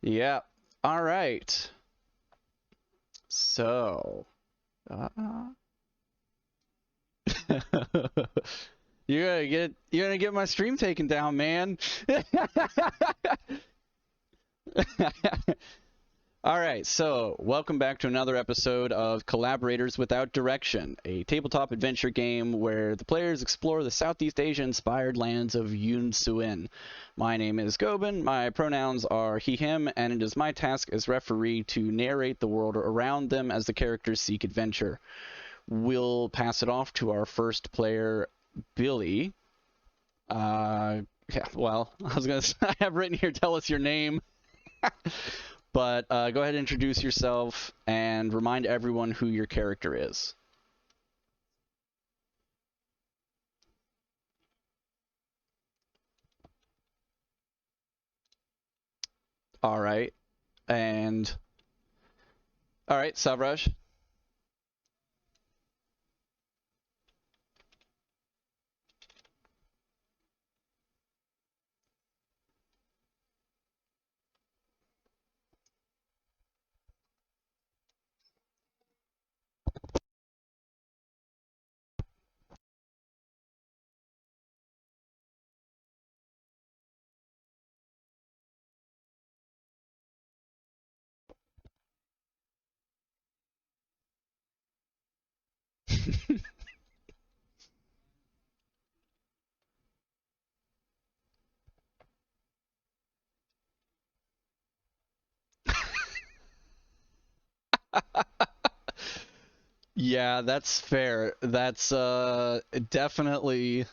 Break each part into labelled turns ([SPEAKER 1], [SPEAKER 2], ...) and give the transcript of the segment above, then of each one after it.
[SPEAKER 1] Yeah. All right. So, uh, you're gonna get my stream taken down, man. All right, so welcome back to another episode of Collaborators Without Direction, a tabletop adventure game where the players explore the Southeast Asia-inspired lands of Yoon-Suin. My name is Gobin, my pronouns are he, him, and it is my task as referee to narrate the world around them as the characters seek adventure. We'll pass it off to our first player, Billy. Yeah, well, I have written here, tell us your name. But go ahead and introduce yourself and remind everyone who your character is. All right. And all right, Savraj. Yeah, that's fair. That's definitely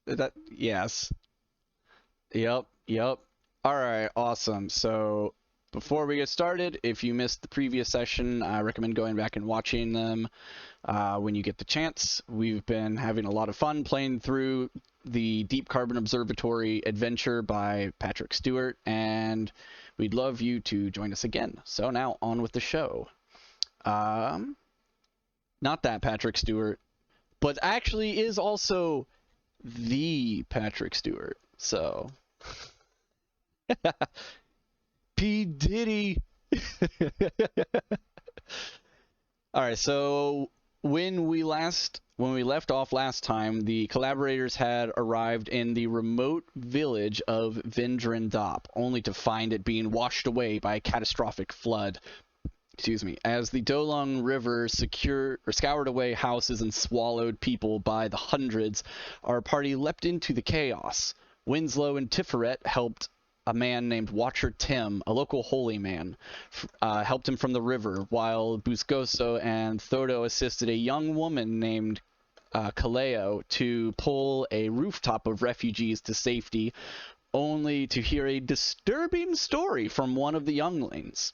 [SPEAKER 1] that yes. Yep. All right, awesome. So before we get started, if you missed the previous session, I recommend going back and watching them when you get the chance. We've been having a lot of fun playing through the Deep Carbon Observatory adventure by Patrick Stewart, and we'd love you to join us again. So now on with the show. Um, Not that Patrick Stewart, but actually is also the Patrick Stewart. So P Diddy. All right, so when we left off last time, the collaborators had arrived in the remote village of Vin Drin Dop, only to find it being washed away by a catastrophic flood. Excuse me. As the Dolong River scoured away houses and swallowed people by the hundreds, our party leapt into the chaos. Winslow and Tiferet helped a man named Watcher Tim, a local holy man, helped him from the river, while Buscoso and Thodo assisted a young woman named Kaleo to pull a rooftop of refugees to safety, only to hear a disturbing story from one of the younglings.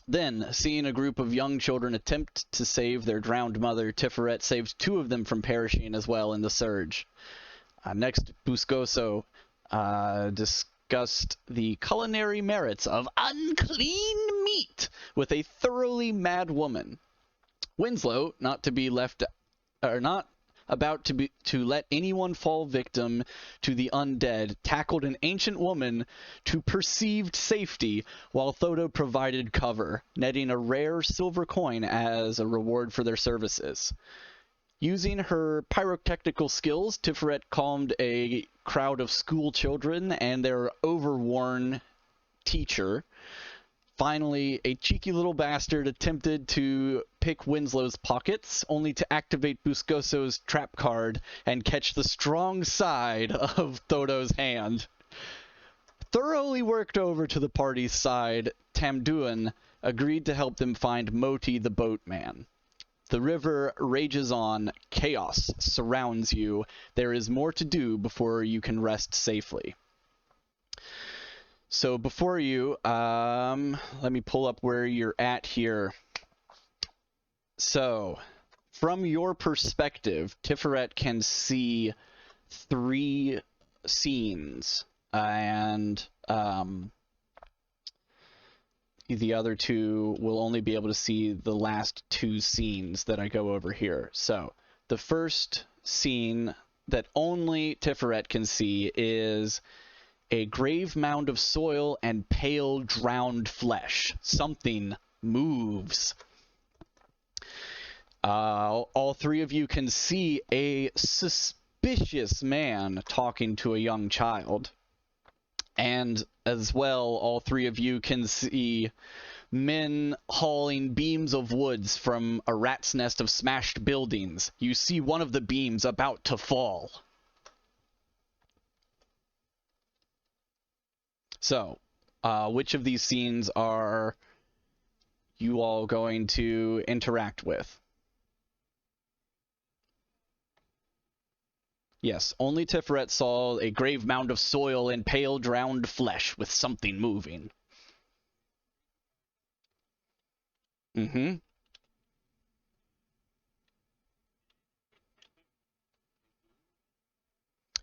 [SPEAKER 1] Then, seeing a group of young children attempt to save their drowned mother, Tiferet saves two of them from perishing as well in the surge. Next, Buscoso discussed the culinary merits of unclean meat with a thoroughly mad woman. Winslow, not about to let anyone fall victim to the undead, tackled an ancient woman to perceived safety, while Thodo provided cover, netting a rare silver coin as a reward for their services. Using her pyrotechnical skills, Tiferet calmed a crowd of school children and their overworn teacher. Finally, a cheeky little bastard attempted to pick Winslow's pockets, only to activate Buscoso's trap card and catch the strong side of Thodo's hand. Thoroughly worked over to the party's side, Tamduan agreed to help them find Moti the boatman. The river rages on, chaos surrounds you, there is more to do before you can rest safely. So before you, let me pull up where you're at here. So, from your perspective, Tiferet can see 3 scenes, and the other 2 will only be able to see the last 2 scenes that I go over here. So, the first scene that only Tiferet can see is a grave mound of soil and pale drowned flesh. Something moves. All three of you can see a suspicious man talking to a young child. And as well, all three of you can see men hauling beams of woods from a rat's nest of smashed buildings. You see one of the beams about to fall. So, which of these scenes are you all going to interact with? Yes, only Tiferet saw a grave mound of soil and pale drowned flesh with something moving. Mm-hmm.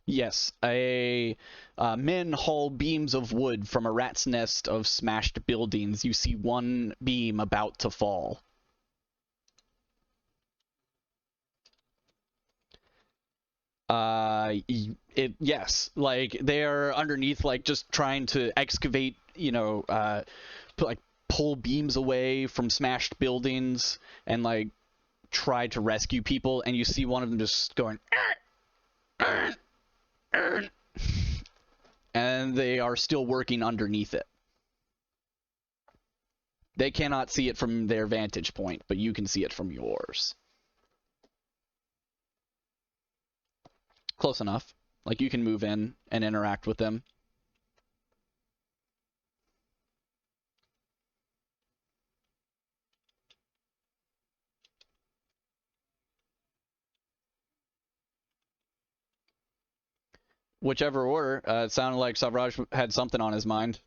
[SPEAKER 1] Yes, men haul beams of wood from a rat's nest of smashed buildings. You see one beam about to fall. Yes, like they're underneath, like just trying to excavate, like pull beams away from smashed buildings and like try to rescue people, and you see one of them just going and they are still working underneath it. They cannot see it from their vantage point, but you can see it from yours. Close enough. Like, you can move in and interact with them. Whichever order. It sounded like Savraj had something on his mind.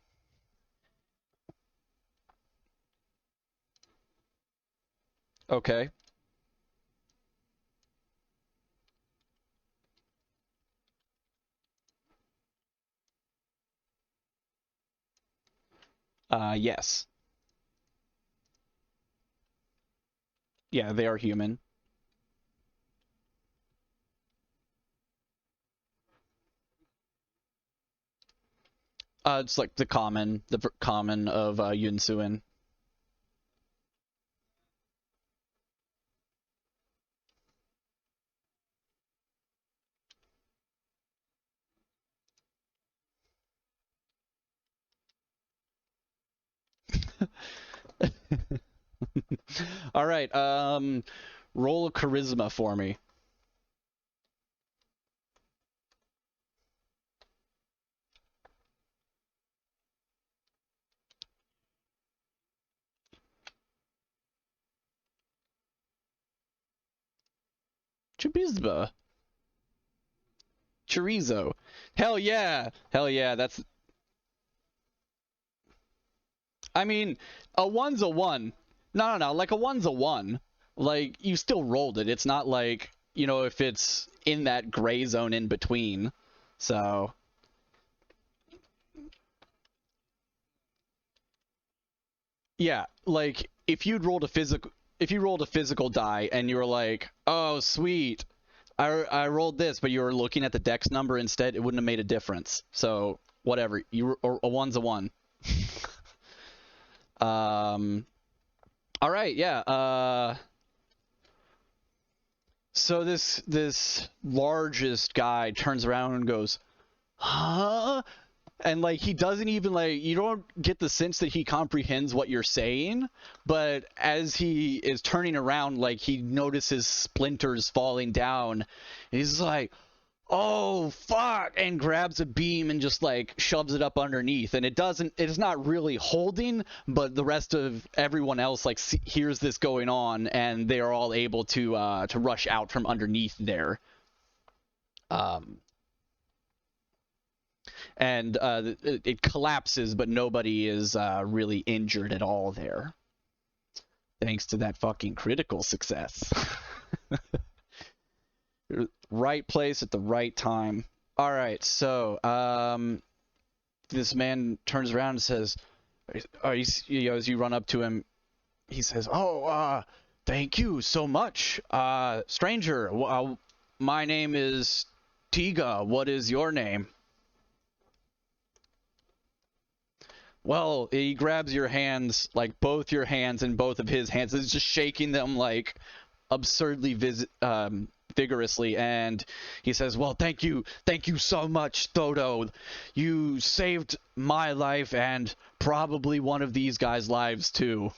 [SPEAKER 1] Okay. Yes. Yeah, they are human. It's like the common of Yoon-Suin. All right. Roll a charisma for me. Chibizba. Chorizo. Hell yeah. Hell yeah. That's. I mean, a one's a one. No. Like, a one's a one. Like, you still rolled it. It's not like, if it's in that gray zone in between. So. Yeah, like, if you rolled a physical die and you were like, oh, sweet, I rolled this, but you were looking at the dex number instead, it wouldn't have made a difference. So, whatever. Or a one's a one. All right, yeah. So this largest guy turns around and goes, huh? And like, he doesn't even, like, you don't get the sense that he comprehends what you're saying, but as he is turning around, like, he notices splinters falling down, and he's like, oh fuck, and grabs a beam and just like shoves it up underneath, and it's not really holding, but the rest of everyone else like hears this going on, and they are all able to rush out from underneath there. And it collapses, but nobody is really injured at all there, thanks to that fucking critical success. Right place at the right time. All right, so this man turns around and says, as you run up to him, he says, oh, thank you so much, stranger. My name is Tiga. What is your name? Well, he grabs your hands, like both your hands and both of his hands, is just shaking them like absurdly vigorously, and he says, well, thank you so much, Thodo. You saved my life and probably one of these guys' lives too.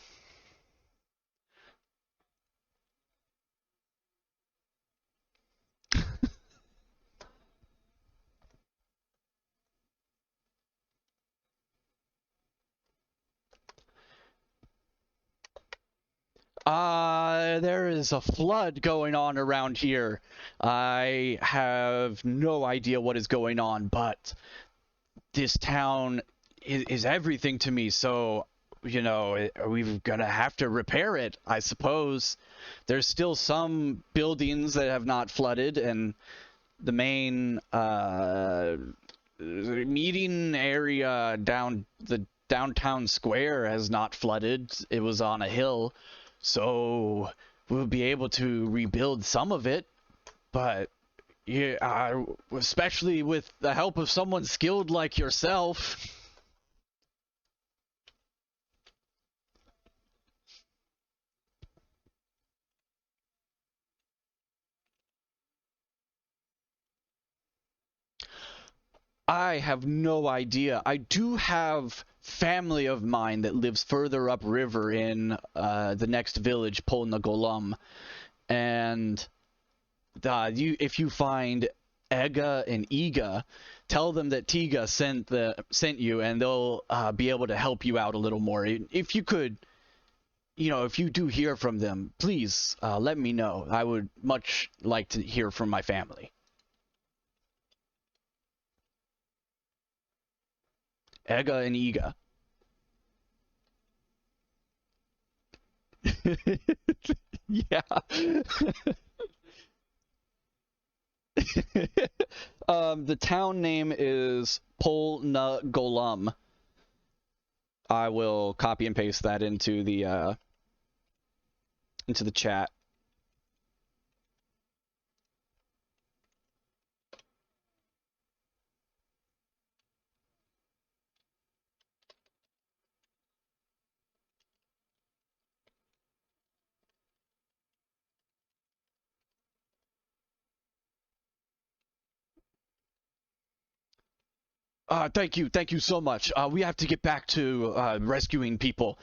[SPEAKER 1] There is a flood going on around here. I have no idea what is going on, but this town is everything to me, so, you know, we're gonna have to repair it, I suppose. There's still some buildings that have not flooded, and the main meeting area down the downtown square has not flooded. It was on a hill, so we'll be able to rebuild some of it, but yeah, especially with the help of someone skilled like yourself. I have no idea. I do have family of mine that lives further upriver in the next village, Polnagolum, and if you find Ega and Iga, tell them that Tiga sent you, and they'll be able to help you out a little more. If you could, you know, if you do hear from them, please let me know. I would much like to hear from my family. Ega and Iga. Yeah. The town name is Polnagolum. I will copy and paste that into the chat. Thank you so much. We have to get back to rescuing people.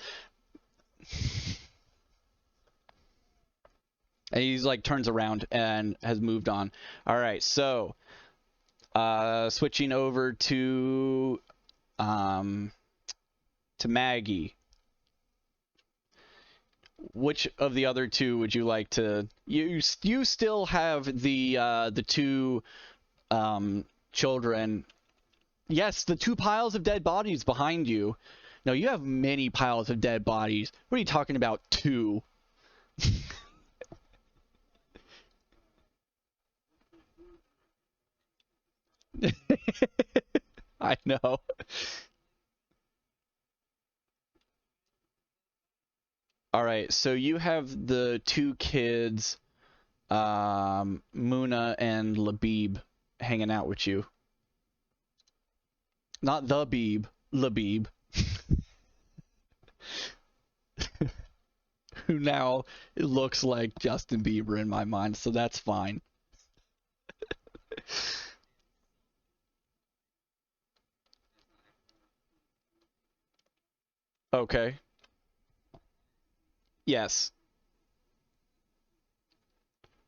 [SPEAKER 1] And he's like turns around and has moved on. All right, so switching over to Maggie. Which of the other two would you like to? You still have the two children. Yes, the two piles of dead bodies behind you. No, you have many piles of dead bodies. What are you talking about? Two. I know. All right, so you have the two kids, Muna and Labib, hanging out with you. Not the Beeb, Labib. Who now looks like Justin Bieber in my mind, so that's fine. Okay. Yes.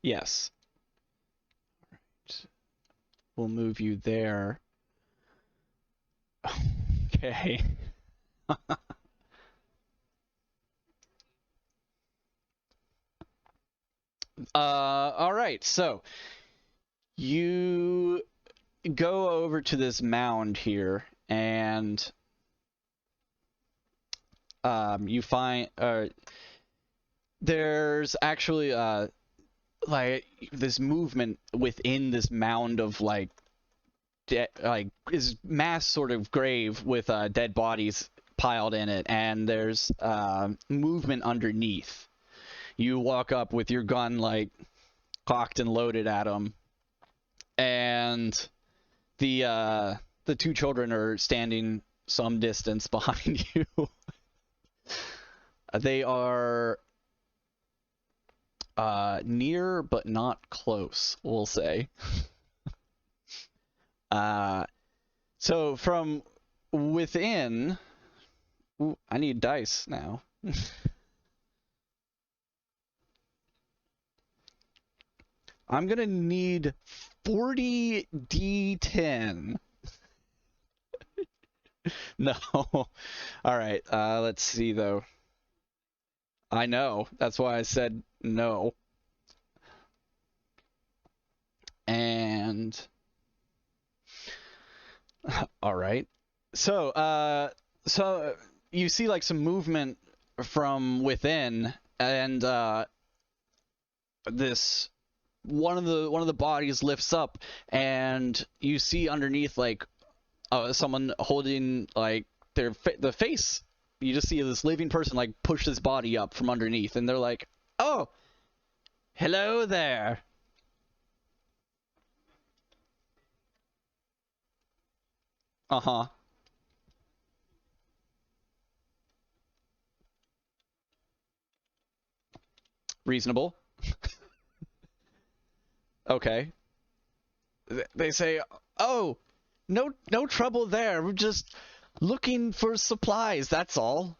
[SPEAKER 1] Yes. We'll move you there. Okay. All right. So you go over to this mound here, and you find there's actually like this movement within this mound of like is mass sort of grave with dead bodies piled in it, and there's movement underneath. You walk up with your gun like cocked and loaded at them, and the two children are standing some distance behind you. They are near but not close, we'll say. So from within, ooh, I need dice now. I'm gonna need 40 D10. No. All right. Let's see though. I know. That's why I said no. And all right. So you see like some movement from within, and this one of the bodies lifts up, and you see underneath like someone holding like the face. You just see this living person like push this body up from underneath, and they're like, "Oh, hello there." Uh-huh. Reasonable. Okay. They say, "Oh, no trouble there. We're just looking for supplies, that's all."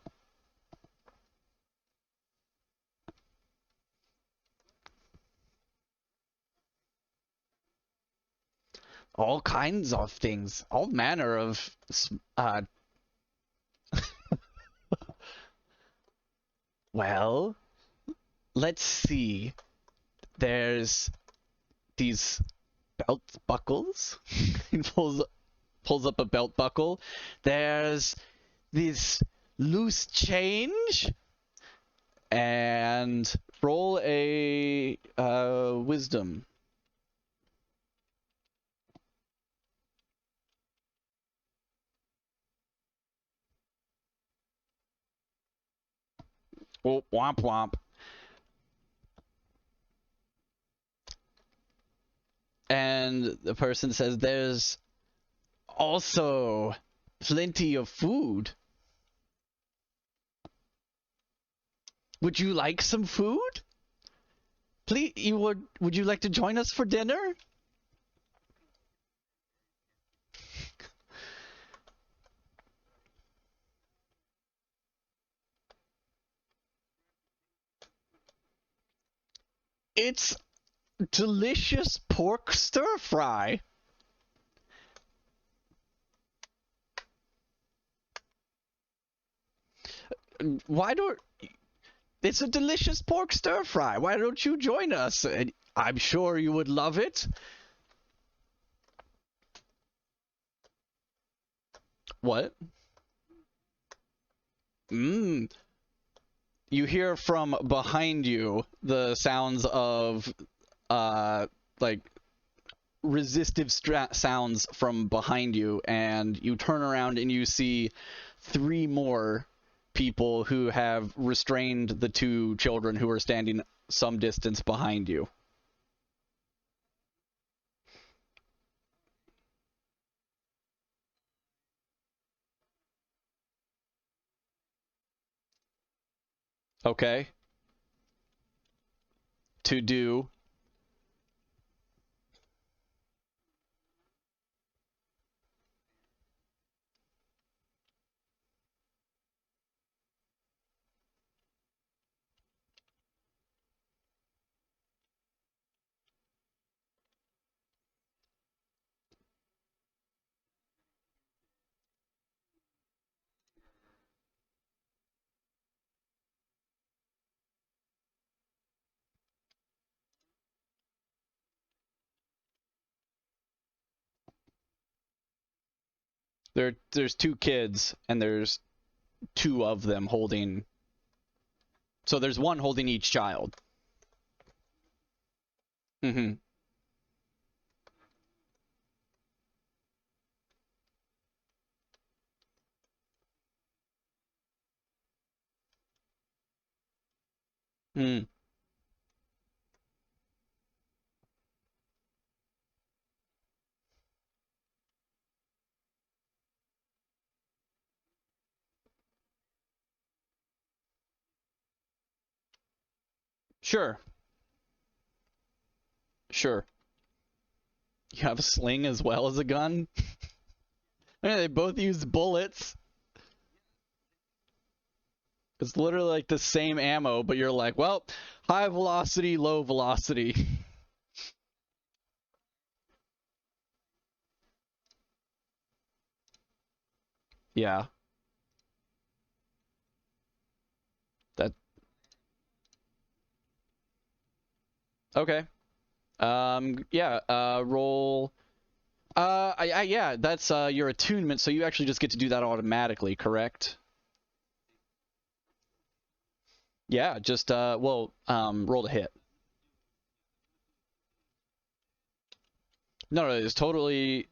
[SPEAKER 1] All kinds of things, all manner of well, let's see. There's these belt buckles. He pulls up a belt buckle. There's this loose change, and roll a wisdom. Oh, womp womp. And the person says, "There's also plenty of food. Would you like some food? Please, would you like to join us for dinner?" It's delicious pork stir fry. Why don't It's a delicious pork stir fry. Why don't you join us? I'm sure you would love it. What? Mmm. You hear from behind you the sounds of like resistive sounds from behind you, and you turn around and you see three more people who have restrained the two children who are standing some distance behind you. Okay. To do. There's two kids, and there's two of them holding. So there's one holding each child. Mm-hmm. Mm. Sure. Sure. You have a sling as well as a gun? I mean, they both use bullets. It's literally like the same ammo, but you're like, well, high velocity, low velocity. Yeah. That okay. Yeah, roll yeah, that's your attunement, so you actually just get to do that automatically, correct? Yeah, just well, roll to hit. No, it's totally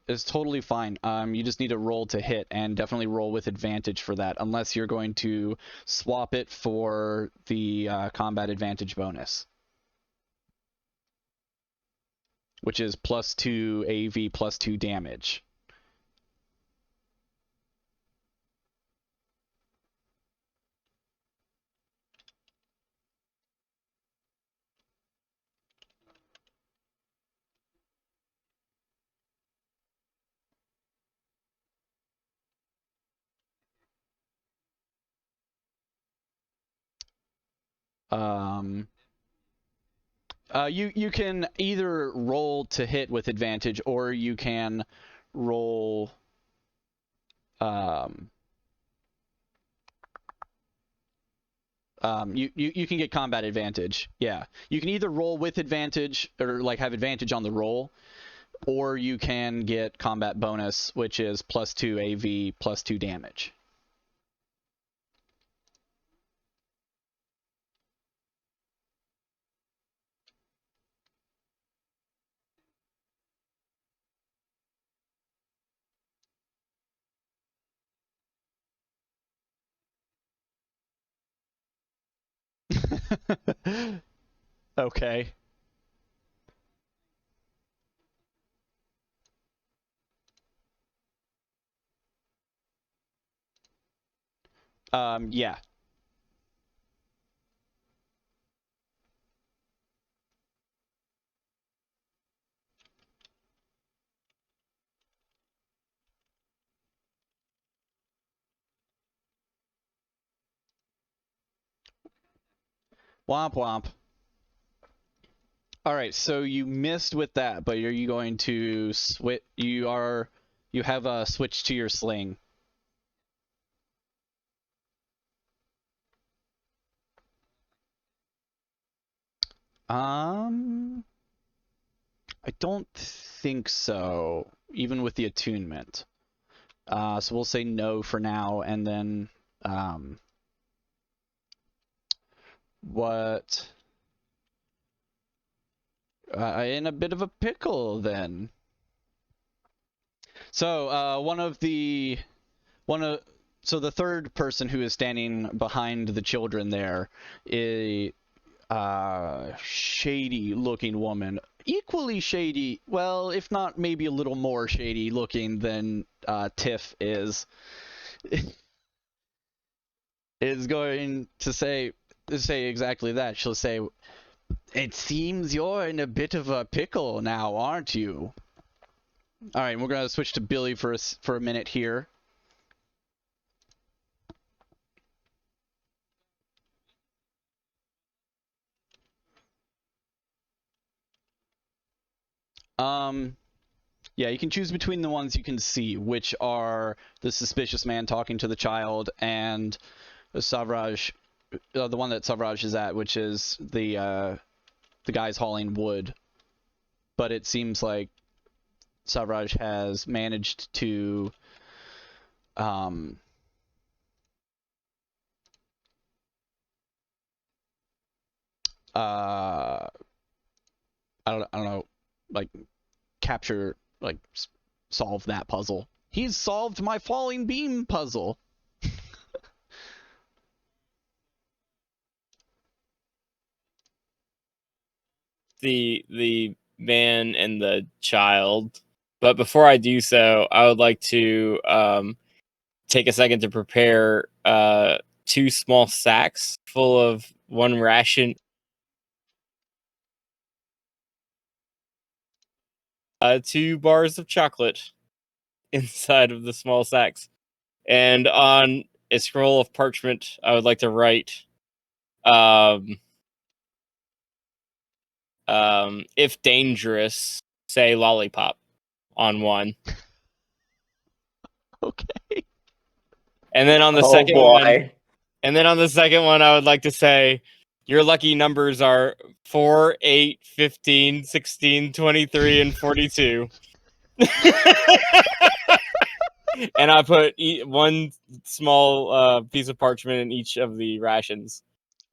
[SPEAKER 1] fine. You just need to roll to hit and definitely roll with advantage for that, unless you're going to swap it for the combat advantage bonus, which is +2 AV +2 damage. Um, you can either roll to hit with advantage, or you can roll. Um, you can get combat advantage. Yeah, you can either roll with advantage or like have advantage on the roll, or you can get combat bonus, which is +2 AV +2 damage. Okay. Yeah. Womp womp. All right, so you missed with that, but are you going to switch? You have a switch to your sling. I don't think so, even with the attunement. So we'll say no for now, and then what? In a bit of a pickle then. So so the third person who is standing behind the children there, a shady looking woman, equally shady, well, if not maybe a little more shady looking than Tiff is going to say exactly that. She'll say, "It seems you're in a bit of a pickle now, aren't you?" All right, we're gonna switch to Billy for a minute here. Yeah, you can choose between the ones you can see, which are the suspicious man talking to the child and Savraj, the one that Savraj is at, which is the guys hauling wood. But it seems like Savraj has managed to I don't know, like capture, like solve that puzzle. He's solved my falling beam puzzle.
[SPEAKER 2] The man and the child. But before I do so, I would like to take a second to prepare 2 small sacks full of one ration. 2 bars of chocolate inside of the small sacks. And on a scroll of parchment, I would like to write, if dangerous, say lollipop on one.
[SPEAKER 1] Okay.
[SPEAKER 2] And then on the second one, I would like to say, your lucky numbers are 4, 8, 15, 16, 23, and 42. And I put one small piece of parchment in each of the rations.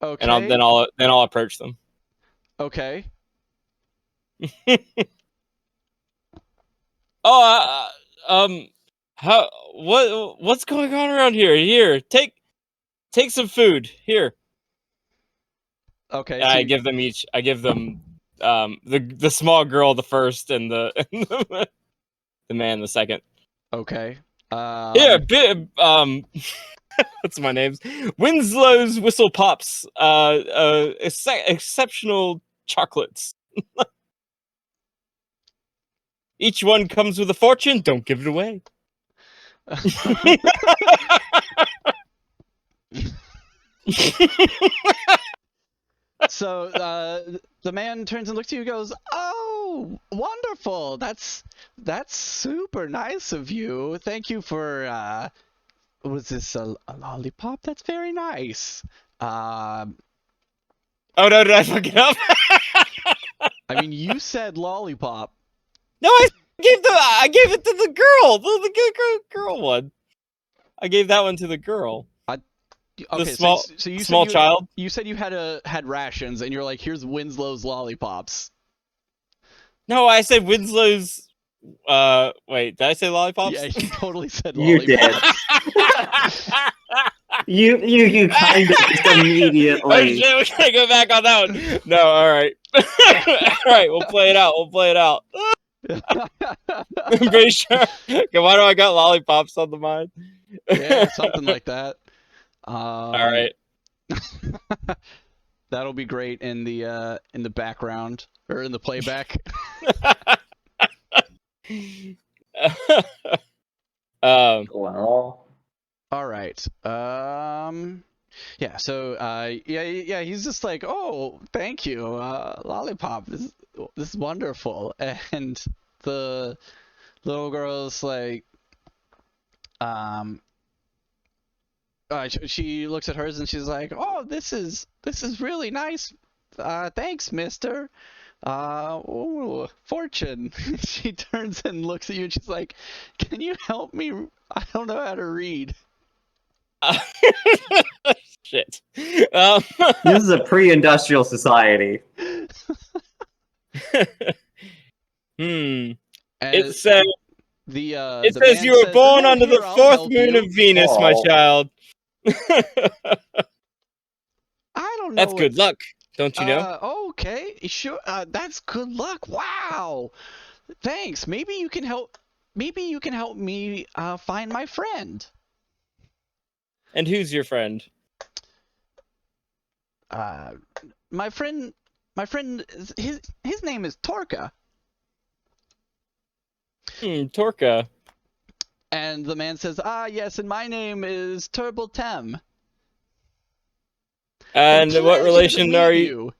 [SPEAKER 1] Okay.
[SPEAKER 2] And then I'll approach them.
[SPEAKER 1] Okay.
[SPEAKER 2] What's going on around here? Here, take some food. Here.
[SPEAKER 1] Okay.
[SPEAKER 2] And I give them each. I give them the small girl the first, and the the man the second.
[SPEAKER 1] Okay.
[SPEAKER 2] Here, what's my name's Winslow's Whistle Pops. Exceptional chocolates. Each one comes with a fortune. Don't give it away.
[SPEAKER 1] So the man turns and looks at you and goes, "Oh, wonderful! That's super nice of you. Thank you for was this a lollipop? That's very nice.
[SPEAKER 2] Oh no, did I fuck it up?
[SPEAKER 1] I mean, you said lollipop.
[SPEAKER 2] No, I gave it to the girl. The girl one. I gave that one to the girl.
[SPEAKER 1] Okay,
[SPEAKER 2] so
[SPEAKER 1] you
[SPEAKER 2] small
[SPEAKER 1] said
[SPEAKER 2] child.
[SPEAKER 1] You said you had rations, and you're like, "Here's Winslow's lollipops."
[SPEAKER 2] No, I said Winslow's. Wait, did I say lollipops?
[SPEAKER 1] Yeah, you totally said
[SPEAKER 3] You
[SPEAKER 1] lollipops.
[SPEAKER 3] did. You kind of just immediately.
[SPEAKER 2] Oh shit, we gotta go back on that one. No, all right, all right, we'll play it out. I'm pretty sure. Okay, why do I got lollipops on the mind?
[SPEAKER 1] Yeah, something like that.
[SPEAKER 2] All right.
[SPEAKER 1] That'll be great in the background or in the playback.
[SPEAKER 3] Well.
[SPEAKER 1] All right. Yeah. So yeah. He's just like, "Oh, thank you, lollipop. This is wonderful." And the little girl's like, she looks at hers and she's like, "Oh, this is really nice. Thanks, mister. Ooh, fortune." She turns and looks at you and she's like, "Can you help me? I don't know how to read."
[SPEAKER 2] Shit.
[SPEAKER 3] This is a pre-industrial society.
[SPEAKER 2] And
[SPEAKER 1] it
[SPEAKER 2] says
[SPEAKER 1] the
[SPEAKER 2] says
[SPEAKER 1] man
[SPEAKER 2] you were
[SPEAKER 1] says,
[SPEAKER 2] born
[SPEAKER 1] "Oh,
[SPEAKER 2] under
[SPEAKER 1] here,
[SPEAKER 2] the
[SPEAKER 1] I'll
[SPEAKER 2] 4th
[SPEAKER 1] help
[SPEAKER 2] moon
[SPEAKER 1] you."
[SPEAKER 2] of Venus, my
[SPEAKER 3] Oh.
[SPEAKER 2] child.
[SPEAKER 1] I don't know.
[SPEAKER 2] That's good luck, don't you know?
[SPEAKER 1] Okay, sure. That's good luck. Wow. Thanks. Maybe you can help. Maybe you can help me find my friend.
[SPEAKER 2] And who's your friend?
[SPEAKER 1] My friend. His name is Torka.
[SPEAKER 2] Torka.
[SPEAKER 1] And the man says, yes, and my name is Turbotem.
[SPEAKER 2] And what relation are
[SPEAKER 1] you?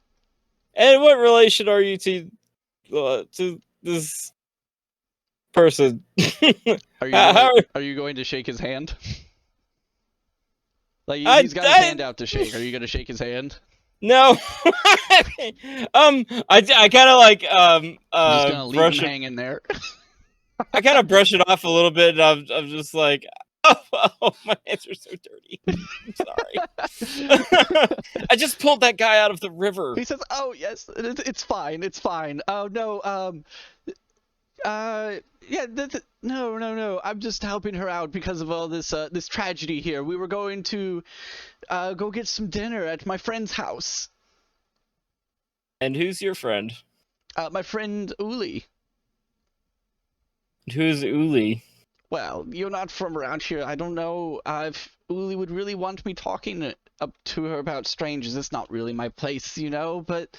[SPEAKER 2] And what relation are you to this person?
[SPEAKER 1] Are you going to shake his hand? Like he's got his hand out to shake. Are you going to shake his hand?
[SPEAKER 2] No. I kind of like
[SPEAKER 1] just gonna leave him hanging there.
[SPEAKER 2] I kind of brush it off a little bit. And I'm just like, oh, my hands are so dirty. I'm sorry. I just pulled that guy out of the river.
[SPEAKER 1] He says, "Oh yes, it's fine. It's fine. Oh no, yeah, no. I'm just helping her out because of all this this tragedy here. We were going to go get some dinner at my friend's house."
[SPEAKER 2] And who's your friend?
[SPEAKER 1] My friend Uli.
[SPEAKER 2] Who's Uli?
[SPEAKER 1] Well, you're not from around here. I don't know if Uli would really want me talking up to her about strangers. It's not really my place, you know, but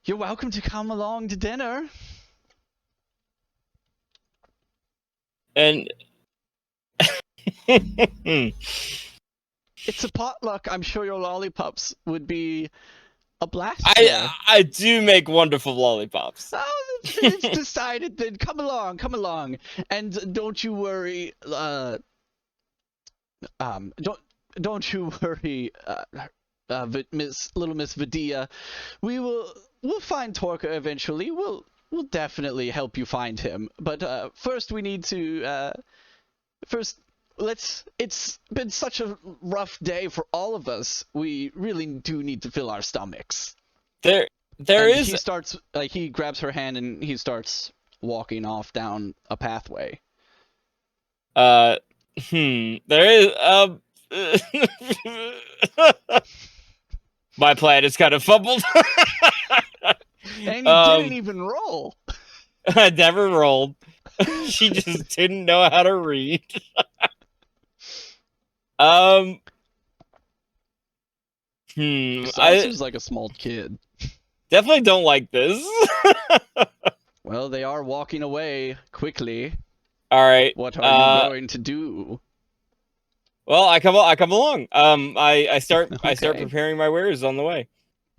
[SPEAKER 1] you're welcome to come along to dinner.
[SPEAKER 2] And
[SPEAKER 1] It's a potluck. I'm sure your lollipops would be a blast there.
[SPEAKER 2] I do make wonderful lollipops.
[SPEAKER 1] Oh, it's decided then. Come along. And don't you worry, don't you worry, Little Miss Vidya. We'll find Torka eventually. We'll definitely help you find him. But first we need to it's been such a rough day for all of us. We really do need to fill our stomachs.
[SPEAKER 2] There is.
[SPEAKER 1] He starts he grabs her hand and he starts walking off down a pathway.
[SPEAKER 2] There is my plan is kind of fumbled.
[SPEAKER 1] And you didn't even roll.
[SPEAKER 2] I never rolled. She just didn't know how to read.
[SPEAKER 1] Seems like a small kid.
[SPEAKER 2] Definitely don't like this.
[SPEAKER 1] Well, they are walking away quickly.
[SPEAKER 2] All right.
[SPEAKER 1] What are you going to do?
[SPEAKER 2] Well, I come along. I start
[SPEAKER 1] Okay.
[SPEAKER 2] preparing my wares on the way.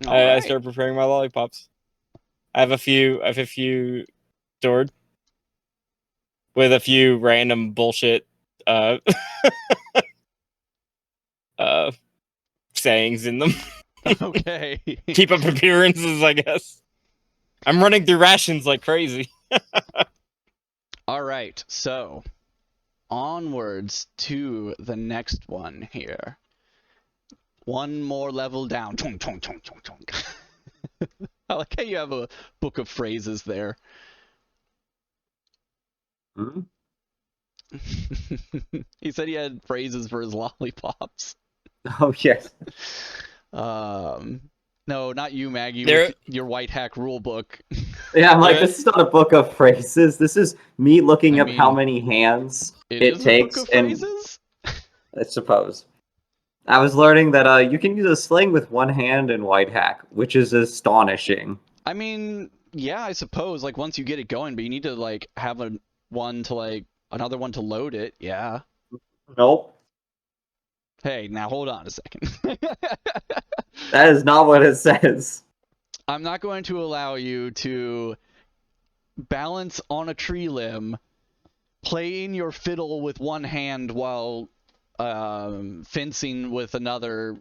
[SPEAKER 1] Right.
[SPEAKER 2] I start preparing my lollipops. I have a few stored with a few random bullshit sayings in them.
[SPEAKER 1] Okay.
[SPEAKER 2] Keep up appearances, I guess. I'm running through rations like crazy.
[SPEAKER 1] All right, so onwards to the next one here. One more level down. Chong, chong, chong, chong, chong. I like how you have a book of phrases there.
[SPEAKER 3] Hmm?
[SPEAKER 1] He said he had phrases for his lollipops.
[SPEAKER 3] Oh, yes.
[SPEAKER 1] No, not you, Maggie,
[SPEAKER 2] There-
[SPEAKER 1] with your Whitehack rule book.
[SPEAKER 3] Yeah, I'm like,
[SPEAKER 2] Yeah.
[SPEAKER 3] this is not a book of phrases. This is me looking
[SPEAKER 1] I
[SPEAKER 3] up how
[SPEAKER 1] mean,
[SPEAKER 3] many hands
[SPEAKER 1] It
[SPEAKER 3] it
[SPEAKER 1] is
[SPEAKER 3] takes.
[SPEAKER 1] a book of
[SPEAKER 3] And
[SPEAKER 1] phrases?
[SPEAKER 3] I suppose. I was learning that you can use a sling with one hand in Whitehack, which is astonishing.
[SPEAKER 1] I mean, yeah, I suppose, like, once you get it going, but you need to, like, have another one to load it, yeah.
[SPEAKER 3] Nope.
[SPEAKER 1] Hey, now hold on a second.
[SPEAKER 3] That is not what it says.
[SPEAKER 1] I'm not going to allow you to balance on a tree limb, playing your fiddle with one hand while fencing with another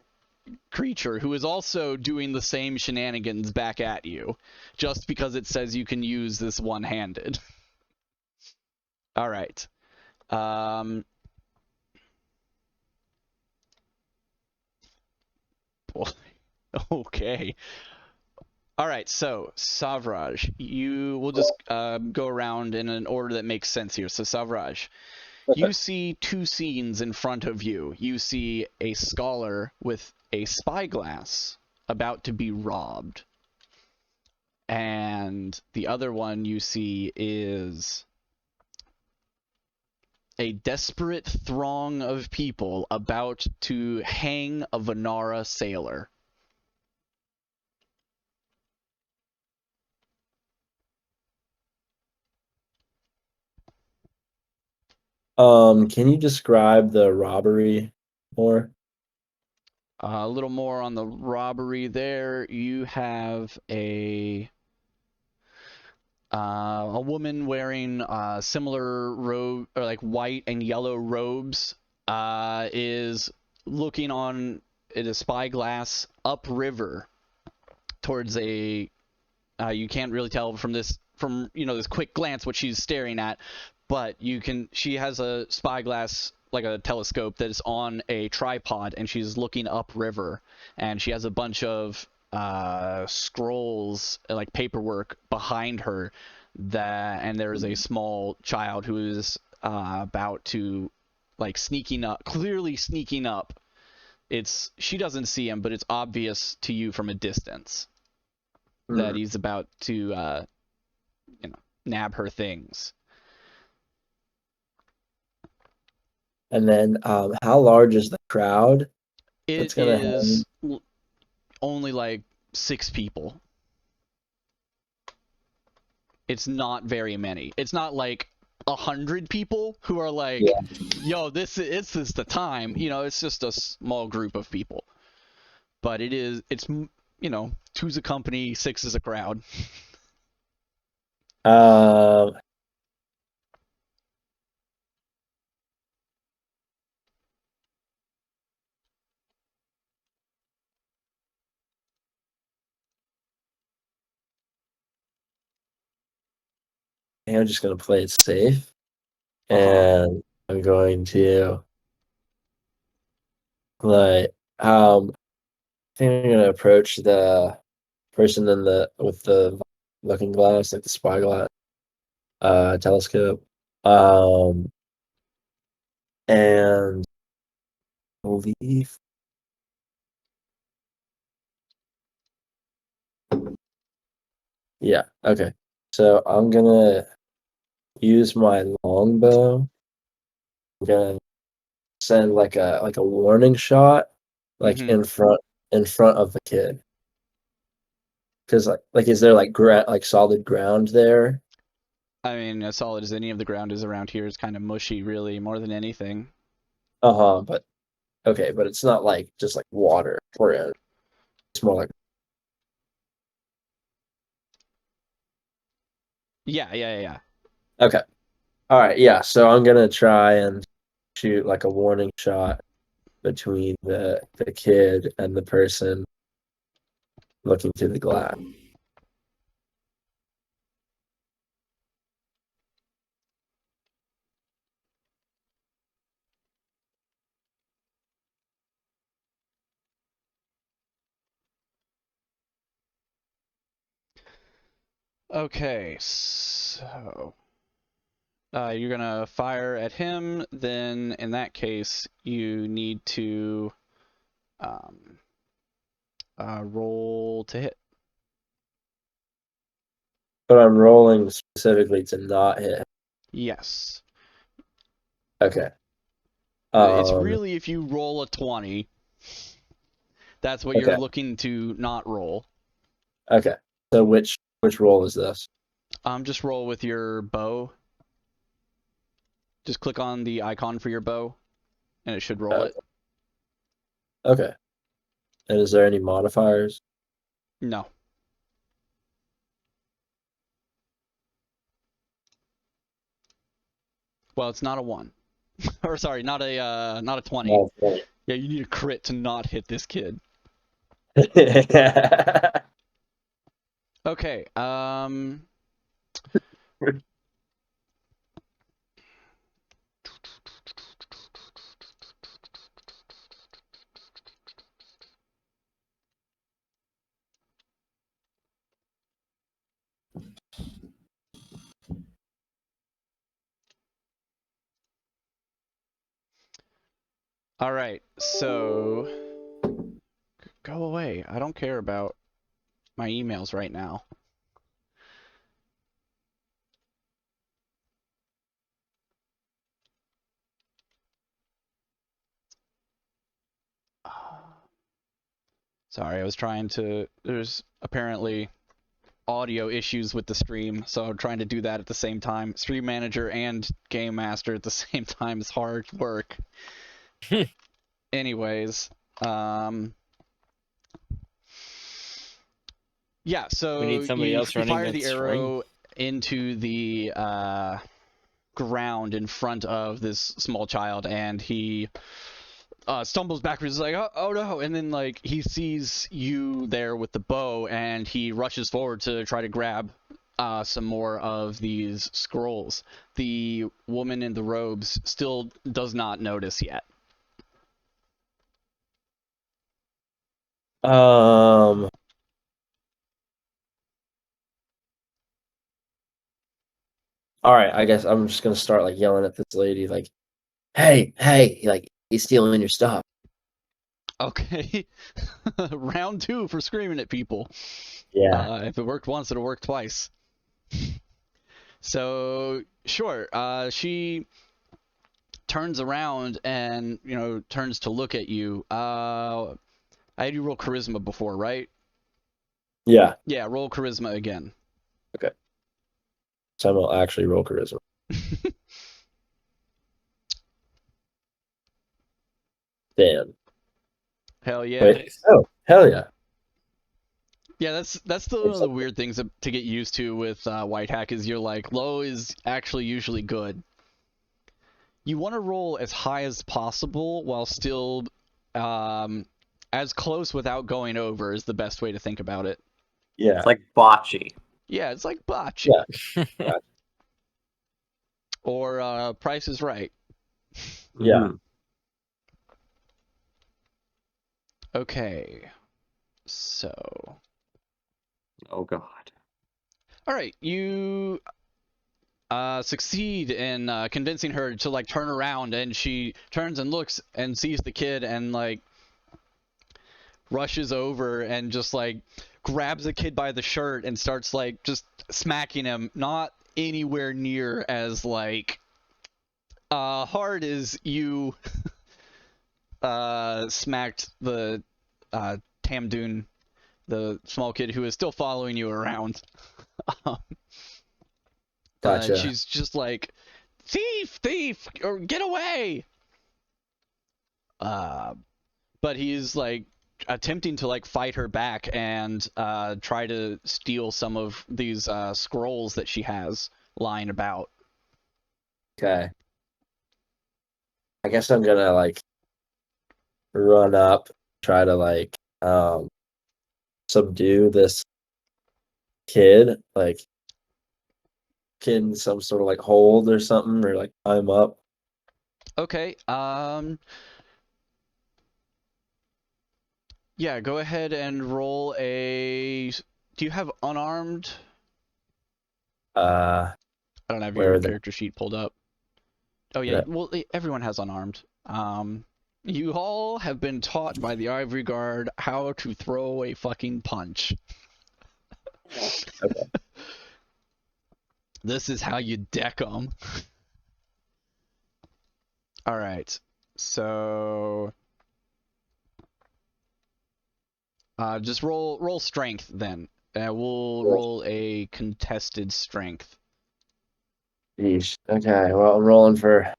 [SPEAKER 1] creature who is also doing the same shenanigans back at you, just because it says you can use this one-handed. All right. Okay. All right, so Savraj, we'll just go around in an order that makes sense here. So Savraj, you see two scenes in front of you. You see a scholar with a spyglass about to be robbed. And the other one you see is a desperate throng of people about to hang a Vanara sailor.
[SPEAKER 4] Can you describe the robbery more?
[SPEAKER 1] A little more on the robbery there. You have a woman wearing similar robe, or like white and yellow robes, is looking on at a spyglass upriver towards a. You can't really tell from this quick glance what she's staring at, but she has a spyglass, like a telescope, that is on a tripod, and she's looking upriver, and she has a bunch of scrolls, like paperwork, behind her, and there is a small child who is about to, like, clearly sneaking up. She doesn't see him, but it's obvious to you from a distance that he's about to nab her things.
[SPEAKER 4] And then, how large is the crowd?
[SPEAKER 1] It is only like 6 people. It's not very many. It's not like 100 people who are like,
[SPEAKER 4] Yeah.
[SPEAKER 1] yo, this is the time. It's just a small group of people. But it's two's a company, six is a crowd.
[SPEAKER 4] I'm just gonna play it safe, and I'm going to like I think I'm gonna approach the person with the looking glass, like the spyglass telescope, and leave. Yeah. Okay. So I'm gonna use my longbow. I'm gonna send like a warning shot, like
[SPEAKER 1] Mhm.
[SPEAKER 4] in front of the kid. Because like is there like solid ground there?
[SPEAKER 1] I mean, as solid as any of the ground is around here is kind of mushy, really, more than anything.
[SPEAKER 4] But okay, but it's not like just like water or it's more like
[SPEAKER 1] Yeah.
[SPEAKER 4] okay. All right, yeah. So I'm gonna try and shoot like a warning shot between the kid and the person looking through the glass.
[SPEAKER 1] Okay, so you're gonna fire at him. Then, in that case, you need to roll to hit.
[SPEAKER 4] But I'm rolling specifically to not hit.
[SPEAKER 1] Yes.
[SPEAKER 4] Okay.
[SPEAKER 1] It's really if you roll a 20, that's what you're
[SPEAKER 4] Okay.
[SPEAKER 1] looking to not roll.
[SPEAKER 4] Okay. So which roll is this?
[SPEAKER 1] Just roll with your bow. Just click on the icon for your bow, and it should roll it.
[SPEAKER 4] Okay. And is there any modifiers?
[SPEAKER 1] No. Well, it's not a 1. Or sorry, not a 20.
[SPEAKER 4] No, okay.
[SPEAKER 1] Yeah, you need a crit to not hit this kid. Okay, all right, so go away. I don't care about my emails right now. Sorry, I was trying to. There's apparently audio issues with the stream, so I'm trying to do that at the same time. Stream manager and game master at the same time is hard work. Anyways, yeah, so
[SPEAKER 2] We need somebody else
[SPEAKER 1] you
[SPEAKER 2] running
[SPEAKER 1] fire
[SPEAKER 2] that
[SPEAKER 1] the arrow into the ground in front of this small child, and he stumbles backwards. He's like, oh no, and then like he sees you there with the bow, and he rushes forward to try to grab some more of these scrolls. The woman in the robes still does not notice yet.
[SPEAKER 4] All right, I guess I'm just gonna start like yelling at this lady, like, "Hey, like he's stealing your stuff."
[SPEAKER 1] Okay, round 2 for screaming at people.
[SPEAKER 4] Yeah.
[SPEAKER 1] If it worked once, it'll work twice. So sure, she turns around and turns to look at you. I had you roll charisma before, right?
[SPEAKER 4] Yeah.
[SPEAKER 1] Yeah, roll charisma again.
[SPEAKER 4] Okay. So I'm gonna actually roll charisma. thin.
[SPEAKER 1] Hell yeah.
[SPEAKER 4] Wait.
[SPEAKER 2] Nice.
[SPEAKER 4] Oh, hell yeah.
[SPEAKER 1] Yeah, that's one of the weird things to get used to with Whitehack is you're like, low is actually usually good. You want to roll as high as possible while still as close without going over is the best way to think about it.
[SPEAKER 4] Yeah.
[SPEAKER 3] It's like bocce.
[SPEAKER 1] Yeah, it's like botch.
[SPEAKER 4] Yeah.
[SPEAKER 1] Or Price is Right.
[SPEAKER 4] Yeah.
[SPEAKER 3] Mhm.
[SPEAKER 1] Okay. So,
[SPEAKER 3] Oh god.
[SPEAKER 1] all right, you succeed in convincing her to like turn around, and she turns and looks and sees the kid and like rushes over and just like grabs the kid by the shirt and starts like just smacking him, not anywhere near as like hard as you smacked the Tamdoon, the small kid who is still following you around. But
[SPEAKER 4] Gotcha.
[SPEAKER 1] she's just like, thief, or get away. But he's like attempting to like fight her back and try to steal some of these scrolls that she has lying about.
[SPEAKER 4] Okay. I guess I'm gonna like run up, try to like subdue this kid, like kid in some sort of like hold or something, or like tie him up.
[SPEAKER 1] Okay. Yeah, go ahead and roll a. Do you have unarmed?
[SPEAKER 4] Uh,
[SPEAKER 1] I don't have
[SPEAKER 4] where
[SPEAKER 1] your
[SPEAKER 4] are they?
[SPEAKER 1] character sheet pulled up. Oh yeah,
[SPEAKER 4] Yeah.
[SPEAKER 1] well everyone has unarmed. You all have been taught by the Ivory Guard how to throw a fucking punch.
[SPEAKER 4] Okay.
[SPEAKER 1] This is how you deck them. All right, so just roll strength then. We'll roll a contested strength.
[SPEAKER 4] Yeesh. Okay. Well, I'm rolling for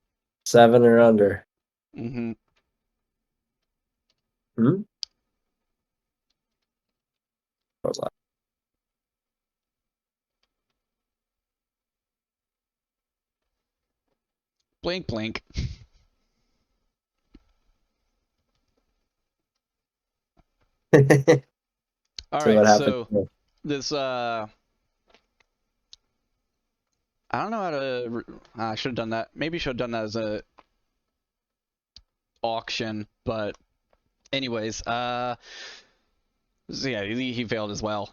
[SPEAKER 4] 7 or under.
[SPEAKER 1] Mm-hmm.
[SPEAKER 4] Hmm. Hold on.
[SPEAKER 1] Blink, blink. All
[SPEAKER 4] So
[SPEAKER 1] right,
[SPEAKER 4] what happened?
[SPEAKER 1] so this I don't know how to. I should have done that. Maybe should have done that as a auction, but anyways, so yeah, he failed as well.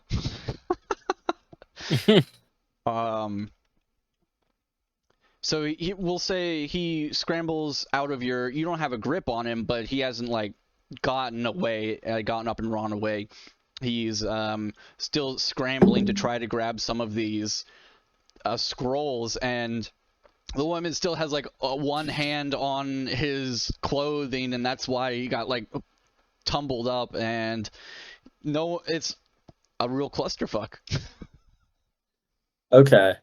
[SPEAKER 1] So we'll say he scrambles out of your. You don't have a grip on him, but he hasn't like gotten away, gotten up and run away. He's still scrambling to try to grab some of these scrolls, and the woman still has like one hand on his clothing, and that's why he got like tumbled up. And no, it's a real clusterfuck.
[SPEAKER 4] Okay.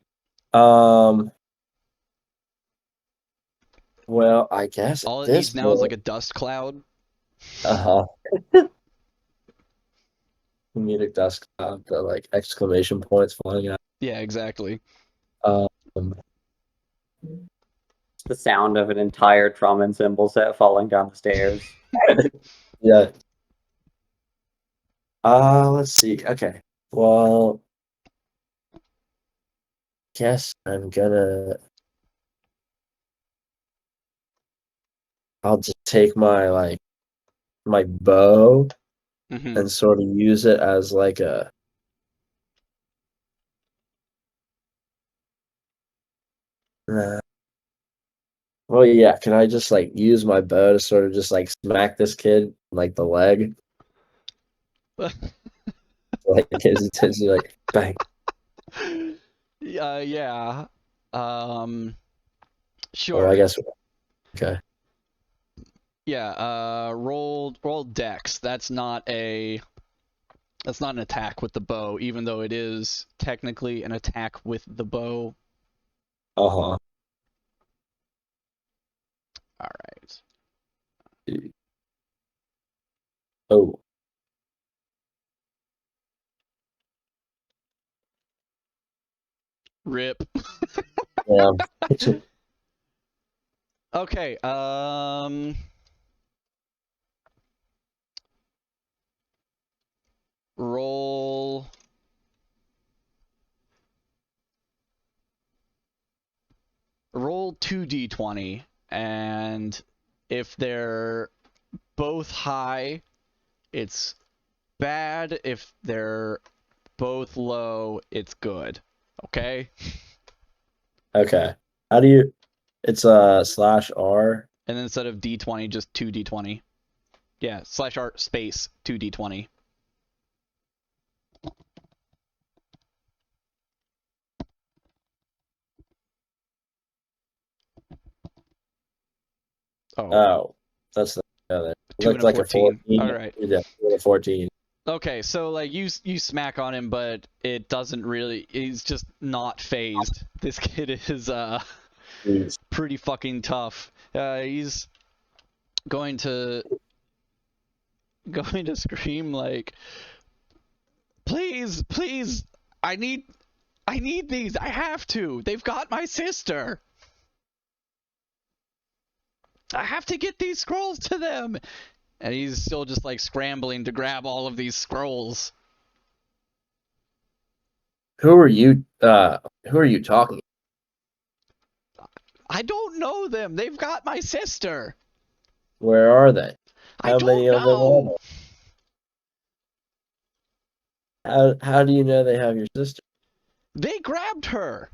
[SPEAKER 4] Well, I guess
[SPEAKER 1] All
[SPEAKER 4] at
[SPEAKER 1] it
[SPEAKER 4] this
[SPEAKER 1] needs now is like
[SPEAKER 4] point,
[SPEAKER 1] a dust cloud.
[SPEAKER 4] uh-huh. Comedic dust cloud, the like exclamation points flying out.
[SPEAKER 1] Yeah, exactly.
[SPEAKER 4] Um,
[SPEAKER 3] It's the sound of an entire drum and cymbal set falling down the stairs.
[SPEAKER 4] yeah. Let's see. Okay. Well, guess I'll just take my bow
[SPEAKER 1] Mm-hmm.
[SPEAKER 4] and sort of use it as like a well, yeah, can I just like use my bow to sort of just like smack this kid in, like the leg? Like it's like bang.
[SPEAKER 1] Yeah.
[SPEAKER 4] Well, I
[SPEAKER 1] Sure.
[SPEAKER 4] guess okay.
[SPEAKER 1] Yeah. Roll dex. That's not an attack with the bow, even though it is technically an attack with the bow.
[SPEAKER 4] Uh-huh.
[SPEAKER 1] All right.
[SPEAKER 4] Oh.
[SPEAKER 1] Rip.
[SPEAKER 4] Yeah.
[SPEAKER 1] Okay, roll roll 2d20, and if they're both high, it's bad. If they're both low, it's good. Okay?
[SPEAKER 4] Okay. How do you? It's /R.
[SPEAKER 1] And then instead of d20, just 2d20. Yeah, /R space 2d20.
[SPEAKER 4] Oh, that's the other. It
[SPEAKER 1] 2
[SPEAKER 4] looked
[SPEAKER 1] and a
[SPEAKER 4] like
[SPEAKER 1] 14.
[SPEAKER 4] a 14.
[SPEAKER 1] All right.
[SPEAKER 4] Yeah, a 14.
[SPEAKER 1] Okay, so like you smack on him, but it doesn't really. He's just not phased. This kid is
[SPEAKER 4] Jeez.
[SPEAKER 1] pretty fucking tough. He's going to scream like, please, please, I need these. I have to. They've got my sister. I have to get these scrolls to them. And he's still just like scrambling to grab all of these scrolls.
[SPEAKER 4] Who are you? Who are you talking?
[SPEAKER 1] I don't know them. They've got my sister.
[SPEAKER 4] Where are they?
[SPEAKER 1] I
[SPEAKER 4] How
[SPEAKER 1] don't
[SPEAKER 4] many of them are
[SPEAKER 1] know.
[SPEAKER 4] there? How do you know they have your sister?
[SPEAKER 1] They grabbed her.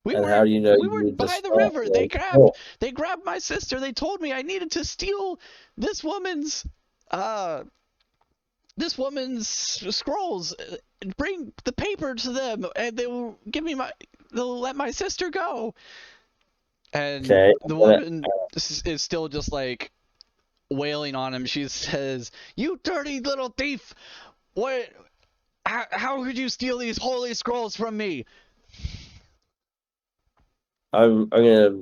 [SPEAKER 4] And how do you know
[SPEAKER 1] We
[SPEAKER 4] you
[SPEAKER 1] were
[SPEAKER 4] need to
[SPEAKER 1] by the
[SPEAKER 4] stop?
[SPEAKER 1] river.
[SPEAKER 4] Like, oh,
[SPEAKER 1] They grabbed my sister. They told me I needed to steal this woman's scrolls, bring the paper to them, and they'll let my sister go. And
[SPEAKER 4] okay.
[SPEAKER 1] the woman is still just like wailing on him. She says, "You dirty little thief! What? How could you steal these holy scrolls from me?"
[SPEAKER 4] I'm gonna.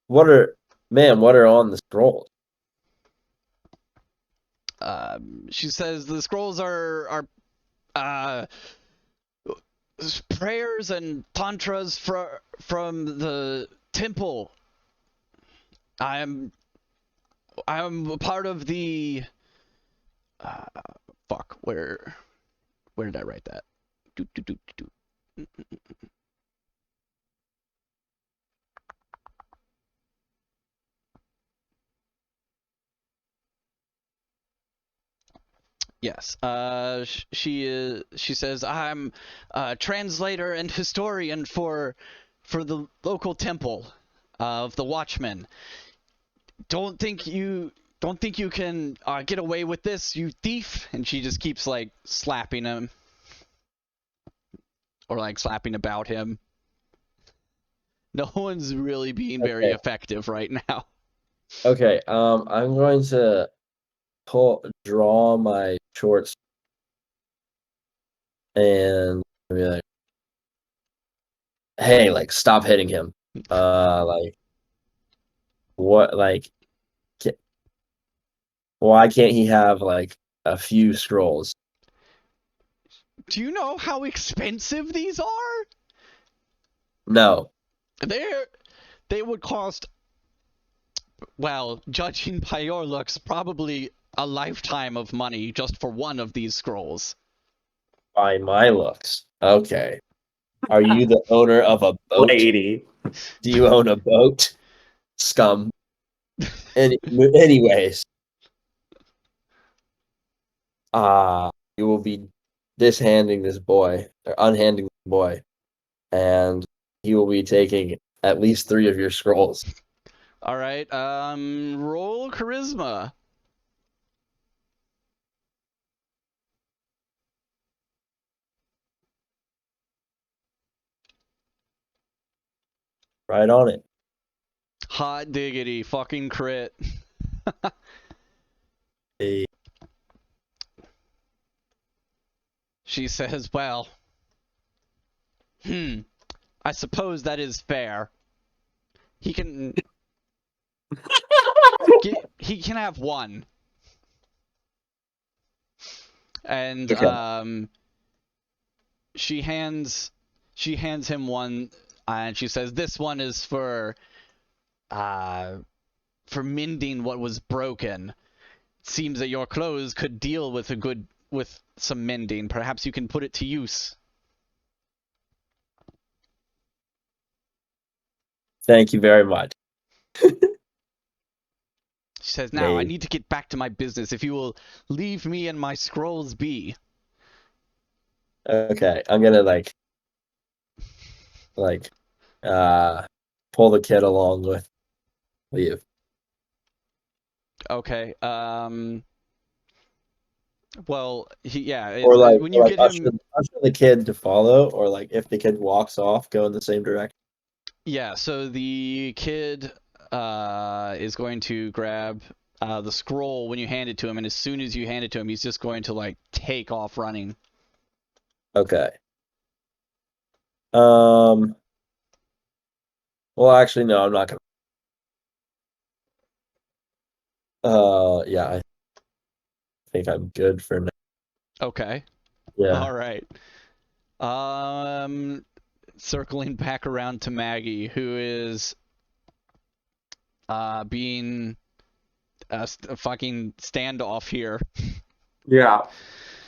[SPEAKER 4] What are on the scrolls?
[SPEAKER 1] She says the scrolls are prayers and tantras from the temple. I'm a part of the fuck. Where did I write that? Yes. She says I'm a translator and historian for the local temple of the Watchmen. Don't think you can get away with this, you thief! And she just keeps like slapping him, or like slapping about him. No one's really being very effective right now.
[SPEAKER 4] Okay. I'm going to draw my shorts and be like, hey, like, stop hitting him. Like, what? Like, why can't he have like a few scrolls?
[SPEAKER 1] Do you know how expensive these are?
[SPEAKER 4] No.
[SPEAKER 1] They would cost, well, judging by your looks, probably a lifetime of money just for one of these scrolls.
[SPEAKER 4] By my looks. Okay. Are you the owner of a boat?
[SPEAKER 3] Lady.
[SPEAKER 4] Do you own a boat? Scum. Anyways. You will be dishanding this boy, or unhanding the boy, and he will be taking at least 3 of your scrolls.
[SPEAKER 1] All right. Roll charisma.
[SPEAKER 4] Right on it.
[SPEAKER 1] Hot diggity, fucking crit.
[SPEAKER 4] Hey.
[SPEAKER 1] She says, well, I suppose that is fair. He can he can have one. And
[SPEAKER 4] Okay.
[SPEAKER 1] she hands him one, and she says, "This one is for mending what was broken. It seems that your clothes could deal with some mending. Perhaps you can put it to use."
[SPEAKER 4] Thank you very much.
[SPEAKER 1] She says, "Now I
[SPEAKER 4] Maybe.
[SPEAKER 1] need to get back to my business. If you will leave me and my scrolls be."
[SPEAKER 4] Okay, I'm gonna pull the kid along with you.
[SPEAKER 1] Okay. Well,
[SPEAKER 4] Or
[SPEAKER 1] when you get him,
[SPEAKER 4] usher the kid to follow, or like if the kid walks off, go in the same direction.
[SPEAKER 1] yeah. So the kid is going to grab the scroll when you hand it to him, and as soon as you hand it to him, he's just going to like take off running.
[SPEAKER 4] Okay. Well, actually, no, I'm not gonna. Yeah, I think I'm good for now.
[SPEAKER 1] Okay.
[SPEAKER 4] Yeah.
[SPEAKER 1] All right. Circling back around to Maggie, who is being a fucking standoff here.
[SPEAKER 3] Yeah.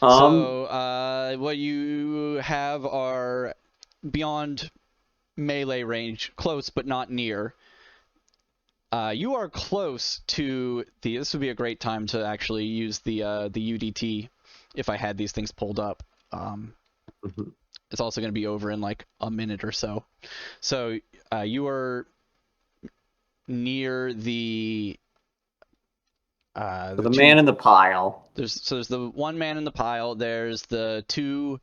[SPEAKER 1] So, what you have are beyond melee range, close but not near. You are close to the. This would be a great time to actually use the UDT if I had these things pulled up.
[SPEAKER 3] Mhm.
[SPEAKER 1] It's also going to be over in like a minute or so. So you are near the.
[SPEAKER 3] So
[SPEAKER 1] The
[SPEAKER 3] the
[SPEAKER 1] two.
[SPEAKER 3] man in the pile.
[SPEAKER 1] There's the one man in the pile. There's the two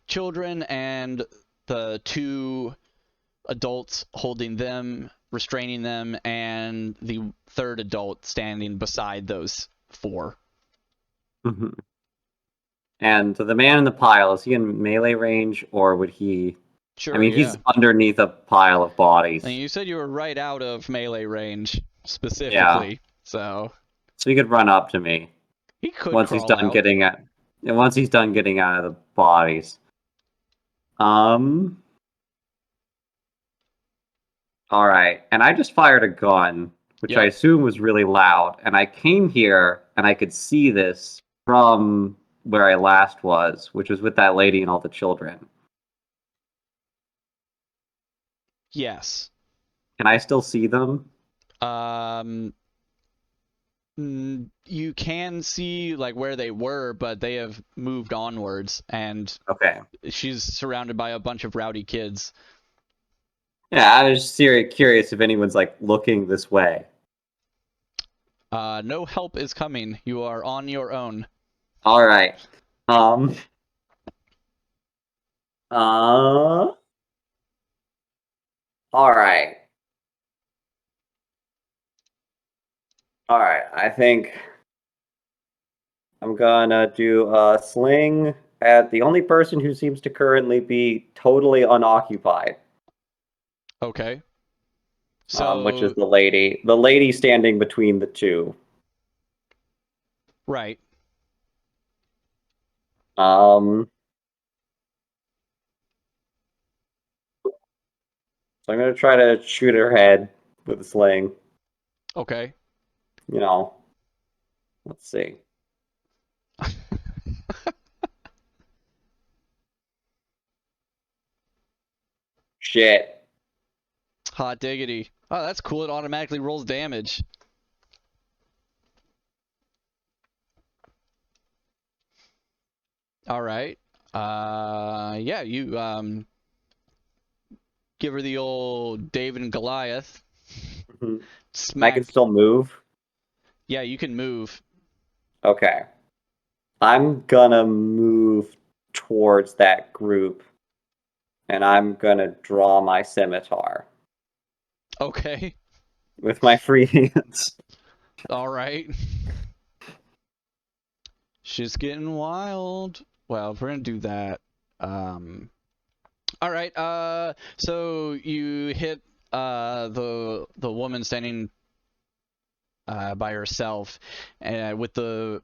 [SPEAKER 1] children and the two adults holding them, restraining them, and the third adult standing beside those four.
[SPEAKER 3] Mhm. And so the man in the pile, is he in melee range, or would he... I
[SPEAKER 1] Sure,
[SPEAKER 3] mean,
[SPEAKER 1] yeah.
[SPEAKER 3] he's underneath a pile of bodies.
[SPEAKER 1] And you said you were right out of melee range,
[SPEAKER 3] Yeah.
[SPEAKER 1] specifically, so
[SPEAKER 3] So he could run up to me
[SPEAKER 1] he could
[SPEAKER 3] once he's
[SPEAKER 1] crawl
[SPEAKER 3] done
[SPEAKER 1] out.
[SPEAKER 3] getting at... And once he's done getting out of the bodies. Alright. And I just fired a gun, which I
[SPEAKER 1] Yep.
[SPEAKER 3] assume was really loud. And I came here, and I could see this from where I last was, which was with that lady and all the children.
[SPEAKER 1] Yes.
[SPEAKER 3] Can I still see them?
[SPEAKER 1] You can see like where they were, but they have moved onwards, and
[SPEAKER 3] Okay.
[SPEAKER 1] she's surrounded by a bunch of rowdy kids.
[SPEAKER 3] Yeah, I was just curious if anyone's like looking this way.
[SPEAKER 1] No help is coming. You are on your own.
[SPEAKER 3] All right. Um. Uh. All right. All right. I think I'm gonna do a sling at the only person who seems to currently be totally unoccupied.
[SPEAKER 1] Okay.
[SPEAKER 3] Which is
[SPEAKER 1] So
[SPEAKER 3] the lady. The lady standing between the two.
[SPEAKER 1] right.
[SPEAKER 3] Um. So I'm gonna try to shoot her head with a sling.
[SPEAKER 1] Okay.
[SPEAKER 3] You know. Let's see. Shit.
[SPEAKER 1] Hot diggity. Oh, that's cool. It automatically rolls damage. All right. Yeah, you give her the old David and Goliath
[SPEAKER 3] Mhm. I can
[SPEAKER 1] smack.
[SPEAKER 3] still move.
[SPEAKER 1] Yeah, you can move.
[SPEAKER 3] Okay. I'm gonna move towards that group and I'm gonna draw my scimitar
[SPEAKER 1] Okay.
[SPEAKER 3] with my free hands.
[SPEAKER 1] All right. She's getting wild. Well, if we're gonna do that, all right. So you hit the woman standing by herself, with the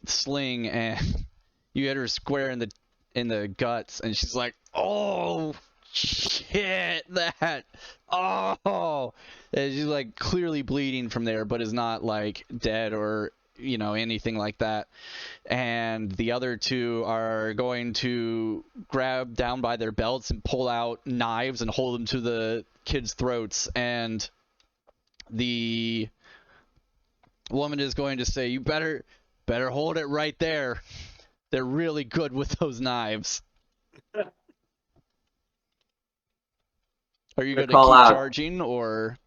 [SPEAKER 1] sling, and You hit her square in the guts, and she's like, "Oh shit, that! Oh!" And she's like clearly bleeding from there, but is not like dead or anything like that. And the other two are going to grab down by their belts and pull out knives and hold them to the kids' throats. And the woman is going to say, "You better hold it right there. They're really good with those knives." Are you going to keep charging, or?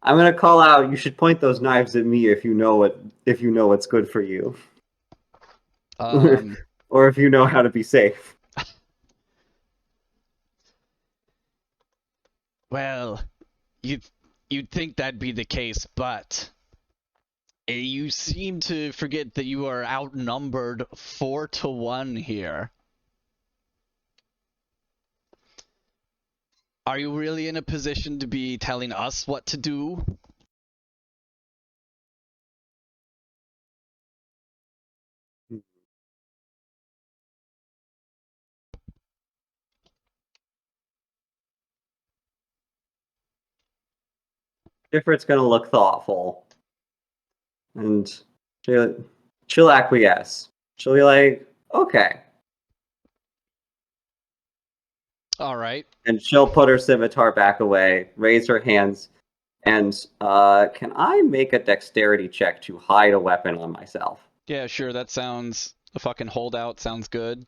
[SPEAKER 3] I'm gonna call out. You should point those knives at me if you know what's good for you, or if you know how to be safe.
[SPEAKER 1] Well, you'd think that'd be the case, but you seem to forget that you are outnumbered 4-1 here. Are you really in a position to be telling us what to do?
[SPEAKER 3] Different's gonna look thoughtful, and she'll acquiesce. She'll be like, "Okay,"
[SPEAKER 1] All right.
[SPEAKER 3] and she'll put her scimitar back away, raise her hands, and can I make a dexterity check to hide a weapon on myself?
[SPEAKER 1] Yeah, sure. That sounds a fucking holdout. Sounds good.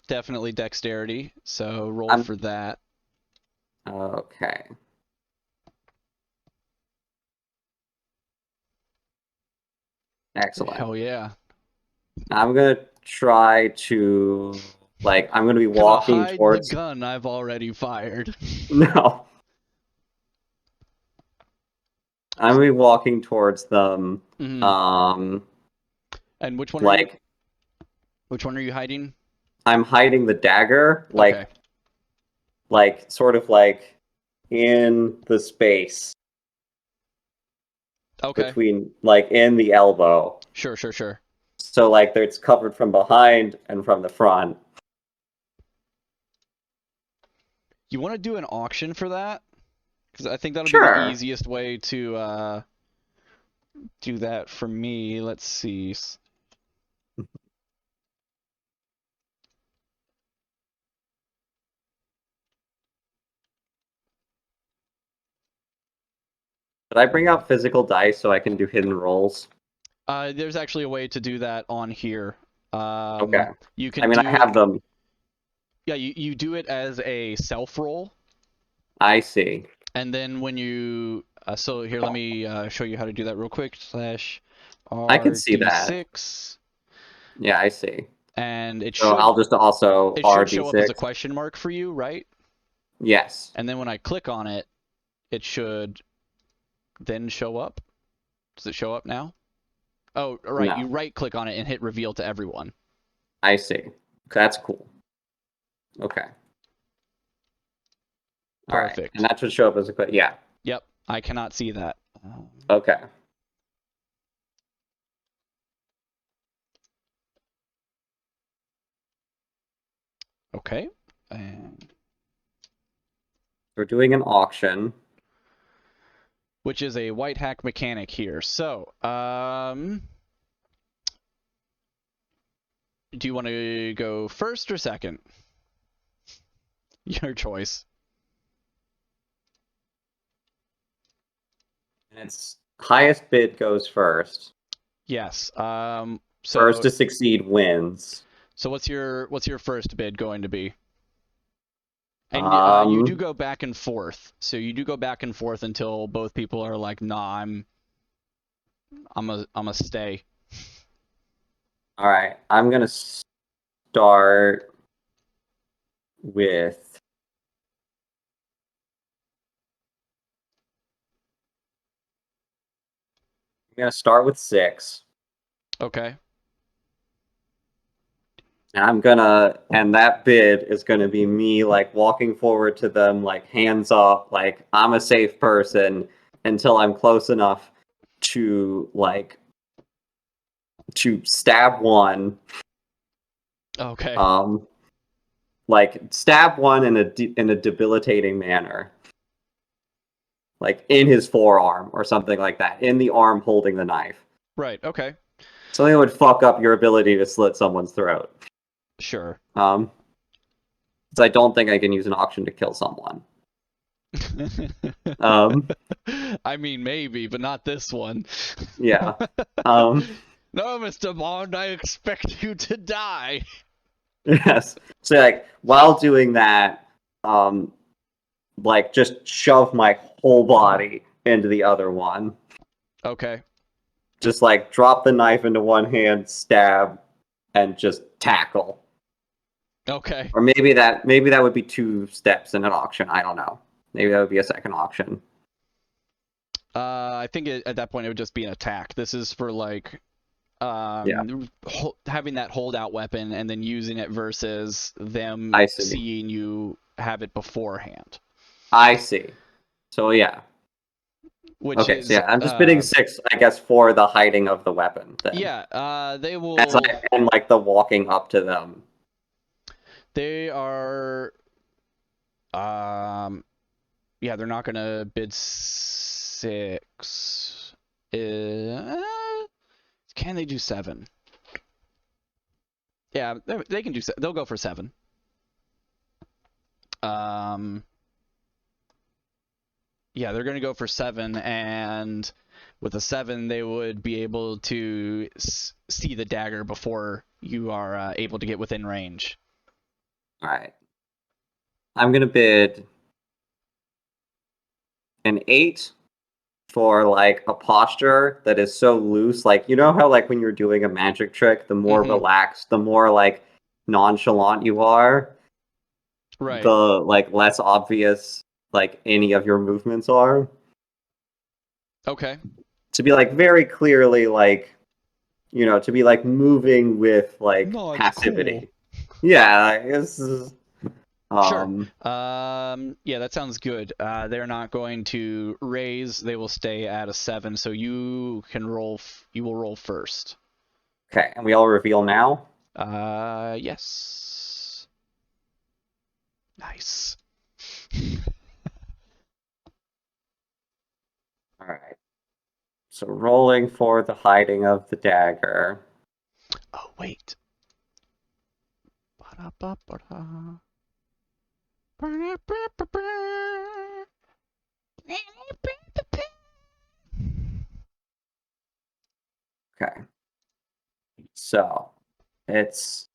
[SPEAKER 1] Definitely dexterity. So roll for that.
[SPEAKER 3] Okay. Excellent.
[SPEAKER 1] Hell yeah.
[SPEAKER 3] I'm gonna try to I'm gonna be walking
[SPEAKER 1] hide
[SPEAKER 3] towards
[SPEAKER 1] the gun I've already fired.
[SPEAKER 3] No. I'm gonna be walking towards them.
[SPEAKER 1] Mm-hmm. And which one? Which one are you hiding?
[SPEAKER 3] I'm hiding the dagger,
[SPEAKER 1] okay.
[SPEAKER 3] Sort of like in the space.
[SPEAKER 1] Okay.
[SPEAKER 3] Between in the elbow.
[SPEAKER 1] Sure.
[SPEAKER 3] So it's covered from behind and from the front.
[SPEAKER 1] You want to do an auction for that? Because I think that'll be the easiest way to do that for me. Let's see.
[SPEAKER 3] Did I bring out physical dice so I can do hidden rolls?
[SPEAKER 1] There's actually a way to do that on here.
[SPEAKER 3] Okay.
[SPEAKER 1] You can.
[SPEAKER 3] I have them.
[SPEAKER 1] Yeah, you do it as a self roll.
[SPEAKER 3] I see.
[SPEAKER 1] And then when you so here, let me show you how to do that real quick.
[SPEAKER 3] I can see that.
[SPEAKER 1] RD6.
[SPEAKER 3] Yeah, I see.
[SPEAKER 1] And it
[SPEAKER 3] so I'll just also
[SPEAKER 1] it
[SPEAKER 3] RD6.
[SPEAKER 1] should show up as a question mark for you, right?
[SPEAKER 3] Yes.
[SPEAKER 1] And then when I click on it, it should then show up. Does it show up now? Oh, right. No. You right click on it and hit reveal to everyone.
[SPEAKER 3] I see. That's cool. Okay.
[SPEAKER 1] Perfect.
[SPEAKER 3] Right. And that should show up as a question. Yeah.
[SPEAKER 1] Yep. I cannot see that.
[SPEAKER 3] Okay.
[SPEAKER 1] Okay. And
[SPEAKER 3] we're doing an auction.
[SPEAKER 1] Which is a Whitehack mechanic here. So, do you want to go first or second? Your choice.
[SPEAKER 3] Its highest bid goes first.
[SPEAKER 1] Yes. So
[SPEAKER 3] first to succeed wins.
[SPEAKER 1] So what's your first bid going to be? And you do go back and forth. So you do go back and forth until both people are like, "Nah, I'm a stay."
[SPEAKER 3] All right. I'm going to start with I'm going to start with 6.
[SPEAKER 1] Okay.
[SPEAKER 3] And and that bid is gonna be me walking forward to them hands up, I'm a safe person until I'm close enough to to stab one.
[SPEAKER 1] Okay.
[SPEAKER 3] Like stab one in a debilitating manner, like in his forearm or something like that, in the arm holding the knife.
[SPEAKER 1] Right. Okay.
[SPEAKER 3] Something that would fuck up your ability to slit someone's throat.
[SPEAKER 1] Sure.
[SPEAKER 3] Because I don't think I can use an auction to kill someone.
[SPEAKER 1] I mean, maybe, but not this one.
[SPEAKER 3] Yeah.
[SPEAKER 1] No, Mr. Bond, I expect you to die.
[SPEAKER 3] Yes. So like while doing that, like just shove my whole body into the other one.
[SPEAKER 1] Okay.
[SPEAKER 3] Just like drop the knife into one hand, stab, and just tackle.
[SPEAKER 1] Okay.
[SPEAKER 3] Or maybe that would be 2 steps in an auction. I don't know. Maybe that would be a second auction.
[SPEAKER 1] I think at that point it would just be an attack. This is for like having that holdout weapon and then using it versus them seeing you have it beforehand.
[SPEAKER 3] I see. So yeah.
[SPEAKER 1] Which
[SPEAKER 3] okay,
[SPEAKER 1] is,
[SPEAKER 3] so yeah, I'm just bidding 6, I guess, for the hiding of the weapon. Then.
[SPEAKER 1] Yeah, they will.
[SPEAKER 3] And like the walking up to them.
[SPEAKER 1] They are. Yeah, they're not gonna bid 6. Can they do 7? Yeah, they can do. They'll go for 7. Yeah, they're gonna go for 7, and with a 7, they would be able to see the dagger before you are able to get within range.
[SPEAKER 3] All right. I'm gonna bid an 8 for like a posture that is so loose. Like, you know how like when you're doing a magic trick, the more relaxed, the more like nonchalant you are,
[SPEAKER 1] right?
[SPEAKER 3] The like less obvious like any of your movements are.
[SPEAKER 1] Okay.
[SPEAKER 3] To be like very clearly like, you know, to be like moving with like passivity.
[SPEAKER 1] Cool.
[SPEAKER 3] Yeah, like, this is
[SPEAKER 1] Sure. Yeah, that sounds good. They're not going to raise. They will stay at a 7. So you can roll. You will roll first.
[SPEAKER 3] Okay, and we all reveal now.
[SPEAKER 1] Yes. Nice.
[SPEAKER 3] All right. So rolling for the hiding of the dagger.
[SPEAKER 1] Oh wait.
[SPEAKER 3] Okay. So it's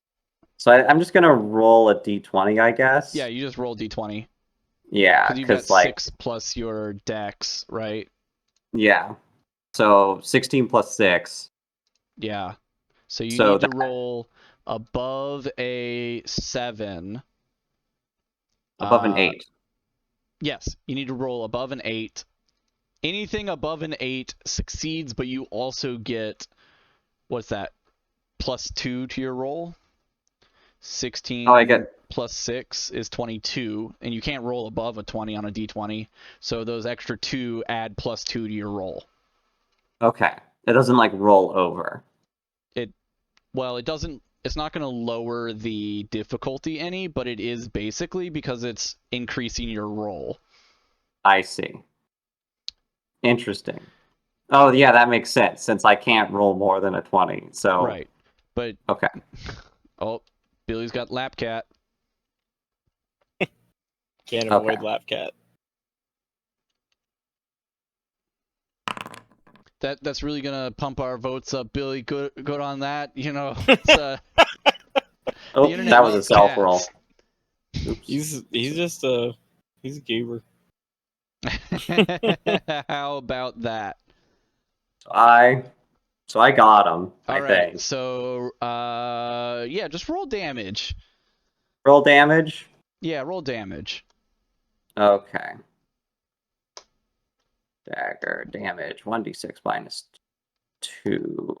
[SPEAKER 3] I'm just gonna roll a d20, I guess.
[SPEAKER 1] Yeah, you just roll d20.
[SPEAKER 3] Yeah,
[SPEAKER 1] because you've got
[SPEAKER 3] like
[SPEAKER 1] 6 plus your dex, right?
[SPEAKER 3] Yeah. So 16 plus 6.
[SPEAKER 1] Yeah. So you need to roll above a 7.
[SPEAKER 3] Above an 8.
[SPEAKER 1] Yes, you need to roll above an 8. Anything above an 8 succeeds, but you also get, what's that, plus 2 to your roll? 16
[SPEAKER 3] I get
[SPEAKER 1] plus 6 is 22, and you can't roll above a 20 on a d20, so those extra 2 add plus 2 to your roll.
[SPEAKER 3] Okay. It doesn't like roll over.
[SPEAKER 1] Well, it doesn't. It's not going to lower the difficulty any, but it is basically because it's increasing your roll.
[SPEAKER 3] I see. Interesting. Oh, yeah, that makes sense since I can't roll more than a 20. So
[SPEAKER 1] Right. But
[SPEAKER 3] okay.
[SPEAKER 1] Oh, Billy's got lap cat.
[SPEAKER 2] Can't avoid lap cat.
[SPEAKER 1] That's really gonna pump our votes up, Billy. Good on that. You know, it's,
[SPEAKER 3] oh, that was a self roll.
[SPEAKER 2] He's just a goober.
[SPEAKER 1] How about that?
[SPEAKER 3] So I got him.
[SPEAKER 1] All
[SPEAKER 3] I
[SPEAKER 1] right.
[SPEAKER 3] think.
[SPEAKER 1] So yeah, just roll damage.
[SPEAKER 3] Roll damage.
[SPEAKER 1] Yeah, roll damage.
[SPEAKER 3] Okay. Dagger damage 1d6 minus 2.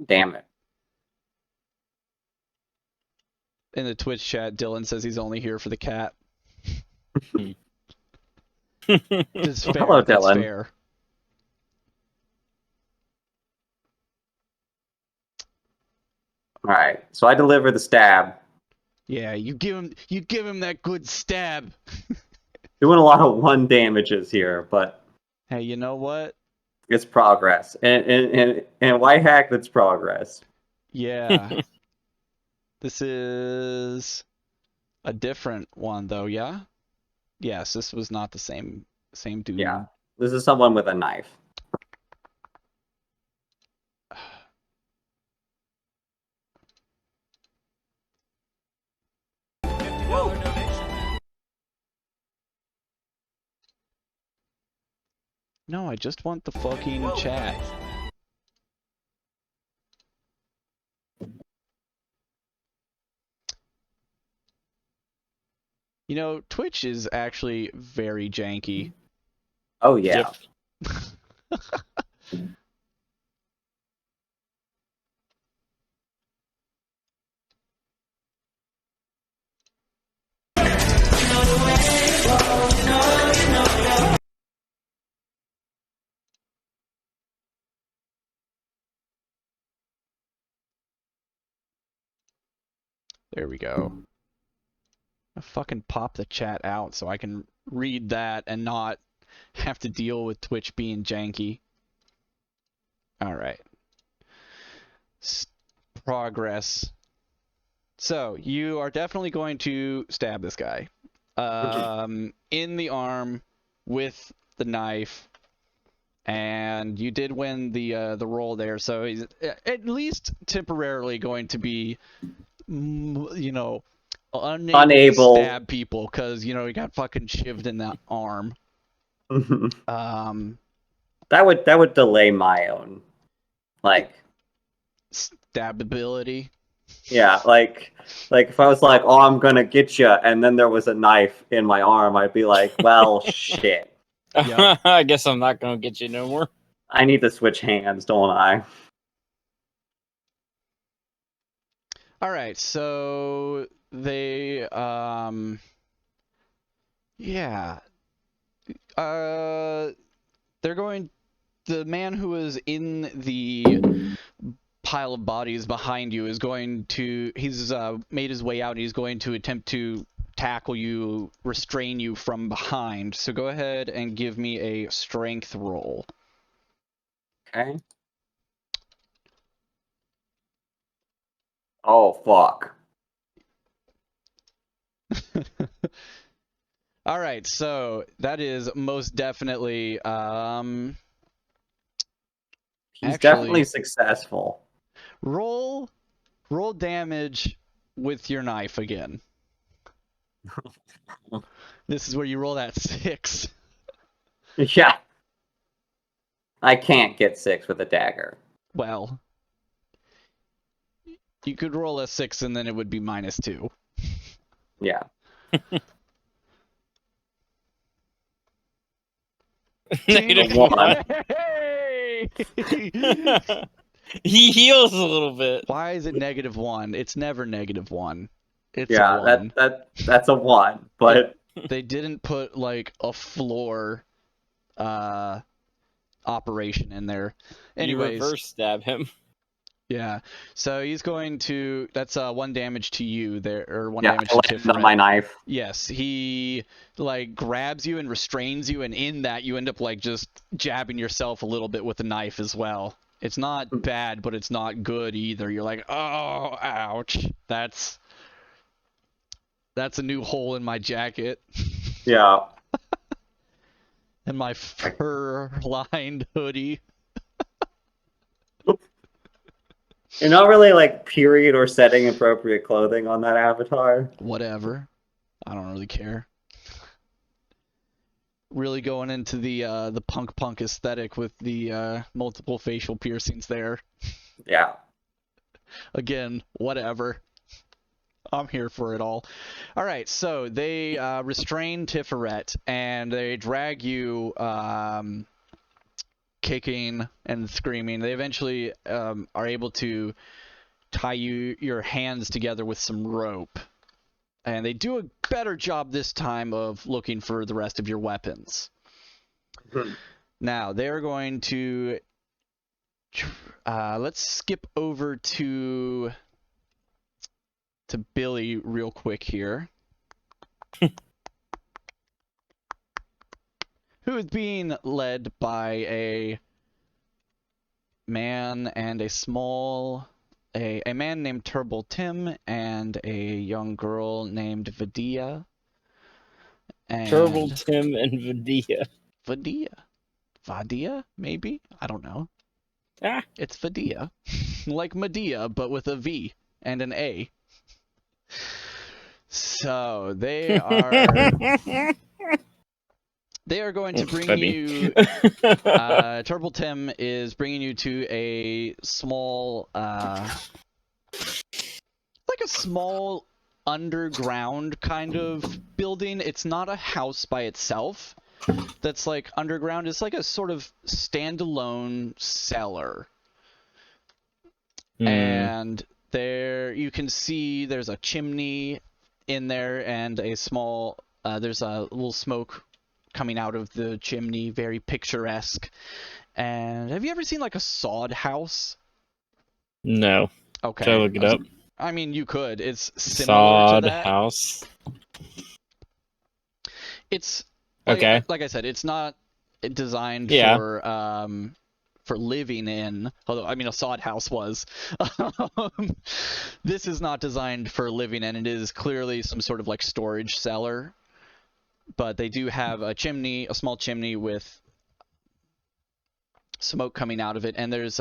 [SPEAKER 3] Damn it.
[SPEAKER 1] In the Twitch chat, Dylan says he's only here for the cat. It's fair.
[SPEAKER 3] Hello,
[SPEAKER 1] That's
[SPEAKER 3] Dylan.
[SPEAKER 1] fair.
[SPEAKER 3] All right, so I deliver the stab.
[SPEAKER 1] Yeah, you give him that good stab.
[SPEAKER 3] Doing a lot of 1 damages here, but
[SPEAKER 1] Hey, you know what?
[SPEAKER 3] it's progress. And Whitehack, that's progress.
[SPEAKER 1] Yeah. This is a different one though, yeah? Yes, this was not the same dude.
[SPEAKER 3] Yeah, this is someone with a knife.
[SPEAKER 2] $50 donation.
[SPEAKER 1] No, I just want the fucking chat. You know, Twitch is actually very janky.
[SPEAKER 3] Oh yeah.
[SPEAKER 2] Yep.
[SPEAKER 1] There we go. I fucking pop the chat out so I can read that and not have to deal with Twitch being janky. Alright. Progress. So, you are definitely going to stab this guy. In the arm with the knife. And you did win the roll there, so he's at least temporarily going to be, you know, unable to stab people because, you know, he got fucking shivved in that arm.
[SPEAKER 3] That would delay my own, like,
[SPEAKER 1] stabability.
[SPEAKER 3] Yeah, like if I was like, "Oh, I'm gonna get you," and then there was a knife in my arm, I'd be like, "Well, shit.
[SPEAKER 1] Yep.
[SPEAKER 2] I guess I'm not gonna get you no more.
[SPEAKER 3] I need to switch hands, don't I?"
[SPEAKER 1] All right, so they yeah. They're going. The man who is in the pile of bodies behind you is going to. He's made his way out. And he's going to attempt to tackle you, restrain you from behind. So go ahead and give me a strength roll.
[SPEAKER 3] Okay. Oh fuck.
[SPEAKER 1] All right, so that is most definitely
[SPEAKER 3] He's
[SPEAKER 1] actually,
[SPEAKER 3] definitely successful.
[SPEAKER 1] roll damage with your knife again. This is where you roll that 6.
[SPEAKER 3] Yeah. I can't get 6 with a dagger.
[SPEAKER 1] Well, you could roll a 6 and then it would be -2.
[SPEAKER 3] Yeah.
[SPEAKER 2] -1. He heals a little bit.
[SPEAKER 1] Why is it -1? It's never -1. It's
[SPEAKER 3] Yeah,
[SPEAKER 1] a 1.
[SPEAKER 3] that's a 1, but
[SPEAKER 1] they didn't put like a floor operation in there. Anyways,
[SPEAKER 2] you reverse stab him.
[SPEAKER 1] Yeah, so he's going to. That's 1 damage to you there, or 1
[SPEAKER 3] yeah,
[SPEAKER 1] damage
[SPEAKER 3] I
[SPEAKER 1] to
[SPEAKER 3] landed on
[SPEAKER 1] Tiferet.
[SPEAKER 3] my knife.
[SPEAKER 1] Yes, he like grabs you and restrains you, and in that you end up like just jabbing yourself a little bit with the knife as well. It's not bad, but it's not good either. You're like, oh, ouch. That's a new hole in my jacket.
[SPEAKER 3] Yeah.
[SPEAKER 1] And my fur-lined hoodie.
[SPEAKER 3] You're not really like period or setting appropriate clothing on that avatar.
[SPEAKER 1] Whatever. I don't really care. Really going into the punk aesthetic with the multiple facial piercings there.
[SPEAKER 3] Yeah.
[SPEAKER 1] Again, whatever. I'm here for it all. All right, so they restrain Tiferet and they drag you, kicking and screaming. They eventually are able to tie your hands together with some rope. And they do a better job this time of looking for the rest of your weapons. Now, they're going to... let's skip over to Billy real quick here. Who is being led by a man and a man named Turbo Tim and a young girl named Vidya.
[SPEAKER 2] Turbo Tim and Vidya.
[SPEAKER 1] Vadia, maybe? I don't know.
[SPEAKER 2] Ah.
[SPEAKER 1] It's Vidya. Like Medea, but with a V and an A. So they are going to bring you Turbo Tim is bringing you to a small like a small underground kind of building. It's not a house by itself that's like underground. It's like a sort of standalone cellar. And there you can see there's a chimney in there and a small there's a little smoke coming out of the chimney, very picturesque. And have you ever seen like a sod house?
[SPEAKER 2] No.
[SPEAKER 1] Okay.
[SPEAKER 2] Should I look it up?
[SPEAKER 1] I mean, you could. It's similar
[SPEAKER 2] sod
[SPEAKER 1] to that.
[SPEAKER 2] House.
[SPEAKER 1] It's like,
[SPEAKER 2] okay.
[SPEAKER 1] Like I said, it's not designed for living in. Although I mean, a sod house was. This is not designed for living in. It is clearly some sort of like storage cellar. But they do have a chimney, a small chimney with smoke coming out of it, and there's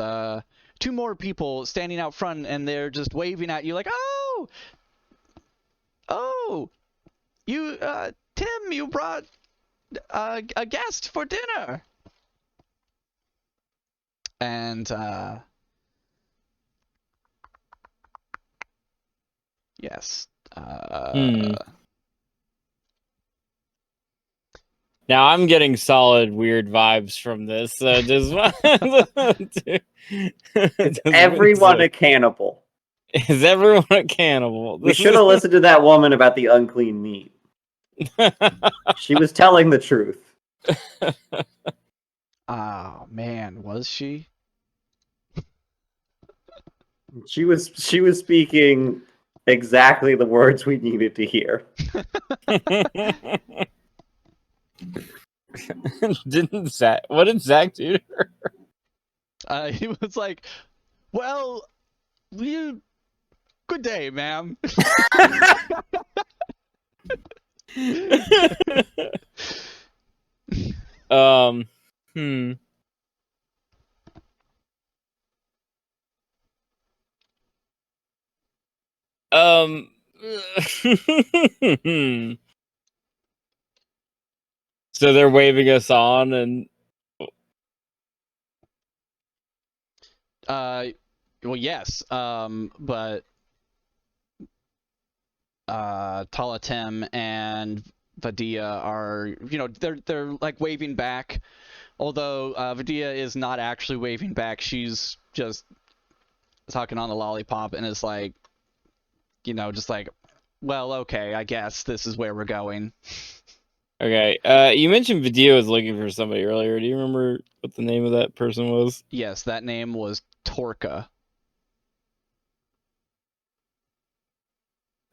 [SPEAKER 1] two more people standing out front, and they're just waving at you like, "Oh, you, Tim, you brought a guest for dinner." And yes.
[SPEAKER 2] Now I'm getting solid weird vibes from this. Is
[SPEAKER 3] everyone a cannibal?
[SPEAKER 2] Is everyone a cannibal?
[SPEAKER 3] We should have listened to that woman about the unclean meat. She was telling the truth.
[SPEAKER 1] Oh man, was she?
[SPEAKER 3] She was speaking exactly the words we needed to hear.
[SPEAKER 2] What did Zach do to her?
[SPEAKER 1] He was like, "Well, good day, ma'am."
[SPEAKER 2] So they're waving us on, and
[SPEAKER 1] well, yes, but Talatem and Vadia are, they're like waving back. Although Vadia is not actually waving back, she's just talking on the lollipop and is like, just like, well, okay, I guess this is where we're going.
[SPEAKER 2] Okay, you mentioned Vadia was looking for somebody earlier. Do you remember what the name of that person was?
[SPEAKER 1] Yes, that name was Torka.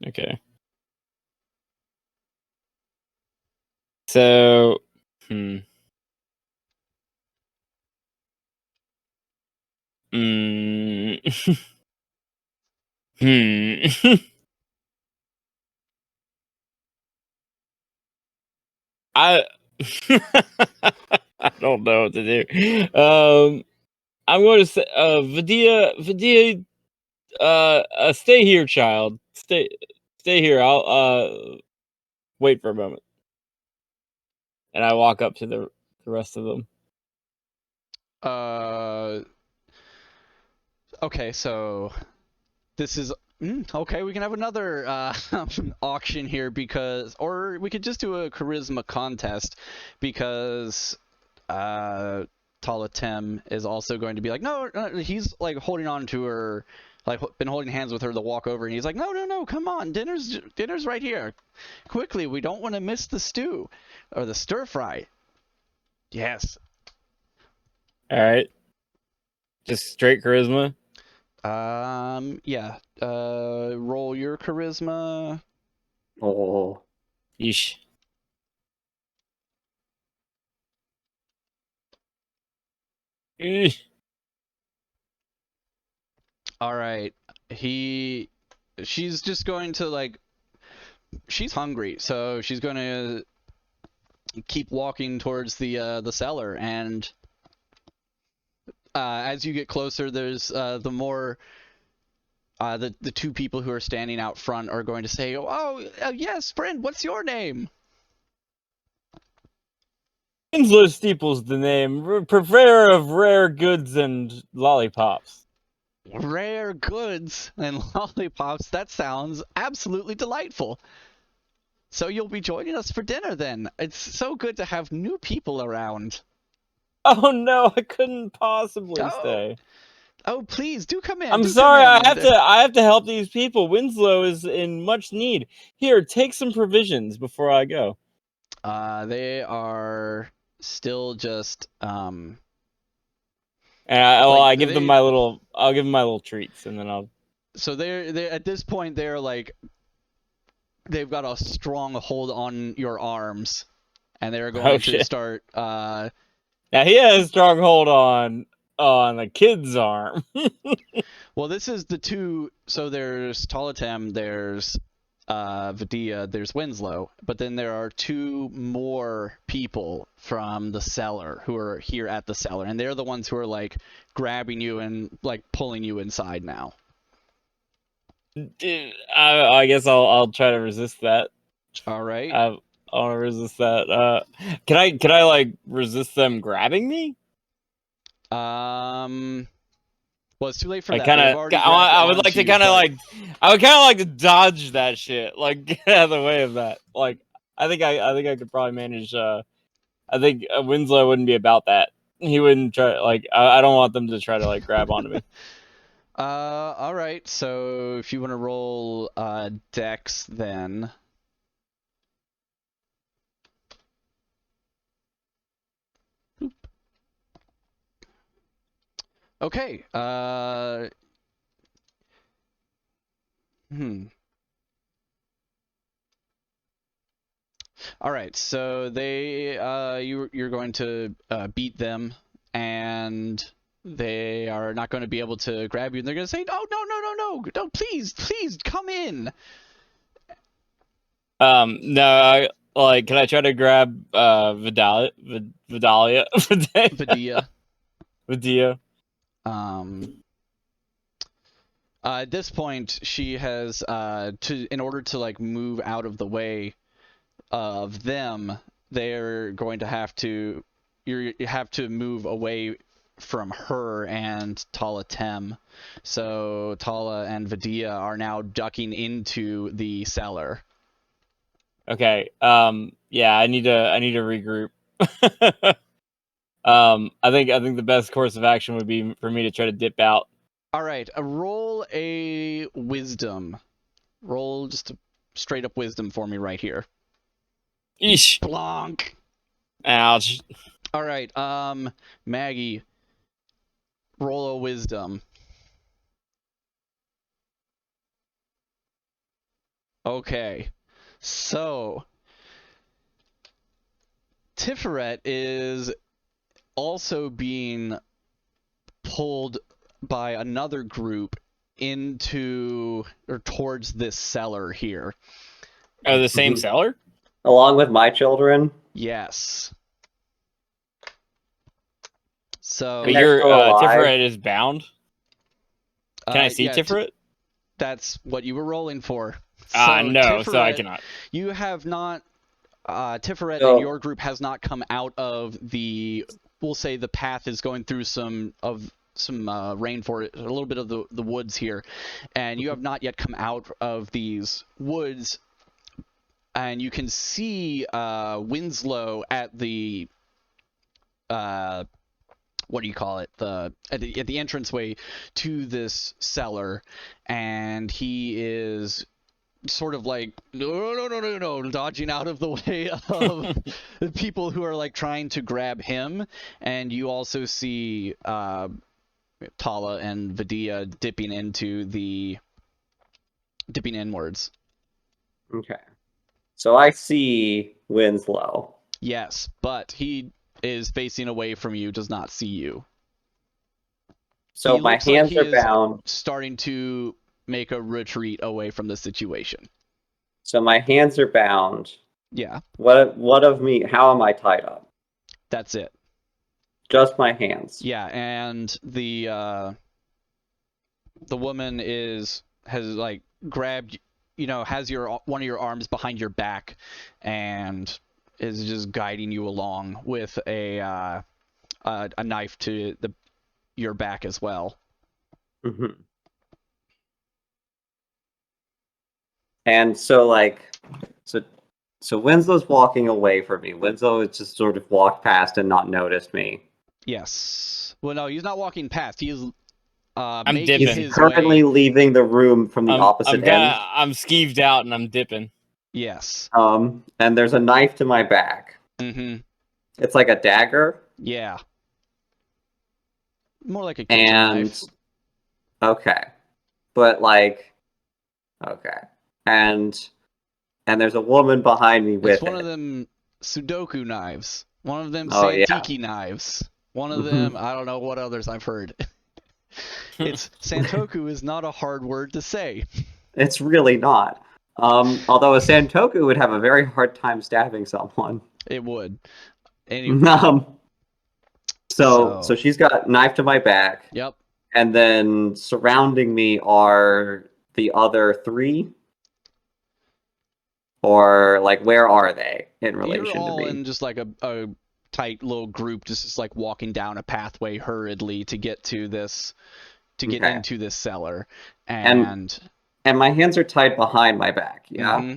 [SPEAKER 2] Okay. So, I don't know what to do. I'm going to say, Vadia, stay here, child. Stay here. I'll wait for a moment. And I walk up to the rest of them.
[SPEAKER 1] Okay, so this is okay. We can have another auction here or we could just do a charisma contest because Talatem is also going to be like, no, he's like holding on to her like been holding hands with her to walk over, and he's like, no, come on, dinner's right here. Quickly, we don't want to miss the stew or the stir fry. Yes.
[SPEAKER 2] All right. Just straight charisma.
[SPEAKER 1] Yeah. Roll your charisma.
[SPEAKER 3] Oh.
[SPEAKER 2] Yeesh. Eesh.
[SPEAKER 1] All right. She's just going to like. She's hungry, so she's going to keep walking towards the cellar, and as you get closer, there's the more. The two people who are standing out front are going to say, yes, friend, what's your name?
[SPEAKER 2] Winslow Steeple's the name. Purveyor of rare goods and lollipops.
[SPEAKER 1] Rare goods and lollipops. That sounds absolutely delightful. So you'll be joining us for dinner then. It's so good to have new people around.
[SPEAKER 2] Oh no, I couldn't possibly stay.
[SPEAKER 1] Oh, please do come in.
[SPEAKER 2] I'm sorry, I have to help these people. Winslow is in much need. Here, take some provisions before I go.
[SPEAKER 1] They are still just
[SPEAKER 2] And I'll give them my little treats, and then I'll.
[SPEAKER 1] So they're at this point they're like, they've got a strong hold on your arms, and they're going to start.
[SPEAKER 2] Now he has a strong hold on the kid's arm.
[SPEAKER 1] Well, this is the two. So there's Tolatem, there's Vidia, there's Winslow, but then there are two more people from the cellar who are here at the cellar, and they're the ones who are like grabbing you and like pulling you inside now.
[SPEAKER 2] I guess I'll try to resist that.
[SPEAKER 1] All right.
[SPEAKER 2] I want to resist that. Can I like resist them grabbing me?
[SPEAKER 1] Well, it's too late for that.
[SPEAKER 2] I would kind of like to dodge that shit. Like get out of the way of that. Like I think I could probably manage. I think Winslow wouldn't be about that. He wouldn't try. Like I don't want them to try to like grab onto me.
[SPEAKER 1] All right. So if you want to roll Dex, then. Okay. All right. So you're going to beat them, and they are not going to be able to grab you. And they're going to say, no, please, come in.
[SPEAKER 2] No, can I try to grab Vidalia? Vidia.
[SPEAKER 1] At this point, she has in order to like move out of the way of them, they're going to have to you have to move away from her and Tolatem. So Tala and Vidia are now ducking into the cellar.
[SPEAKER 2] Okay. Yeah, I need to regroup. I think the best course of action would be for me to try to dip out.
[SPEAKER 1] All right, roll a wisdom. Roll just a straight up wisdom for me right here.
[SPEAKER 2] Eesh.
[SPEAKER 1] Blanc.
[SPEAKER 2] Ouch.
[SPEAKER 1] All right, Maggie, roll a wisdom. Okay, so Tiferet is also being pulled by another group into or towards this cellar here.
[SPEAKER 2] Oh, the same cellar?
[SPEAKER 3] Along with my children?
[SPEAKER 1] Yes. So
[SPEAKER 2] but your Tiferet is bound? Can I see Tiferet?
[SPEAKER 1] That's what you were rolling for.
[SPEAKER 2] No, Tiferet, so I cannot.
[SPEAKER 1] You have not Tiferet and your group has not come out of we'll say the path is going through some rainforest, a little bit of the woods here, and you have not yet come out of these woods, and you can see Winslow at the what do you call it? At the entranceway to this cellar, and he is sort of like no, dodging out of the way of the people who are like trying to grab him. And you also see Tala and Vidya dipping inwards.
[SPEAKER 3] Okay. So I see Winslow.
[SPEAKER 1] Yes, but he is facing away from you, does not see you.
[SPEAKER 3] So
[SPEAKER 1] He
[SPEAKER 3] my
[SPEAKER 1] looks
[SPEAKER 3] hands
[SPEAKER 1] like he
[SPEAKER 3] are
[SPEAKER 1] is
[SPEAKER 3] bound.
[SPEAKER 1] starting to make a retreat away from the situation.
[SPEAKER 3] So my hands are bound.
[SPEAKER 1] Yeah,
[SPEAKER 3] What of me? How am I tied up?
[SPEAKER 1] that's it.
[SPEAKER 3] Just my hands.
[SPEAKER 1] Yeah, and the woman has like grabbed, has one of your arms behind your back, and is just guiding you along with a knife to your back as well.
[SPEAKER 3] Mm-hmm. And so Winslow's walking away from me. Winslow has just sort of walked past and not noticed me.
[SPEAKER 1] Yes. Well, no, he's not walking past. He is
[SPEAKER 2] I'm
[SPEAKER 1] making
[SPEAKER 2] dipping.
[SPEAKER 3] He's
[SPEAKER 1] his
[SPEAKER 3] currently
[SPEAKER 1] way.
[SPEAKER 3] leaving the room from the opposite end.
[SPEAKER 2] I'm skeeved out and I'm dipping.
[SPEAKER 1] Yes.
[SPEAKER 3] And there's a knife to my back.
[SPEAKER 1] Mm-hmm.
[SPEAKER 3] It's like a dagger.
[SPEAKER 1] Yeah. More like a kitchen knife.
[SPEAKER 3] Okay. But like, okay. And there's a woman behind me with
[SPEAKER 1] It's one of them Sudoku knives. One of them
[SPEAKER 3] Oh, yeah.
[SPEAKER 1] Santiki knives. One of them, I don't know what others I've heard. It's Santoku is not a hard word to say.
[SPEAKER 3] It's really not. Although a Santoku would have a very hard time stabbing someone.
[SPEAKER 1] It would. Anyway.
[SPEAKER 3] So she's got knife to my back.
[SPEAKER 1] Yep.
[SPEAKER 3] And then surrounding me are the other three. Or like, where are they in relation
[SPEAKER 1] You're all
[SPEAKER 3] to me?
[SPEAKER 1] in just like a tight little group, just like walking down a pathway hurriedly to get to this, into this cellar, and
[SPEAKER 3] my hands are tied behind my back. Yeah.
[SPEAKER 1] Mm-hmm.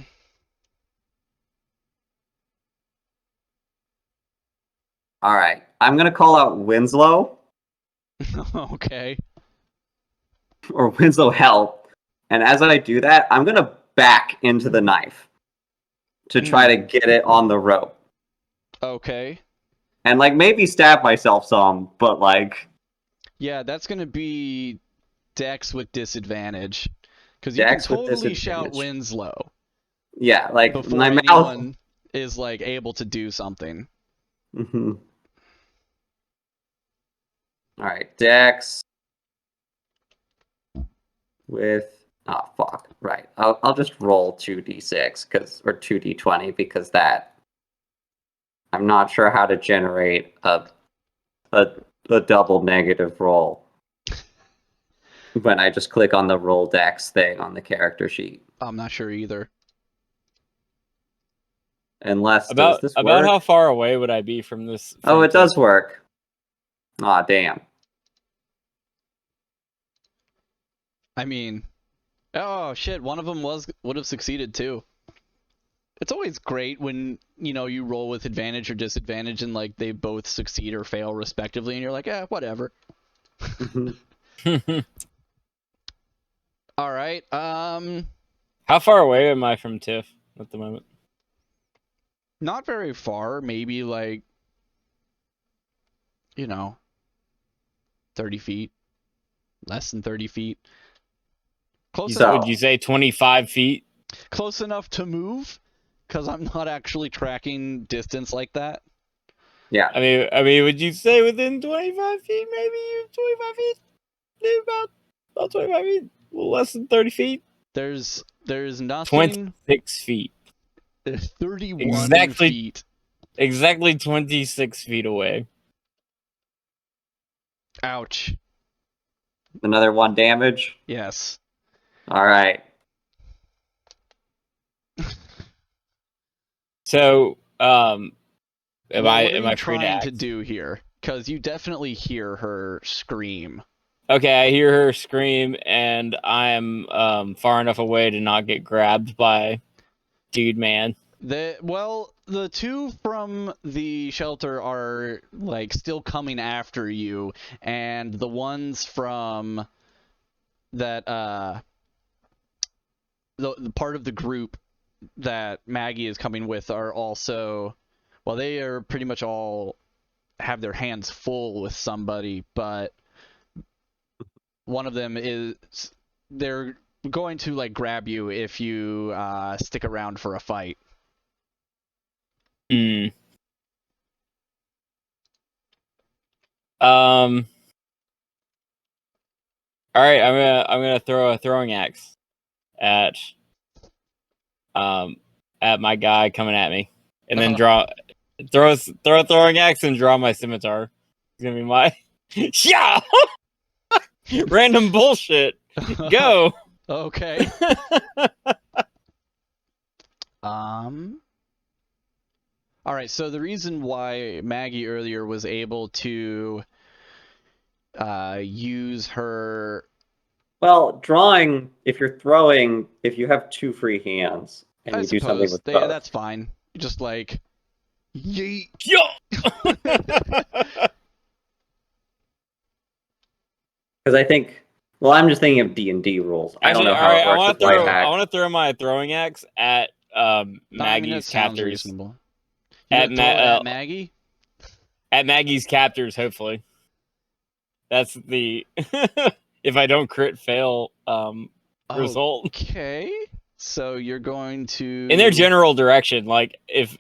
[SPEAKER 3] All right. I'm gonna call out Winslow.
[SPEAKER 1] Okay.
[SPEAKER 3] Or Winslow help. And as I do that, I'm gonna back into the knife to try to get it on the rope.
[SPEAKER 1] Okay.
[SPEAKER 3] And like maybe stab myself some, but like.
[SPEAKER 1] Yeah, that's gonna be Dex with disadvantage, because you can totally shout Winslow.
[SPEAKER 3] Yeah, like
[SPEAKER 1] before
[SPEAKER 3] my
[SPEAKER 1] anyone
[SPEAKER 3] mouth
[SPEAKER 1] is like able to do something.
[SPEAKER 3] Mm-hmm. All right, Dex with fuck. Right, I'll just roll 2d6 or 2d20 because that I'm not sure how to generate a double negative roll when I just click on the roll Dex thing on the character sheet.
[SPEAKER 1] I'm not sure either.
[SPEAKER 3] Unless
[SPEAKER 2] about
[SPEAKER 3] does this
[SPEAKER 2] about
[SPEAKER 3] work?
[SPEAKER 2] how far away would I be from this?
[SPEAKER 3] Oh, it does work. Aw, damn.
[SPEAKER 1] I mean, oh shit, one of them would have succeeded too. It's always great when, you roll with advantage or disadvantage and like they both succeed or fail respectively, and you're like, whatever. All right.
[SPEAKER 2] How far away am I from Tiff at the moment?
[SPEAKER 1] Not very far. Maybe like, 30 feet. Less than 30 feet. Close enough.
[SPEAKER 2] Would you say 25 feet?
[SPEAKER 1] Close enough to move, because I'm not actually tracking distance like that.
[SPEAKER 3] Yeah.
[SPEAKER 2] I mean, would you say within 25 feet? Maybe 25 feet? Maybe about 25 feet? A little less than 30 feet?
[SPEAKER 1] There's nothing.
[SPEAKER 2] 26 feet.
[SPEAKER 1] 31 feet.
[SPEAKER 2] Exactly 26 feet away.
[SPEAKER 1] Ouch.
[SPEAKER 3] Another 1 damage?
[SPEAKER 1] Yes.
[SPEAKER 3] All right.
[SPEAKER 2] So, am
[SPEAKER 1] what
[SPEAKER 2] I
[SPEAKER 1] are you
[SPEAKER 2] free
[SPEAKER 1] trying to do here? Because you definitely hear her scream.
[SPEAKER 2] Okay, I hear her scream, and I am far enough away to not get grabbed by Dude Man.
[SPEAKER 1] The the two from the shelter are like still coming after you, and the ones from that the part of the group that Maggie is coming with are also, well, they are pretty much all have their hands full with somebody, but one of them is, they're going to like grab you if you stick around for a fight.
[SPEAKER 2] All right, I'm gonna throw a throwing axe at my guy coming at me, and then throw a throwing axe and draw my scimitar. It's gonna be my yeah. Random bullshit. Go.
[SPEAKER 1] Okay. All right, so the reason why Maggie earlier was able to use her...
[SPEAKER 3] Well, drawing, if you're throwing, if you have two free hands and
[SPEAKER 1] I
[SPEAKER 3] you do something with
[SPEAKER 1] suppose
[SPEAKER 3] both.
[SPEAKER 1] that's fine. Just like, yeet.
[SPEAKER 2] Yo.
[SPEAKER 3] Because I think, well, I'm just thinking of D&D rules. I don't know how it works with Whitehack.
[SPEAKER 2] I want to throw my throwing axe at Maggie's captors.
[SPEAKER 1] Reasonable.
[SPEAKER 2] At
[SPEAKER 1] Maggie?
[SPEAKER 2] At Maggie's captors, hopefully. That's the if I don't crit fail result.
[SPEAKER 1] Okay. So you're going to
[SPEAKER 2] in their general direction, like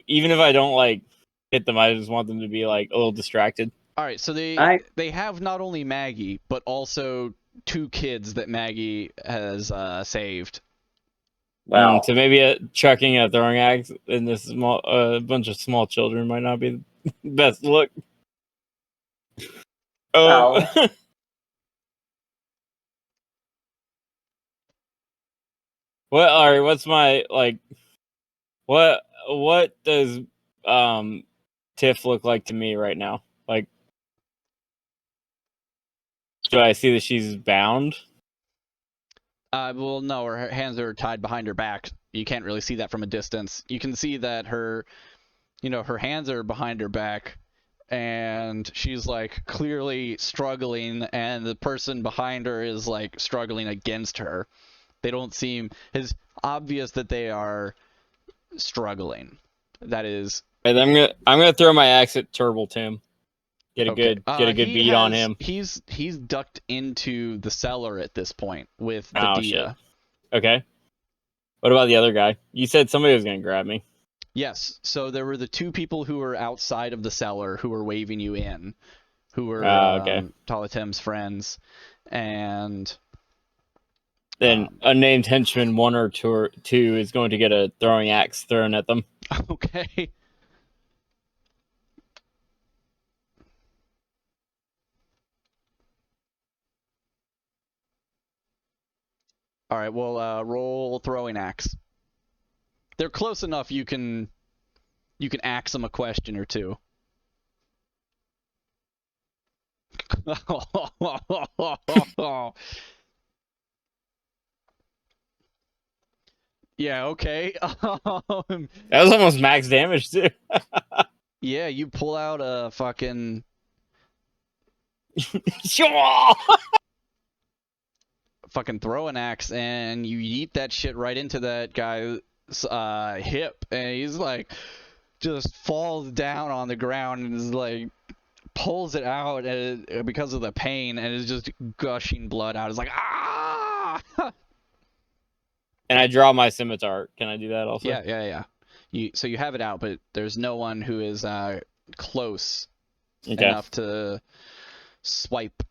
[SPEAKER 2] even if I don't like hit them, I just want them to be like a little distracted.
[SPEAKER 1] All right, so they have not only Maggie, but also two kids that Maggie has saved.
[SPEAKER 3] Wow.
[SPEAKER 2] So maybe chucking a throwing axe in this small bunch of small children might not be the best look. Oh.
[SPEAKER 3] Well.
[SPEAKER 2] What? All right. What's my like? What does Tiff look like to me right now? Like, do I see that she's bound?
[SPEAKER 1] Well, no, her hands are tied behind her back. You can't really see that from a distance. You can see that her hands are behind her back, and she's like clearly struggling, and the person behind her is like struggling against her. They don't seem as obvious that they are struggling. That is.
[SPEAKER 2] And I'm gonna throw my axe at Turtle Tim. Get a good beat on him.
[SPEAKER 1] He's ducked into the cellar at this point with the Dia.
[SPEAKER 2] Shit. Okay. What about the other guy? You said somebody was gonna grab me.
[SPEAKER 1] Yes. So there were the two people who were outside of the cellar who were waving you in, who were Talatem's friends, and
[SPEAKER 2] then unnamed henchman 1 or 2 is going to get a throwing axe thrown at them.
[SPEAKER 1] Okay. All right, well, roll throwing axe. They're close enough you can axe them a question or two. Yeah, okay.
[SPEAKER 2] That was almost max damage too.
[SPEAKER 1] Yeah, you pull out a fucking fucking throwing axe, and you yeet that shit right into that guy's hip, and he's like just falls down on the ground and is like pulls it out because of the pain, and is just gushing blood out. It's like ah.
[SPEAKER 2] And I draw my scimitar. Can I do that also?
[SPEAKER 1] Yeah. So you have it out, but there's no one who is close enough to swipe.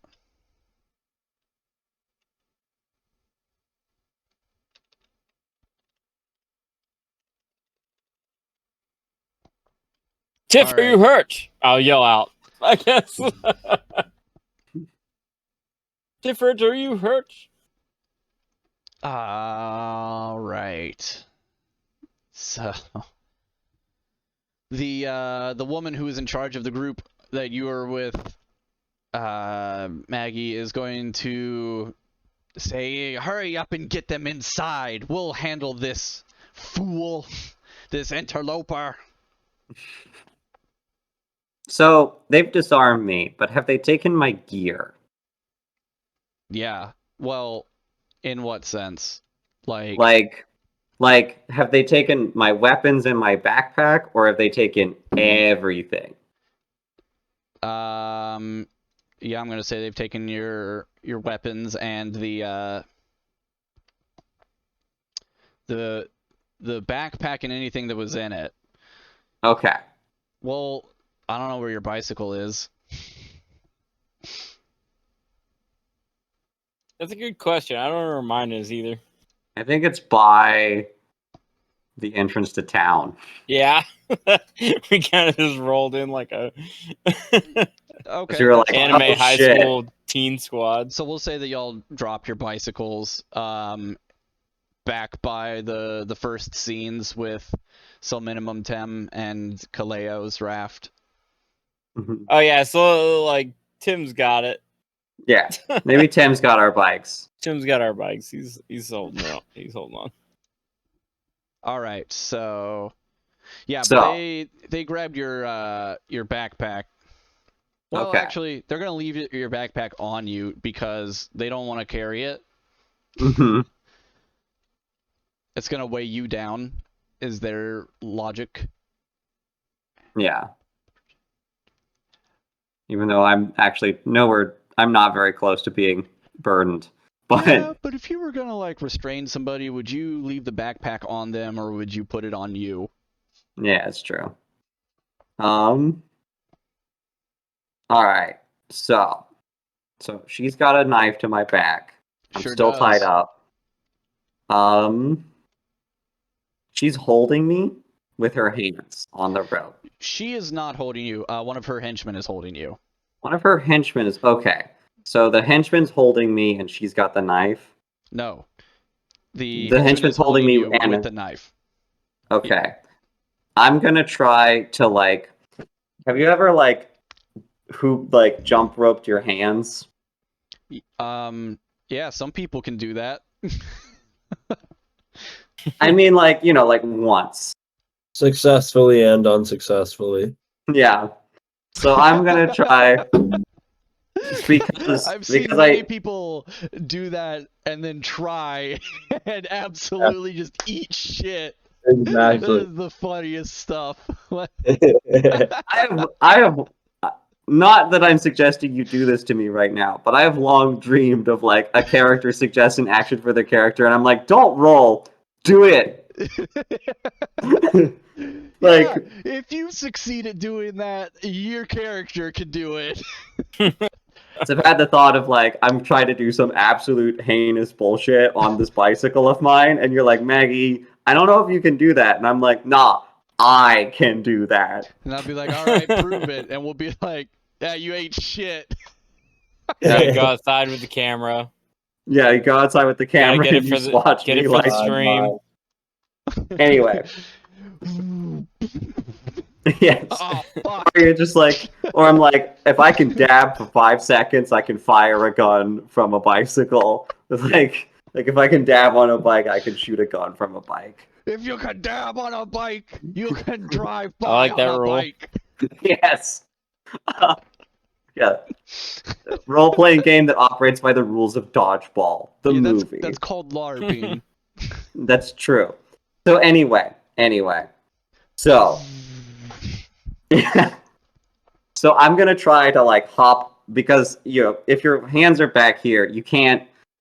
[SPEAKER 2] Tiff, are you hurt? I'll yell out, I guess. Tiff, are you hurt?
[SPEAKER 1] All right. So the woman who is in charge of the group that you are with, Maggie, is going to say, "Hurry up and get them inside. We'll handle this fool, this interloper."
[SPEAKER 3] So they've disarmed me, but have they taken my gear?
[SPEAKER 1] Yeah. Well, in what sense?
[SPEAKER 3] Like, have they taken my weapons and my backpack, or have they taken everything?
[SPEAKER 1] Yeah, I'm gonna say they've taken your weapons and the backpack and anything that was in it.
[SPEAKER 3] Okay.
[SPEAKER 1] Well, I don't know where your bicycle is.
[SPEAKER 2] That's a good question. I don't know where mine is either.
[SPEAKER 3] I think it's by the entrance to town.
[SPEAKER 2] Yeah. We kind of just rolled in like a
[SPEAKER 1] Okay.
[SPEAKER 3] You're like,
[SPEAKER 2] anime
[SPEAKER 3] oh,
[SPEAKER 2] high
[SPEAKER 3] shit.
[SPEAKER 2] school teen squad.
[SPEAKER 1] So we'll say that y'all drop your bicycles back by the first scenes with So Minimum Tem and Kaleo's raft.
[SPEAKER 2] Oh yeah, so like Tim's got it.
[SPEAKER 3] Yeah, maybe Tim's got our bikes.
[SPEAKER 2] Tim's got our bikes. He's holding on. He's holding on.
[SPEAKER 1] All right, so yeah,
[SPEAKER 3] So-
[SPEAKER 1] but they grabbed your backpack. Well,
[SPEAKER 3] Okay.
[SPEAKER 1] actually, they're gonna leave your backpack on you because they don't want to carry it.
[SPEAKER 3] Mhm.
[SPEAKER 1] It's gonna weigh you down, is their logic.
[SPEAKER 3] Yeah. Even though I'm actually I'm not very close to being burdened. But
[SPEAKER 1] Yeah, but if you were gonna like restrain somebody, would you leave the backpack on them or would you put it on you?
[SPEAKER 3] yeah, it's true. All right. So she's got a knife to my back. I'm
[SPEAKER 1] Sure
[SPEAKER 3] still
[SPEAKER 1] does.
[SPEAKER 3] tied up. She's holding me with her hands on the rope.
[SPEAKER 1] She is not holding you. One of her henchmen is holding you.
[SPEAKER 3] One of her henchmen is okay. So the henchman's holding me and she's got the knife.
[SPEAKER 1] No. The
[SPEAKER 3] The
[SPEAKER 1] henchman
[SPEAKER 3] henchman's
[SPEAKER 1] is
[SPEAKER 3] holding me
[SPEAKER 1] you
[SPEAKER 3] and
[SPEAKER 1] with the knife.
[SPEAKER 3] okay. I'm gonna try to like. Have you ever like jump roped your hands?
[SPEAKER 1] Yeah, some people can do that.
[SPEAKER 3] I mean, like once.
[SPEAKER 4] Successfully and unsuccessfully.
[SPEAKER 3] Yeah. So I'm gonna try because
[SPEAKER 1] I've seen
[SPEAKER 3] because
[SPEAKER 1] many people do that and then try and absolutely just eat shit. That
[SPEAKER 4] Exactly.
[SPEAKER 1] is the funniest stuff.
[SPEAKER 3] I have not that I'm suggesting you do this to me right now, but I have long dreamed of like a character suggests an action for their character, and I'm like, don't roll, do it. Like,
[SPEAKER 1] yeah, if you succeed at doing that, your character can do it.
[SPEAKER 3] so I've had the thought of like, I'm trying to do some absolute heinous bullshit on this bicycle of mine, and you're like, Maggie, I don't know if you can do that. And I'm like, nah, I can do that.
[SPEAKER 1] And I'll be like, all right, prove it. And we'll be like, yeah, you ate shit.
[SPEAKER 2] Gotta go outside with the camera.
[SPEAKER 3] Yeah, you go outside with the camera
[SPEAKER 2] get it
[SPEAKER 3] and you
[SPEAKER 2] for
[SPEAKER 3] just
[SPEAKER 2] the-
[SPEAKER 3] watch
[SPEAKER 2] get
[SPEAKER 3] me
[SPEAKER 2] it for
[SPEAKER 3] like.
[SPEAKER 2] the stream.
[SPEAKER 3] Anyway, yes.
[SPEAKER 1] Oh, fuck.
[SPEAKER 3] Or you're just like, or I'm like, if I can dab for 5 seconds, I can fire a gun from a bicycle. It's like if I can dab on a bike, I can shoot a gun from a bike.
[SPEAKER 1] If you can dab on a bike, you can drive
[SPEAKER 2] I
[SPEAKER 1] by
[SPEAKER 2] like
[SPEAKER 1] on
[SPEAKER 2] that
[SPEAKER 1] a
[SPEAKER 2] rule.
[SPEAKER 1] bike.
[SPEAKER 3] Yes. Yeah. Role-playing game that operates by the rules of Dodgeball, the
[SPEAKER 1] Yeah,
[SPEAKER 3] movie.
[SPEAKER 1] that's called LARPing.
[SPEAKER 3] That's true. So anyway. So so I'm gonna try to like hop because if your hands are back here,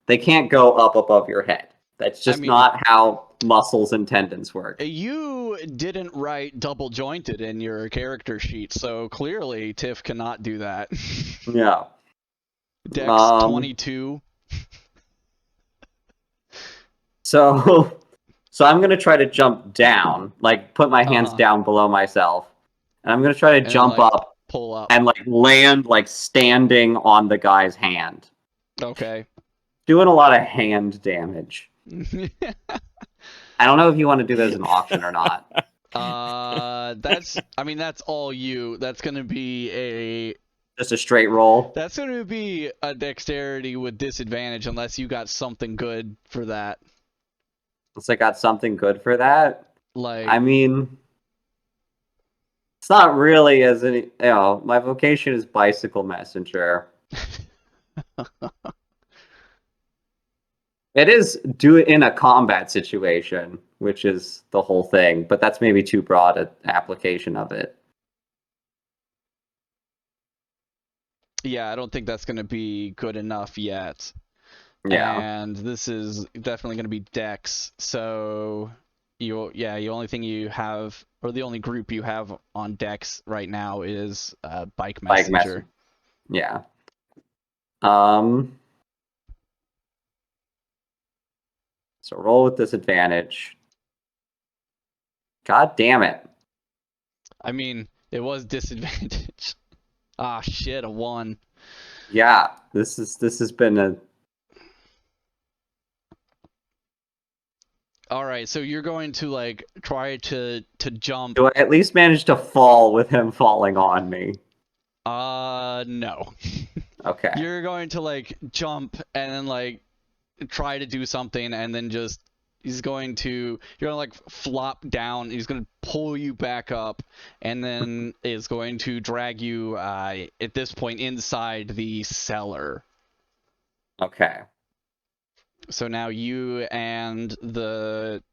[SPEAKER 3] they can't go up above your head. That's just not how muscles and tendons work.
[SPEAKER 1] You didn't write double jointed in your character sheet, so clearly Tiff cannot do that.
[SPEAKER 3] Yeah.
[SPEAKER 1] Dex 22.
[SPEAKER 3] So I'm gonna try to jump down, like put my hands down below myself, and I'm gonna try to jump up,
[SPEAKER 1] pull up,
[SPEAKER 3] and like land like standing on the guy's hand.
[SPEAKER 1] Okay.
[SPEAKER 3] Doing a lot of hand damage. I don't know if you want to do this as an auction or not.
[SPEAKER 1] That's all you. That's gonna be
[SPEAKER 3] Just a straight roll.
[SPEAKER 1] That's gonna be a dexterity with disadvantage unless you got something good for that.
[SPEAKER 3] Unless I got something good for that.
[SPEAKER 1] Like,
[SPEAKER 3] I mean, It's not really as any, you know, my vocation is bicycle messenger. It is do it in a combat situation, which is the whole thing, but that's maybe too broad an application of it.
[SPEAKER 1] Yeah, I don't think that's going to be good enough yet.
[SPEAKER 3] Yeah.
[SPEAKER 1] And this is definitely going to be Dex. So the only thing you have, or the only group you have on Dex right now is Bike
[SPEAKER 3] Bike
[SPEAKER 1] Messenger.
[SPEAKER 3] Yeah. So roll with disadvantage. God damn it.
[SPEAKER 1] I mean, it was disadvantage. Ah, shit, a 1.
[SPEAKER 3] Yeah, this has been a
[SPEAKER 1] All right, so you're going to like try to jump.
[SPEAKER 3] Do I at least manage to fall with him falling on me?
[SPEAKER 1] No.
[SPEAKER 3] Okay.
[SPEAKER 1] You're going to like jump and then like try to do something and then just you're gonna like flop down. He's gonna pull you back up and then is going to drag you at this point inside the cellar.
[SPEAKER 3] Okay.
[SPEAKER 1] So now you and the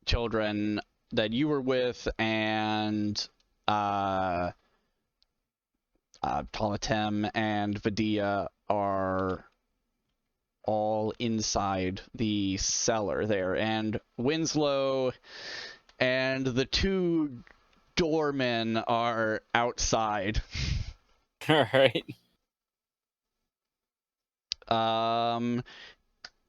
[SPEAKER 1] children that you were with and Talatem and Vidia are all inside the cellar there, and Winslow and the 2 doormen are outside.
[SPEAKER 2] All right.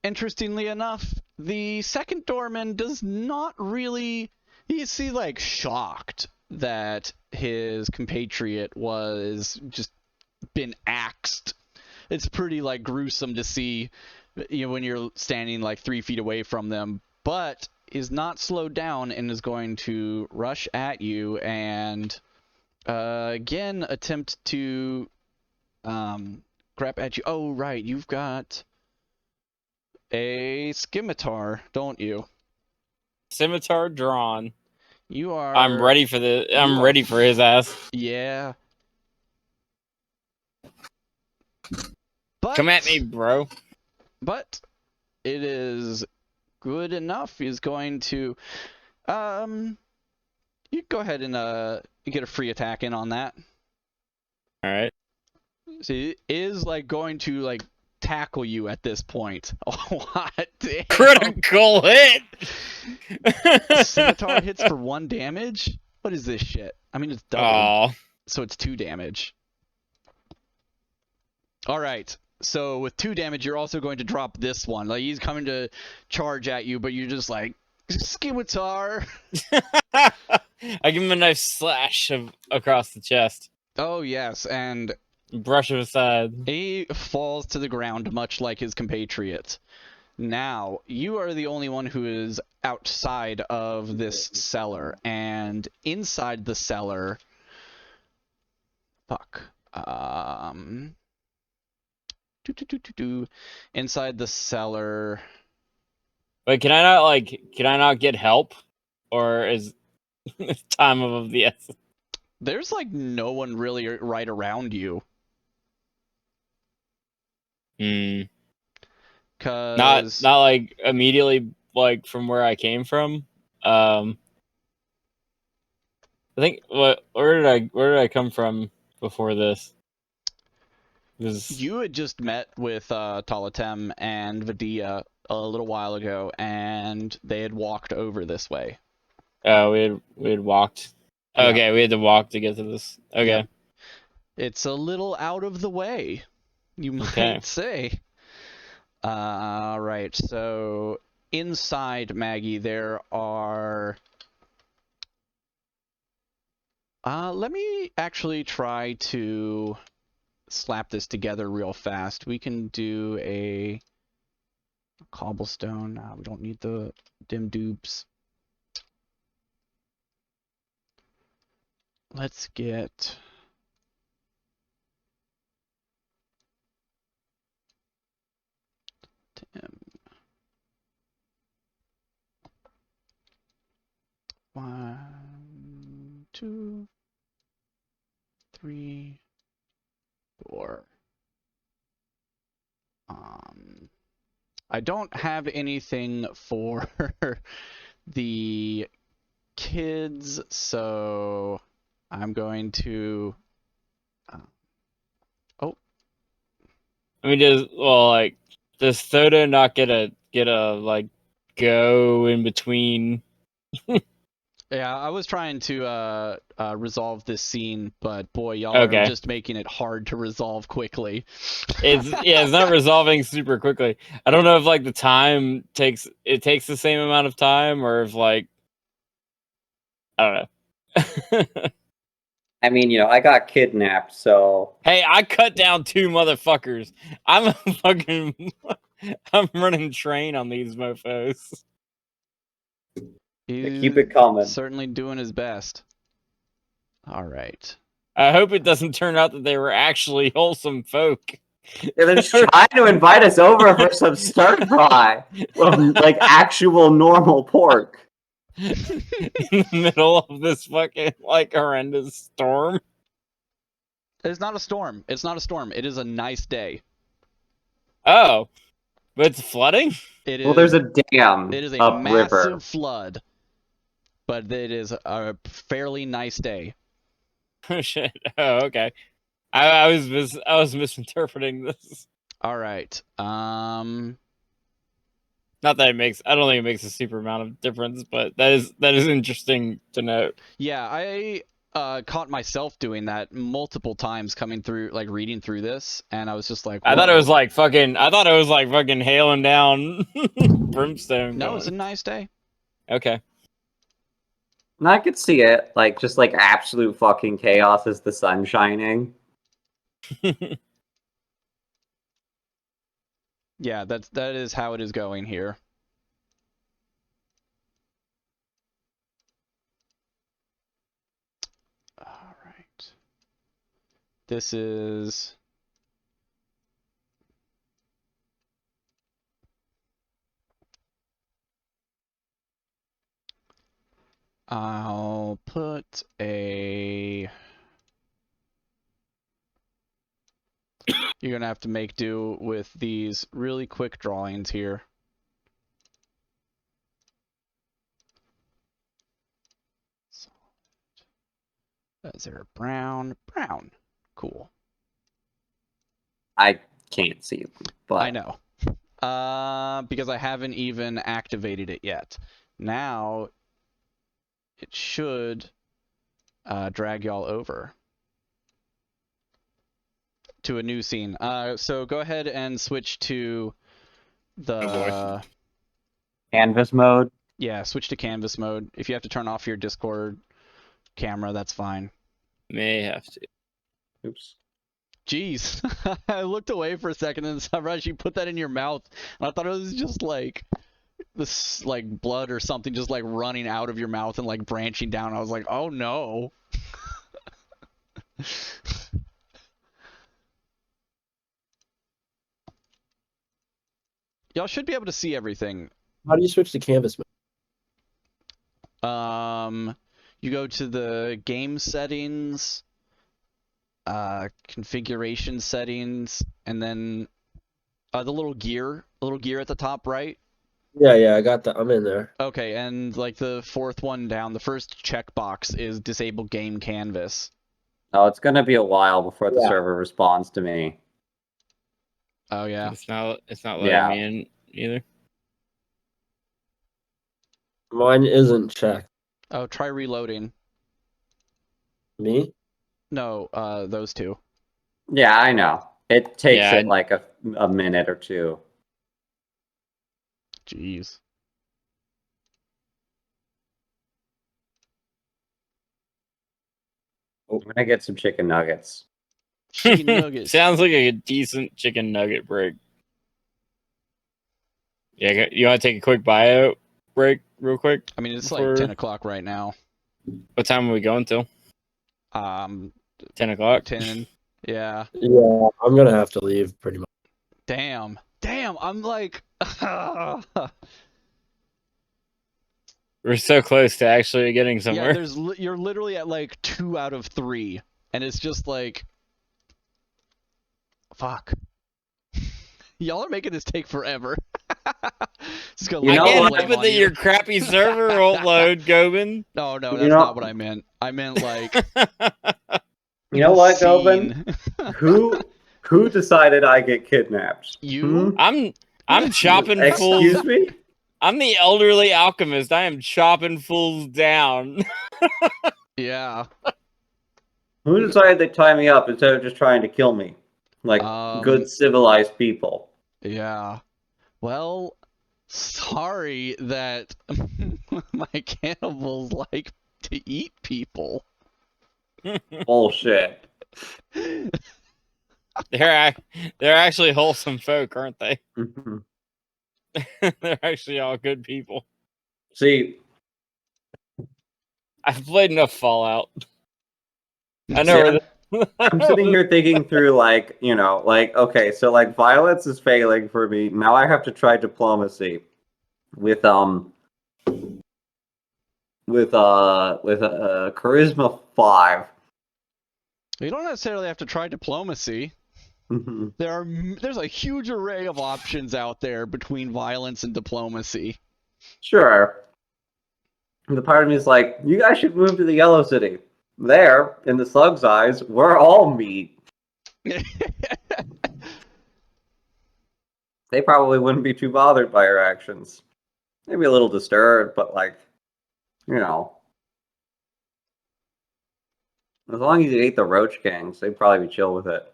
[SPEAKER 1] Interestingly enough, the second doorman does not really. He's like shocked that his compatriot was just been axed. It's pretty like gruesome to see, you know, when you're standing like 3 feet away from them, but is not slowed down and is going to rush at you and again attempt to grab at you. Oh right, you've got a scimitar, don't you?
[SPEAKER 2] Scimitar drawn.
[SPEAKER 1] You are.
[SPEAKER 2] I'm ready for his ass.
[SPEAKER 1] Yeah. But
[SPEAKER 2] Come at me, bro.
[SPEAKER 1] But it is good enough. He's going to you go ahead and you get a free attack in on that.
[SPEAKER 2] All right.
[SPEAKER 1] So he is like going to like tackle you at this point. Oh, hot damn.
[SPEAKER 2] Critical hit.
[SPEAKER 1] Scimitar hits for 1 damage. What is this shit? I mean, it's double,
[SPEAKER 2] Oh.
[SPEAKER 1] so it's 2 damage. All right. So with 2 damage, you're also going to drop this one. Like he's coming to charge at you, but you're just like Scimitar.
[SPEAKER 2] I give him a nice slash across the chest.
[SPEAKER 1] Oh yes, and
[SPEAKER 2] Brush him aside.
[SPEAKER 1] he falls to the ground, much like his compatriot. Now, you are the only one who is outside of this cellar, and inside the cellar... Fuck. Inside the cellar...
[SPEAKER 2] Wait, can I not get help? Or is time of the essence?
[SPEAKER 1] There's, like, no one really right around you. Cause...
[SPEAKER 2] Not like immediately like from where I came from. I think where did I come from before this?
[SPEAKER 1] You had just met with Talatem and Vidia a little while ago, and they had walked over this way.
[SPEAKER 2] Oh, we had walked.
[SPEAKER 1] Yeah.
[SPEAKER 2] Okay, we had to walk to get to this. Okay.
[SPEAKER 1] Yep. It's a little out of the way, you might say. Right, so inside, Maggie, there are... let me actually try to slap this together real fast. We can do a cobblestone. We don't need the dim dupes. Let's get... dim. 1, 2... 3, 4. I don't have anything for the kids, so I'm going to.
[SPEAKER 2] I mean, does Thoda not get a like go in between?
[SPEAKER 1] Yeah, I was trying to resolve this scene, but boy, y'all are just making it hard to resolve quickly.
[SPEAKER 2] It's not resolving super quickly. I don't know if like the time takes the same amount of time, or if like I don't know.
[SPEAKER 3] I mean, you know, I got kidnapped, so
[SPEAKER 2] Hey, I cut down 2 motherfuckers. I'm running train on these mofos.
[SPEAKER 1] He's
[SPEAKER 3] keep it coming.
[SPEAKER 1] certainly doing his best. All right.
[SPEAKER 2] I hope it doesn't turn out that they were actually wholesome folk.
[SPEAKER 3] Yeah, they're just trying to invite us over for some stir fry, like actual normal pork.
[SPEAKER 2] In the middle of this fucking like horrendous storm.
[SPEAKER 1] It's not a storm. It's not a storm. It is a nice day.
[SPEAKER 2] Oh, but it's flooding?
[SPEAKER 1] It is.
[SPEAKER 3] Well, there's a dam.
[SPEAKER 1] It is a
[SPEAKER 3] upriver.
[SPEAKER 1] massive flood, but it is a fairly nice day.
[SPEAKER 2] Oh shit! Oh, okay. I was misinterpreting this.
[SPEAKER 1] All right.
[SPEAKER 2] Not that I don't think it makes a super amount of difference, but that is interesting to note.
[SPEAKER 1] Yeah, I caught myself doing that multiple times coming through, like reading through this, and I was just like, whoa.
[SPEAKER 2] I thought it was like fucking hailing down brimstone.
[SPEAKER 1] No, it's a nice day.
[SPEAKER 2] Okay.
[SPEAKER 3] And I could see it, like just like absolute fucking chaos as the sun shining.
[SPEAKER 1] Yeah, that is how it is going here. All right. This is. I'll put a. You're going to have to make do with these really quick drawings here. Is there brown? Brown. Cool.
[SPEAKER 3] I can't see them, but
[SPEAKER 1] I know. Because I haven't even activated it yet. Now, it should drag y'all over to a new scene. So go ahead and switch to the
[SPEAKER 3] canvas mode.
[SPEAKER 1] Yeah, switch to canvas mode. If you have to turn off your Discord camera, that's fine.
[SPEAKER 2] May have to.
[SPEAKER 3] Oops.
[SPEAKER 1] Jeez, I looked away for a second and Savraj, you put that in your mouth, and I thought it was just like this, like blood or something, just like running out of your mouth and like branching down. I was like, oh no. Y'all should be able to see everything.
[SPEAKER 4] How do you switch to canvas mode?
[SPEAKER 1] You go to the game settings, configuration settings, and then the little gear at the top right.
[SPEAKER 4] Yeah, I got that. I'm in there.
[SPEAKER 1] Okay, and like the fourth one down, the first checkbox is disable game canvas.
[SPEAKER 3] Oh, it's gonna be a while before the server responds to me.
[SPEAKER 1] Oh yeah.
[SPEAKER 2] It's not letting me in either.
[SPEAKER 4] Mine isn't checked.
[SPEAKER 1] Oh, try reloading.
[SPEAKER 4] Me?
[SPEAKER 1] No, those two.
[SPEAKER 3] Yeah, I know. It takes it like a minute or two.
[SPEAKER 1] Jeez.
[SPEAKER 3] I'm gonna get some chicken nuggets.
[SPEAKER 1] Chicken nuggets.
[SPEAKER 2] Sounds like a decent chicken nugget break. Yeah, you want to take a quick bio break real quick?
[SPEAKER 1] I mean, it's like 10 o'clock right now.
[SPEAKER 2] What time are we going till?
[SPEAKER 1] 10
[SPEAKER 2] o'clock?
[SPEAKER 1] 10. Yeah.
[SPEAKER 4] Yeah, I'm gonna have to leave pretty much.
[SPEAKER 1] Damn, I'm like...
[SPEAKER 2] We're so close to actually getting somewhere.
[SPEAKER 1] Yeah, you're literally at like 2 out of 3. and it's just like, fuck. Y'all are making this take forever. Just gonna
[SPEAKER 3] You know
[SPEAKER 2] I can't
[SPEAKER 3] what?
[SPEAKER 2] help it that your crappy server won't load, Gobin.
[SPEAKER 1] No, that's
[SPEAKER 3] You know-
[SPEAKER 1] not what I meant. I meant like
[SPEAKER 3] You know what,
[SPEAKER 1] scene.
[SPEAKER 3] Gobin? Who decided I get kidnapped?
[SPEAKER 1] You?
[SPEAKER 2] I'm chopping
[SPEAKER 3] Excuse
[SPEAKER 2] fools.
[SPEAKER 3] me?
[SPEAKER 2] I'm the elderly alchemist. I am chopping fools down.
[SPEAKER 1] Yeah.
[SPEAKER 3] Who decided they'd tie me up instead of just trying to kill me? Like good civilized people.
[SPEAKER 1] Yeah. Well, sorry that my cannibals like to eat people.
[SPEAKER 3] Bullshit.
[SPEAKER 2] They're actually wholesome folk, aren't they?
[SPEAKER 3] Mhm.
[SPEAKER 2] They're actually all good people.
[SPEAKER 3] See,
[SPEAKER 2] I've played enough Fallout. I know where
[SPEAKER 3] I'm sitting here thinking through, like, you know, like, okay, so like violence is failing for me. Now I have to try diplomacy with charisma 5.
[SPEAKER 1] You don't necessarily have to try diplomacy.
[SPEAKER 3] Mhm.
[SPEAKER 1] There's a huge array of options out there between violence and diplomacy.
[SPEAKER 3] Sure. The part of me is like, you guys should move to the Yellow City. There, in the slug's eyes, we're all meat. They probably wouldn't be too bothered by your actions. Maybe a little disturbed, but like, you know. As long as you ate the roach gangs, they'd probably be chill with it.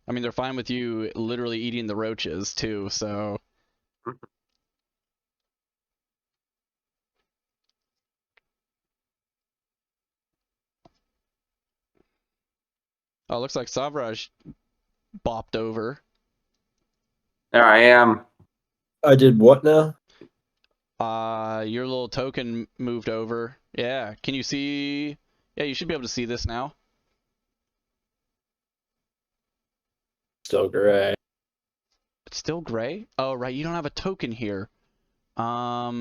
[SPEAKER 1] I mean, they're fine with you literally eating the roaches too, so. Oh, looks like Savraj bopped over.
[SPEAKER 3] There I am.
[SPEAKER 4] I did what now?
[SPEAKER 1] Your little token moved over. Yeah, can you see? Yeah, you should be able to see this now.
[SPEAKER 4] Still gray.
[SPEAKER 1] It's still gray? Oh, right, you don't have a token here. Let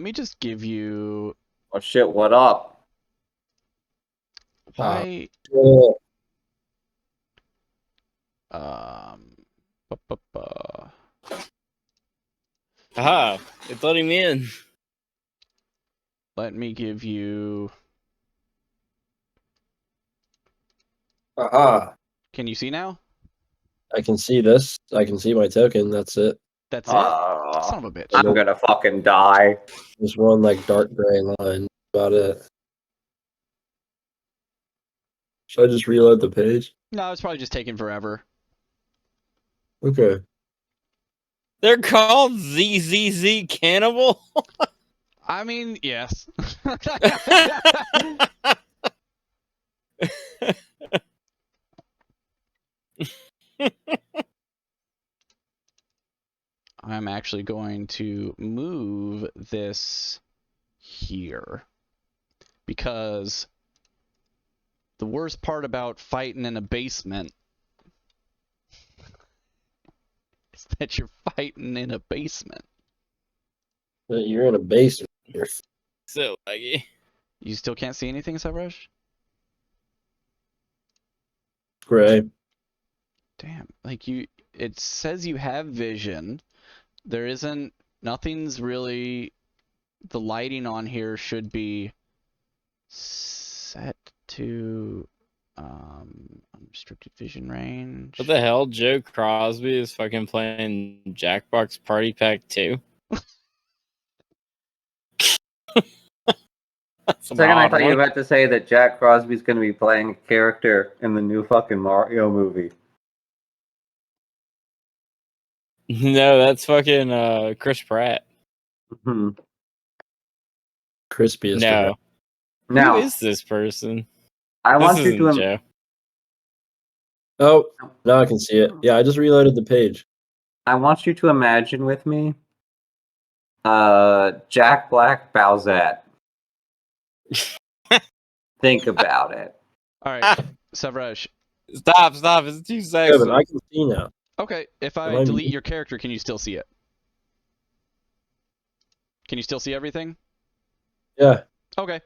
[SPEAKER 1] me just give you...
[SPEAKER 3] Oh shit, what up?
[SPEAKER 1] Why...
[SPEAKER 4] Oh,
[SPEAKER 2] Aha, it's letting me in.
[SPEAKER 1] Let me give you...
[SPEAKER 4] aha.
[SPEAKER 1] Can you see now?
[SPEAKER 4] I can see this. I can see my token. That's it.
[SPEAKER 1] That's it? Son of a bitch.
[SPEAKER 3] I'm gonna fucking die.
[SPEAKER 4] Just one like dark gray line. About it. Should I just reload the page?
[SPEAKER 1] No, it's probably just taking forever.
[SPEAKER 4] Okay.
[SPEAKER 2] They're called ZZZ Cannibal.
[SPEAKER 1] I mean, yes. I'm actually going to move this here because the worst part about fighting in a basement is that you're fighting in a basement.
[SPEAKER 4] You're in a basement. You're
[SPEAKER 2] So laggy.
[SPEAKER 1] You still can't see anything, Savraj?
[SPEAKER 4] gray.
[SPEAKER 1] Damn, like it says you have vision. There isn't, nothing's really, the lighting on here should be set to unrestricted vision range.
[SPEAKER 2] What the hell? Joe Crosby is fucking playing Jackbox Party Pack 2? That's
[SPEAKER 3] Second, I thought you were about to say that Jack Crosby's gonna be playing a character in the new fucking Mario movie.
[SPEAKER 2] No, that's fucking Chris Pratt.
[SPEAKER 3] Hmm.
[SPEAKER 4] Crispiest.
[SPEAKER 2] No.
[SPEAKER 3] Now,
[SPEAKER 2] Who is this person?
[SPEAKER 3] I
[SPEAKER 2] This
[SPEAKER 3] want you
[SPEAKER 2] isn't
[SPEAKER 3] to.
[SPEAKER 2] Joe.
[SPEAKER 4] Oh, now I can see it. Yeah, I just reloaded the page.
[SPEAKER 3] I want you to imagine with me, Jack Black Bowsette. Think about it.
[SPEAKER 1] All right, Savraj.
[SPEAKER 2] Stop, it's too
[SPEAKER 4] Yeah, but
[SPEAKER 2] sexy.
[SPEAKER 4] I can see now.
[SPEAKER 1] Okay, if I
[SPEAKER 4] Am I
[SPEAKER 1] delete
[SPEAKER 4] muted?
[SPEAKER 1] your character, can you still see it? Can you still see everything?
[SPEAKER 4] Yeah.
[SPEAKER 1] Okay.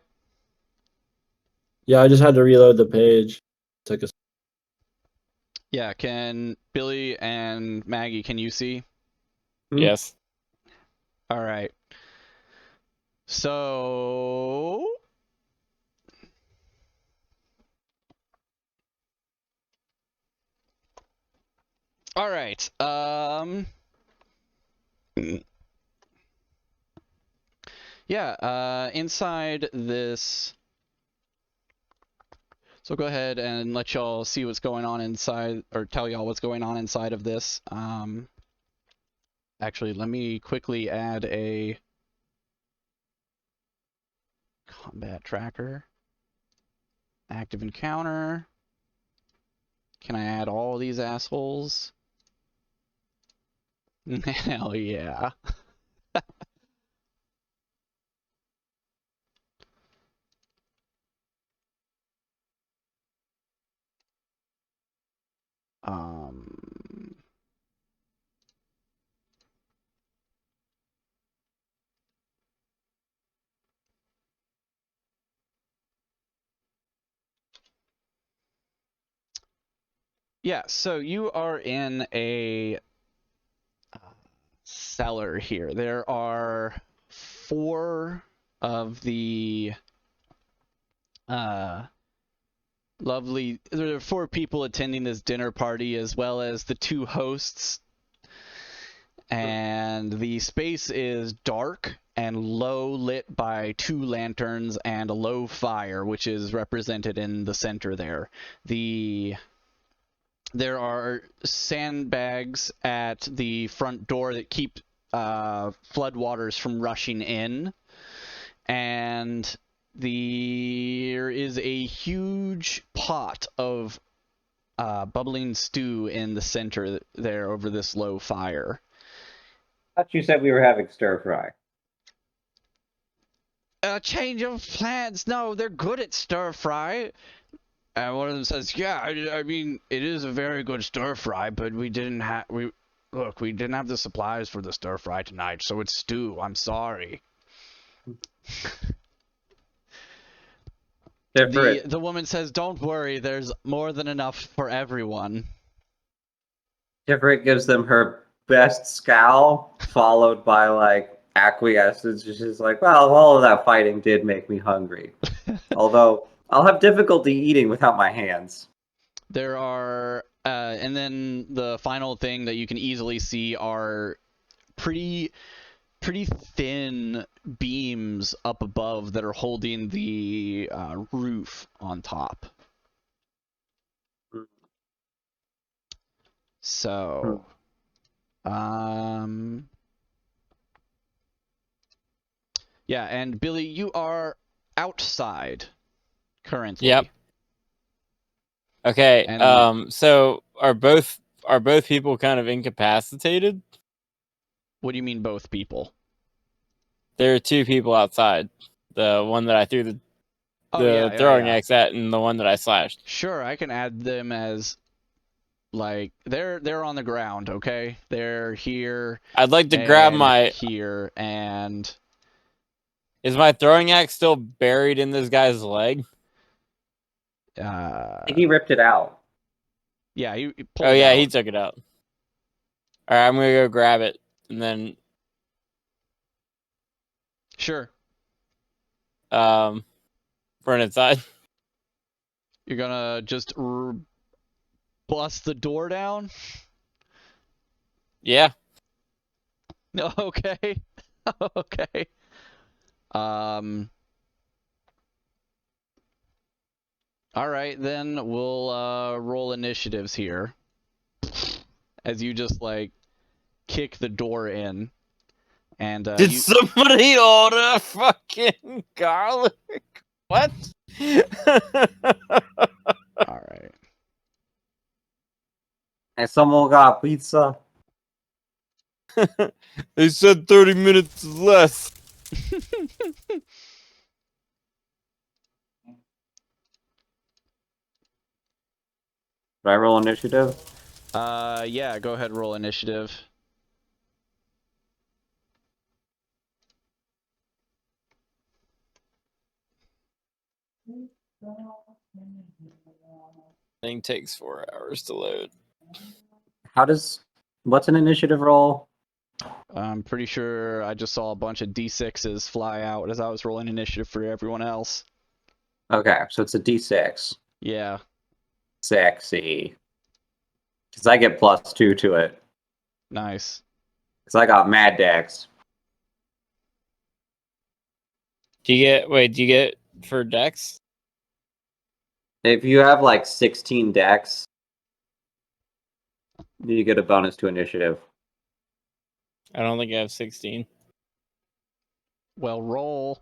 [SPEAKER 4] Yeah, I just had to reload the page. Took a.
[SPEAKER 1] Yeah, can Billy and Maggie, can you see?
[SPEAKER 2] Yes.
[SPEAKER 1] All right. So all right. Yeah, inside this. So go ahead and let y'all see what's going on inside, or tell y'all what's going on inside of this. Actually, let me quickly add a combat tracker. Active encounter. Can I add all these assholes? Hell yeah. Um, yeah, so you are in a cellar here. There are 4 of the lovely. There are 4 people attending this dinner party, as well as the 2 hosts. And the space is dark and low, lit by 2 lanterns and a low fire, which is represented in the center there. There are sandbags at the front door that keep floodwaters from rushing in. And there is a huge pot of bubbling stew in the center there over this low fire.
[SPEAKER 3] I thought you said we were having stir fry.
[SPEAKER 1] A change of plans. No, they're good at stir fry. And one of them says, "Yeah, I mean, it is a very good stir fry, but we didn't have we didn't have the supplies for the stir fry tonight, so it's stew. I'm sorry." The woman says, "Don't worry, there's more than enough for everyone."
[SPEAKER 3] Different gives them her best scowl, followed by like acquiescence. She's like, "Well, all of that fighting did make me hungry. Although I'll have difficulty eating without my hands."
[SPEAKER 1] There are, and then the final thing that you can easily see are pretty thin beams up above that are holding the roof on top. So, yeah, and Billy, you are outside currently.
[SPEAKER 2] Yep. Okay.
[SPEAKER 1] And
[SPEAKER 2] so are both people kind of incapacitated?
[SPEAKER 1] what do you mean both people?
[SPEAKER 2] There are 2 people outside. The one that I threw the throwing axe at, and the one that I slashed.
[SPEAKER 1] Sure, I can add them as like they're on the ground, okay? They're here.
[SPEAKER 2] I'd like to grab my
[SPEAKER 1] here, and
[SPEAKER 2] is my throwing axe still buried in this guy's leg?
[SPEAKER 3] I think he ripped it out.
[SPEAKER 1] Yeah, he pulled
[SPEAKER 2] Oh
[SPEAKER 1] it
[SPEAKER 2] yeah,
[SPEAKER 1] out.
[SPEAKER 2] he took it out. All right, I'm gonna go grab it and then
[SPEAKER 1] Sure.
[SPEAKER 2] Run inside.
[SPEAKER 1] You're gonna just bust the door down?
[SPEAKER 2] Yeah.
[SPEAKER 1] Okay. Okay. All right, then we'll roll initiatives here. As you just like kick the door in, and
[SPEAKER 2] did somebody order fucking garlic? What?
[SPEAKER 1] All right.
[SPEAKER 3] And someone got pizza.
[SPEAKER 2] They said 30 minutes less.
[SPEAKER 3] Did I roll initiative?
[SPEAKER 1] Yeah, go ahead, roll initiative.
[SPEAKER 2] Thing takes 4 hours to load.
[SPEAKER 3] What's an initiative roll?
[SPEAKER 1] I'm pretty sure I just saw a bunch of D6s fly out as I was rolling initiative for everyone else.
[SPEAKER 3] Okay, so it's a D6.
[SPEAKER 1] Yeah.
[SPEAKER 3] Sexy. Because I get +2 to it.
[SPEAKER 1] Nice.
[SPEAKER 3] Because I got mad dex.
[SPEAKER 2] Do you get for Dex?
[SPEAKER 3] If you have like 16 dex, you get a bonus to initiative.
[SPEAKER 2] I don't think I have 16.
[SPEAKER 1] Well, roll.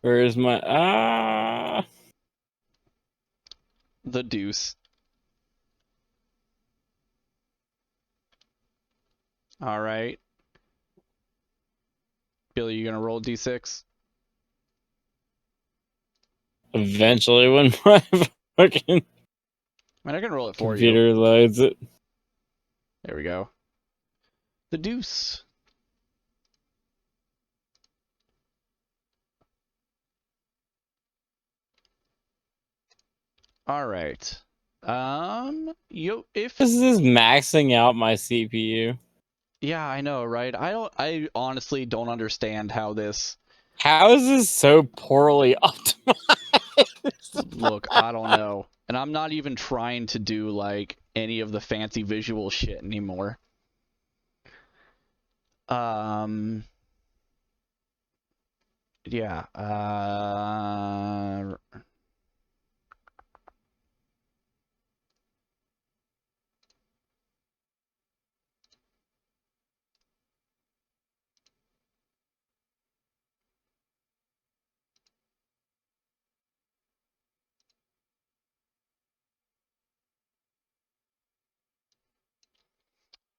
[SPEAKER 2] Where is my
[SPEAKER 1] The deuce. All right. Billy, you gonna roll D6?
[SPEAKER 2] eventually when my fucking
[SPEAKER 1] I mean, I can roll it for
[SPEAKER 2] computer
[SPEAKER 1] you.
[SPEAKER 2] loads it.
[SPEAKER 1] There we go. The deuce. All right. If
[SPEAKER 2] This is maxing out my CPU.
[SPEAKER 1] yeah, I know, right? I honestly don't understand how this.
[SPEAKER 2] How is this so poorly optimized?
[SPEAKER 1] Look, I don't know. And I'm not even trying to do like any of the fancy visual shit anymore. Yeah.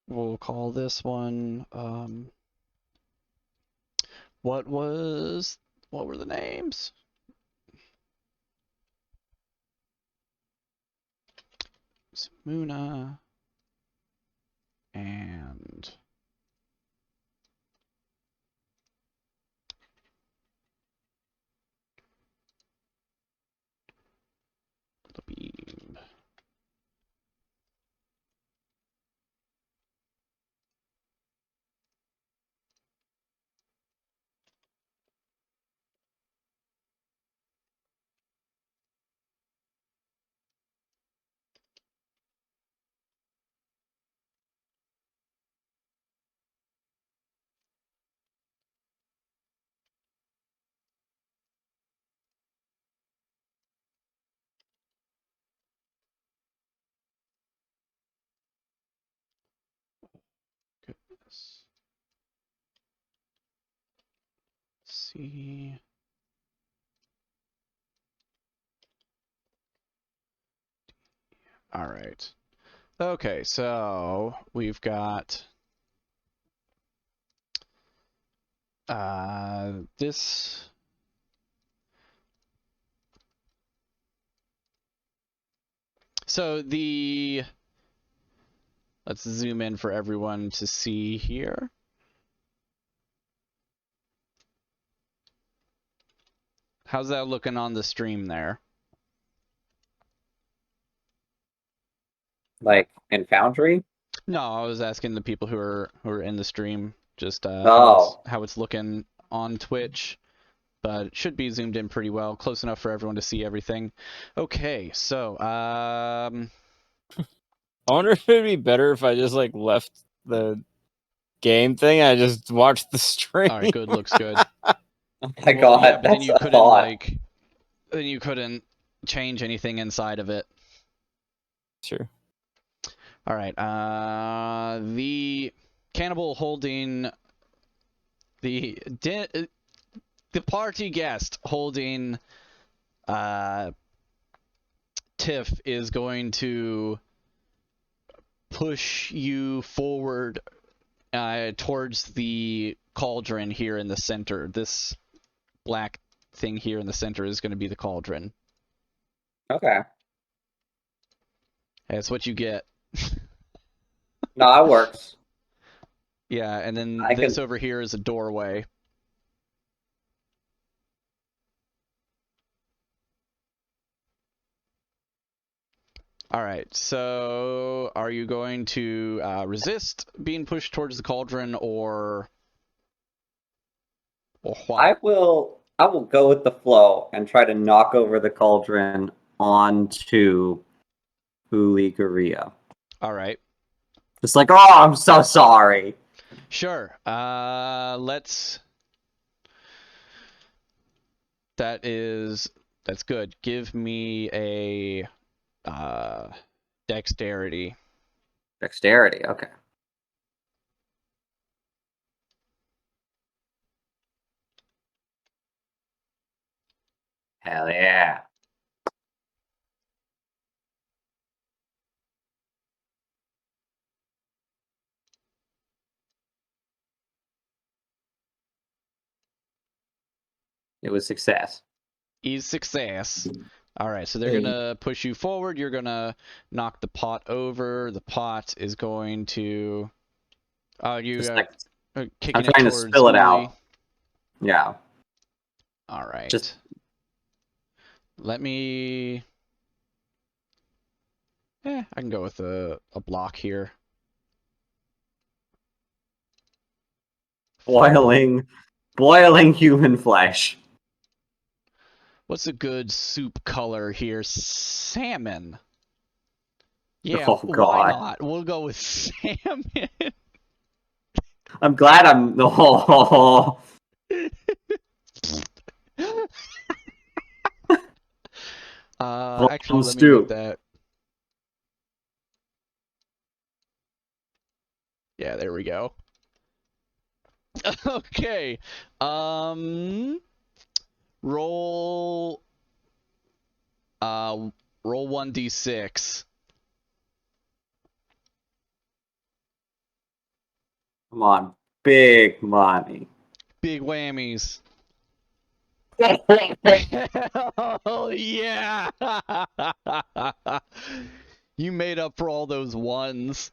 [SPEAKER 1] We'll call this one, what were the names? Muna and Levee. Goodness. See. All right. Okay, so we've got this. So let's zoom in for everyone to see here. How's that looking on the stream there?
[SPEAKER 3] Like in Foundry?
[SPEAKER 1] No, I was asking the people who are in the stream just
[SPEAKER 3] Oh.
[SPEAKER 1] how it's looking on Twitch, but it should be zoomed in pretty well, close enough for everyone to see everything. Okay, so
[SPEAKER 2] I wonder if it'd be better if I just like left the game thing. I just watched the stream.
[SPEAKER 1] all right, good, looks good.
[SPEAKER 3] Oh my
[SPEAKER 1] Well,
[SPEAKER 3] god,
[SPEAKER 1] yeah, but then
[SPEAKER 3] that's
[SPEAKER 1] you
[SPEAKER 3] a
[SPEAKER 1] couldn't
[SPEAKER 3] thought.
[SPEAKER 1] then you couldn't change anything inside of it.
[SPEAKER 2] Sure.
[SPEAKER 1] All right, the cannibal holding the party guest holding Tiff is going to push you forward towards the cauldron here in the center. This black thing here in the center is going to be the cauldron.
[SPEAKER 3] Okay.
[SPEAKER 1] That's what you get.
[SPEAKER 3] No, that works.
[SPEAKER 1] Yeah, and then this over here is a doorway. All right. So, are you going to resist being pushed towards the cauldron, or what?
[SPEAKER 3] I will go with the flow and try to knock over the cauldron onto Uligaria.
[SPEAKER 1] All right.
[SPEAKER 3] Just like, oh, I'm so sorry.
[SPEAKER 1] Sure. Let's. That's good. Give me a dexterity.
[SPEAKER 3] Dexterity, okay. Hell yeah. It was success.
[SPEAKER 1] Easy success. All right, so they're
[SPEAKER 4] Hey.
[SPEAKER 1] gonna push you forward. You're gonna knock the pot over. The pot is going to. You
[SPEAKER 3] Just like,
[SPEAKER 1] kicking
[SPEAKER 3] I'm
[SPEAKER 1] it
[SPEAKER 3] trying to
[SPEAKER 1] towards
[SPEAKER 3] spill it
[SPEAKER 1] Uli.
[SPEAKER 3] out. Yeah.
[SPEAKER 1] All right.
[SPEAKER 3] Just
[SPEAKER 1] Let me. I can go with a block here.
[SPEAKER 3] boiling human flesh.
[SPEAKER 1] What's a good soup color here? Salmon. Yeah,
[SPEAKER 3] Oh,
[SPEAKER 1] why
[SPEAKER 3] God.
[SPEAKER 1] not? We'll go with salmon.
[SPEAKER 3] I'm glad I'm. Oh.
[SPEAKER 1] Actually, let me
[SPEAKER 3] stew.
[SPEAKER 1] make that. Yeah, there we go. Okay. Roll. Roll 1d6.
[SPEAKER 3] Come on. Big money.
[SPEAKER 1] Big whammies. Hell yeah! You made up for all those ones.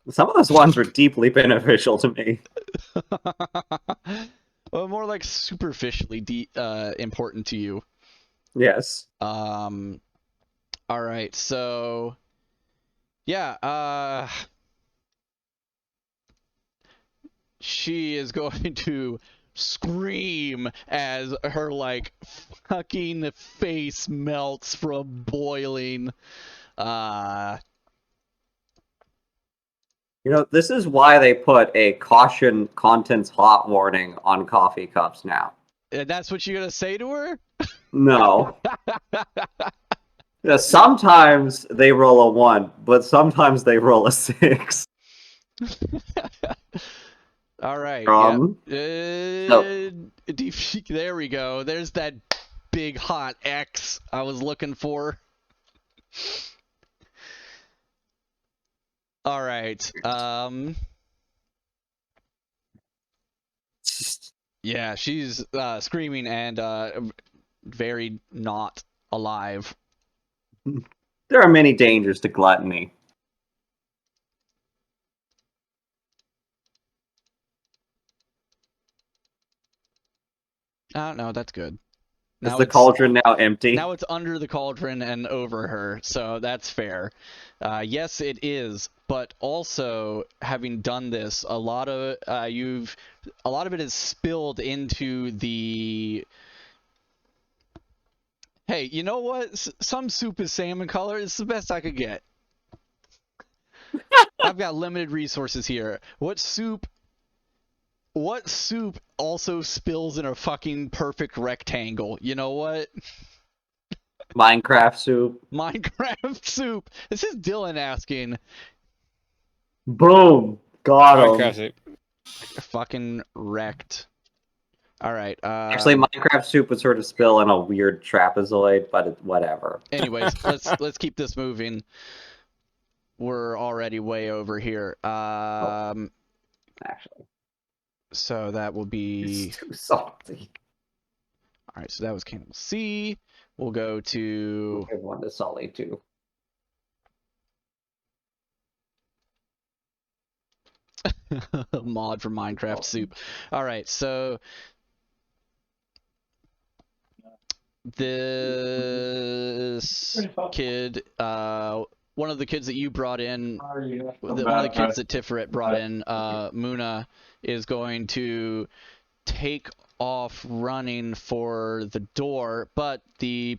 [SPEAKER 3] Some of those ones were deeply beneficial to me.
[SPEAKER 1] Well, more like superficially important to you.
[SPEAKER 3] Yes.
[SPEAKER 1] All right, so yeah, she is going to scream as her like fucking face melts from boiling.
[SPEAKER 3] You know, this is why they put a caution contents hot warning on coffee cups now.
[SPEAKER 1] And that's what you're gonna say to her?
[SPEAKER 3] No. Yeah, sometimes they roll a 1, but sometimes they roll a 6.
[SPEAKER 1] All right.
[SPEAKER 3] So,
[SPEAKER 1] There we go. There's that big hot X I was looking for. All right. Yeah, she's screaming and very not alive.
[SPEAKER 3] there are many dangers to gluttony.
[SPEAKER 1] Oh, no, that's good.
[SPEAKER 3] Is the cauldron now empty?
[SPEAKER 1] Now it's under the cauldron and over her, so that's fair. Yes, it is, but also having done this, a lot of it is spilled into the. Hey, you know what? Some soup is salmon color. It's the best I could get. I've got limited resources here. What soup also spills in a fucking perfect rectangle? You know what?
[SPEAKER 3] Minecraft soup.
[SPEAKER 1] Minecraft soup. This is Dylan asking.
[SPEAKER 3] Boom. Got him.
[SPEAKER 2] Minecraft soup.
[SPEAKER 1] Fucking wrecked. All right.
[SPEAKER 3] Actually, Minecraft soup would sort of spill in a weird trapezoid, but whatever.
[SPEAKER 1] Anyways, let's keep this moving. We're already way over here.
[SPEAKER 3] Actually,
[SPEAKER 1] So that will be.
[SPEAKER 3] it's too salty.
[SPEAKER 1] All right. So that was Cannibal C. We'll go to.
[SPEAKER 3] Give one to Sully too.
[SPEAKER 1] Mod for Minecraft soup. All right. So. this kid, one of the kids that you brought in, one of the kids that Tiferet brought in, Muna, is going to take off running for the door, but the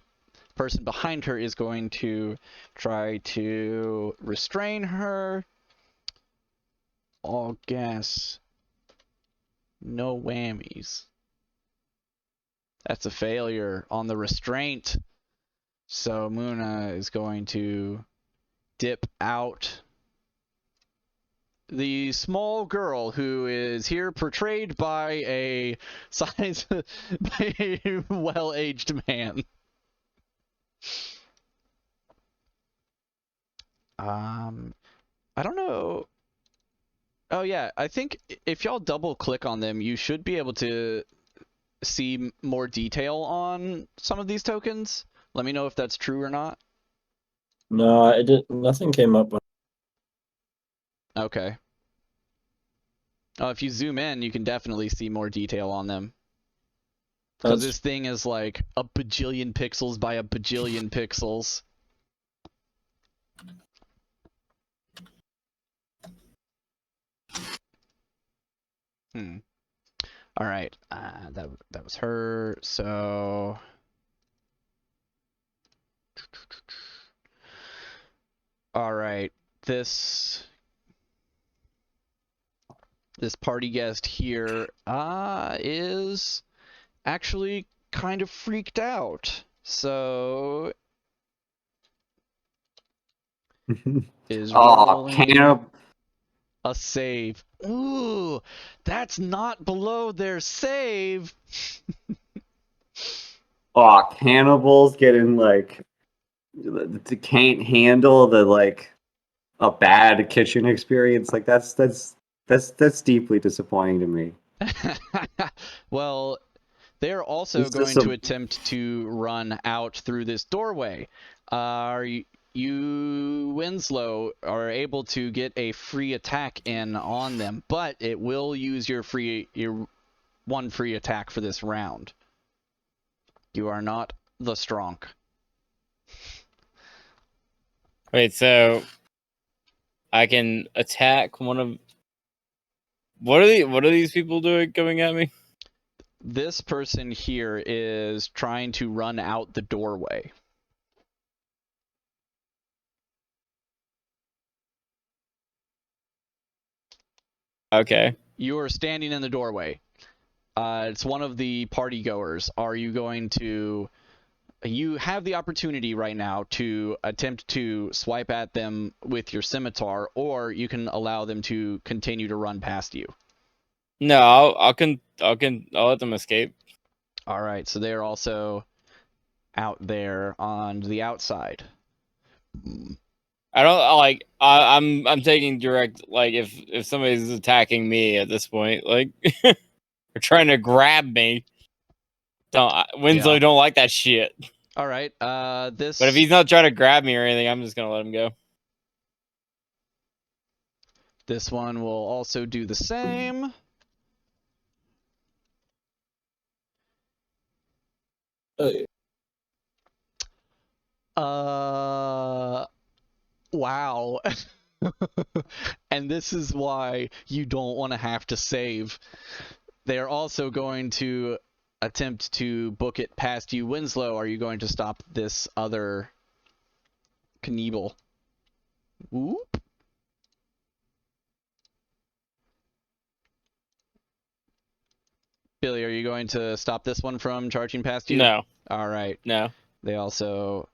[SPEAKER 1] person behind her is going to try to restrain her. All gas. No whammies. That's a failure on the restraint. So Muna is going to dip out. The small girl who is here portrayed by a well-aged man. I don't know. Oh yeah, I think if y'all double click on them, you should be able to see more detail on some of these tokens. Let me know if that's true or not.
[SPEAKER 4] No, it did. Nothing came up.
[SPEAKER 1] Okay. Oh, if you zoom in, you can definitely see more detail on them. Because this thing is like a bajillion pixels by a bajillion pixels. All right. That was her. So. All right. This party guest here is actually kind of freaked out. So is rolling a save. Ooh, that's not below their save.
[SPEAKER 3] Oh, cannibals getting like can't handle the like a bad kitchen experience. Like that's deeply disappointing to me.
[SPEAKER 1] Well, they're also going to attempt to run out through this doorway. You, Winslow, are able to get a free attack in on them, but it will use your one free attack for this round. You are not the strong.
[SPEAKER 2] Wait, so I can attack one of. What are these people doing coming at me?
[SPEAKER 1] This person here is trying to run out the doorway.
[SPEAKER 2] Okay.
[SPEAKER 1] You are standing in the doorway. It's one of the party goers. Are you going to... You have the opportunity right now to attempt to swipe at them with your scimitar, or you can allow them to continue to run past you.
[SPEAKER 2] No, I'll let them escape.
[SPEAKER 1] All right, so they're also out there on the outside.
[SPEAKER 2] I don't like. I'm taking direct. Like if somebody's attacking me at this point, like they're trying to grab me. Winslow don't like that shit.
[SPEAKER 1] All right. But
[SPEAKER 2] if he's not trying to grab me or anything, I'm just gonna let him go.
[SPEAKER 1] This one will also do the same. Wow. And this is why you don't want to have to save. They're also going to attempt to book it past you. Winslow, are you going to stop this other Knievel? Whoop. Billy, are you going to stop this one from charging past you?
[SPEAKER 2] No.
[SPEAKER 1] All right.
[SPEAKER 2] No.
[SPEAKER 1] They also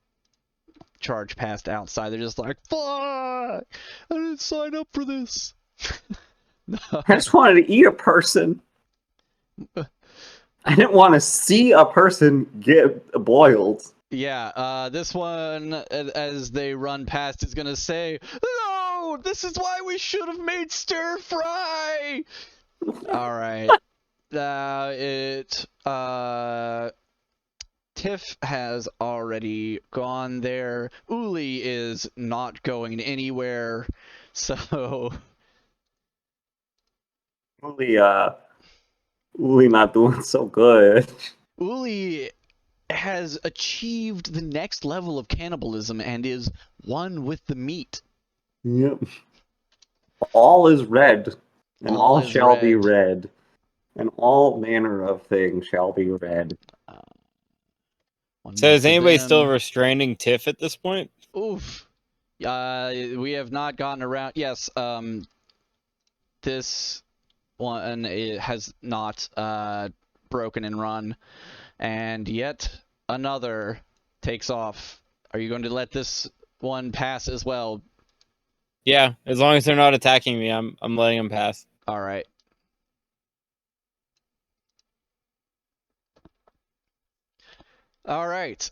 [SPEAKER 1] charge past outside. They're just like, fuck! I didn't sign up for this.
[SPEAKER 3] No. I just wanted to eat a person. I didn't want to see a person get boiled.
[SPEAKER 1] Yeah, this one, as they run past, is going to say, no, this is why we should have made stir fry. All right. Tiff has already gone there. Uli is not going anywhere. So
[SPEAKER 3] Uli not doing so good.
[SPEAKER 1] Uli has achieved the next level of cannibalism and is one with the meat.
[SPEAKER 3] Yep. All is red, and all
[SPEAKER 1] is
[SPEAKER 3] shall be red, and all manner of things shall be red.
[SPEAKER 2] So is anybody still restraining Tiff at this point?
[SPEAKER 1] Oof. We have not gotten around. Yes. This one it has not broken and run, and yet another takes off. Are you going to let this one pass as well?
[SPEAKER 2] Yeah, as long as they're not attacking me, I'm letting them pass.
[SPEAKER 1] All right. All right.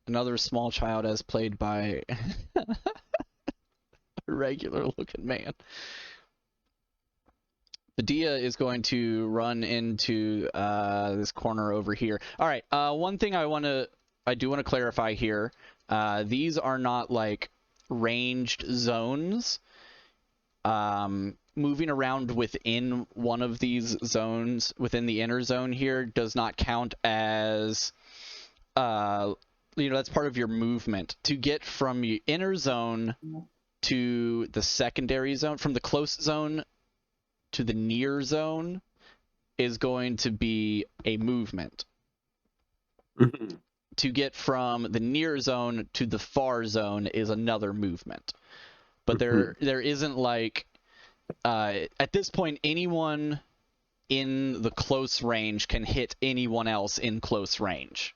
[SPEAKER 1] Another small child as played by a regular looking man. Dia is going to run into this corner over here. All right. One thing I do want to clarify here. These are not like ranged zones. Moving around within one of these zones, within the inner zone here, does not count as, that's part of your movement. To get from the inner zone to the secondary zone, from the close zone to the near zone, is going to be a movement. To get from the near zone to the far zone is another movement. But there isn't like, at this point, anyone in the close range can hit anyone else in close range.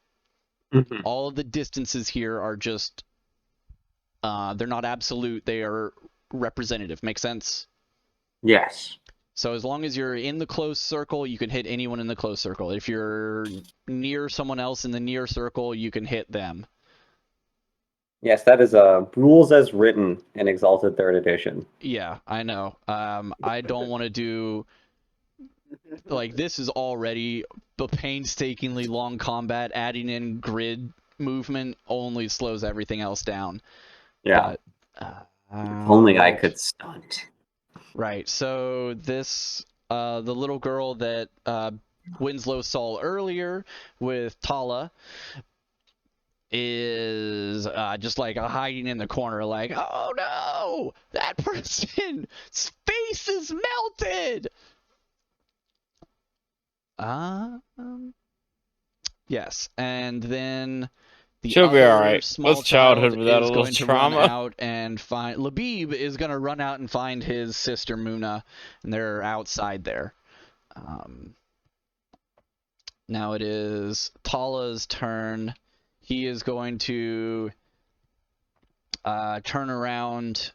[SPEAKER 1] All of the distances here are just, they're not absolute, they are representative. Make sense?
[SPEAKER 3] Yes.
[SPEAKER 1] So as long as you're in the close circle, you can hit anyone in the close circle. If you're near someone else in the near circle, you can hit them.
[SPEAKER 3] Yes, that is rules as written in Exalted 3rd Edition.
[SPEAKER 1] Yeah, I know. I don't want to do... Like, this is already a painstakingly long combat. Adding in grid movement only slows everything else down.
[SPEAKER 3] Yeah.
[SPEAKER 1] But,
[SPEAKER 3] if only I could stunt.
[SPEAKER 1] Right, so this, the little girl that Winslow saw earlier with Tala is just like hiding in the corner like, oh no, that person's face is melted! Yes, and then the
[SPEAKER 2] She'll be all right.
[SPEAKER 1] small
[SPEAKER 2] What's childhood
[SPEAKER 1] child
[SPEAKER 2] without a
[SPEAKER 1] is
[SPEAKER 2] little
[SPEAKER 1] going to
[SPEAKER 2] trauma?
[SPEAKER 1] run out and find... Levee is going to run out and find his sister Muna, and they're outside there. Now it is Tala's turn. He is going to turn around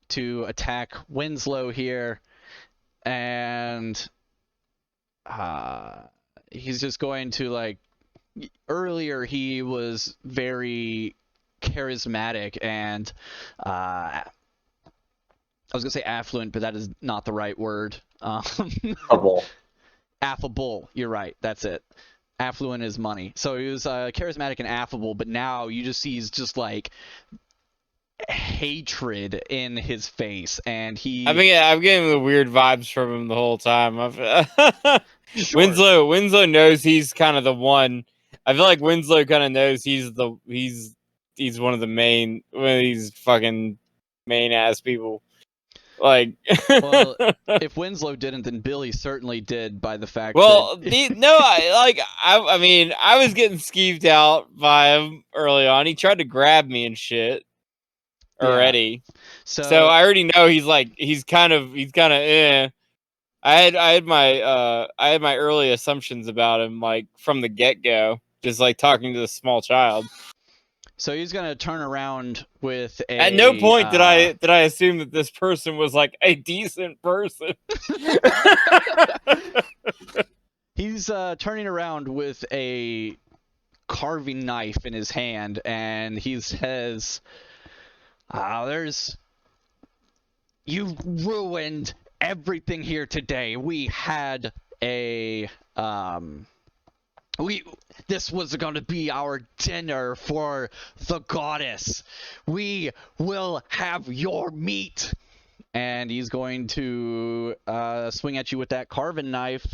[SPEAKER 1] to attack Winslow here, and he's just going to, like, earlier he was very charismatic and I was gonna say affluent, but that is not the right word. Affable, you're right, that's it. Affluent is money. So he was charismatic and affable, but now you just see he's just like hatred in his face, and he...
[SPEAKER 2] I'm getting the weird vibes from him the whole time.
[SPEAKER 1] Sure.
[SPEAKER 2] Winslow knows he's kind of the one. I feel like Winslow kind of knows he's one of these fucking main ass people. Like,
[SPEAKER 1] well, if Winslow didn't, then Billy certainly did by the fact
[SPEAKER 2] that... I was getting skeeved out by him early on. He tried to grab me and shit already. Yeah. So I already know he's kind of eh. I had my early assumptions about him, like, from the get-go, just like talking to the small child.
[SPEAKER 1] So he's gonna turn around with a...
[SPEAKER 2] At no point did I assume that this person was like a decent person.
[SPEAKER 1] He's turning around with a carving knife in his hand, and he says, "You ruined everything here today. We had a this was going to be our dinner for the goddess. We will have your meat." and he's going to swing at you with that carving knife.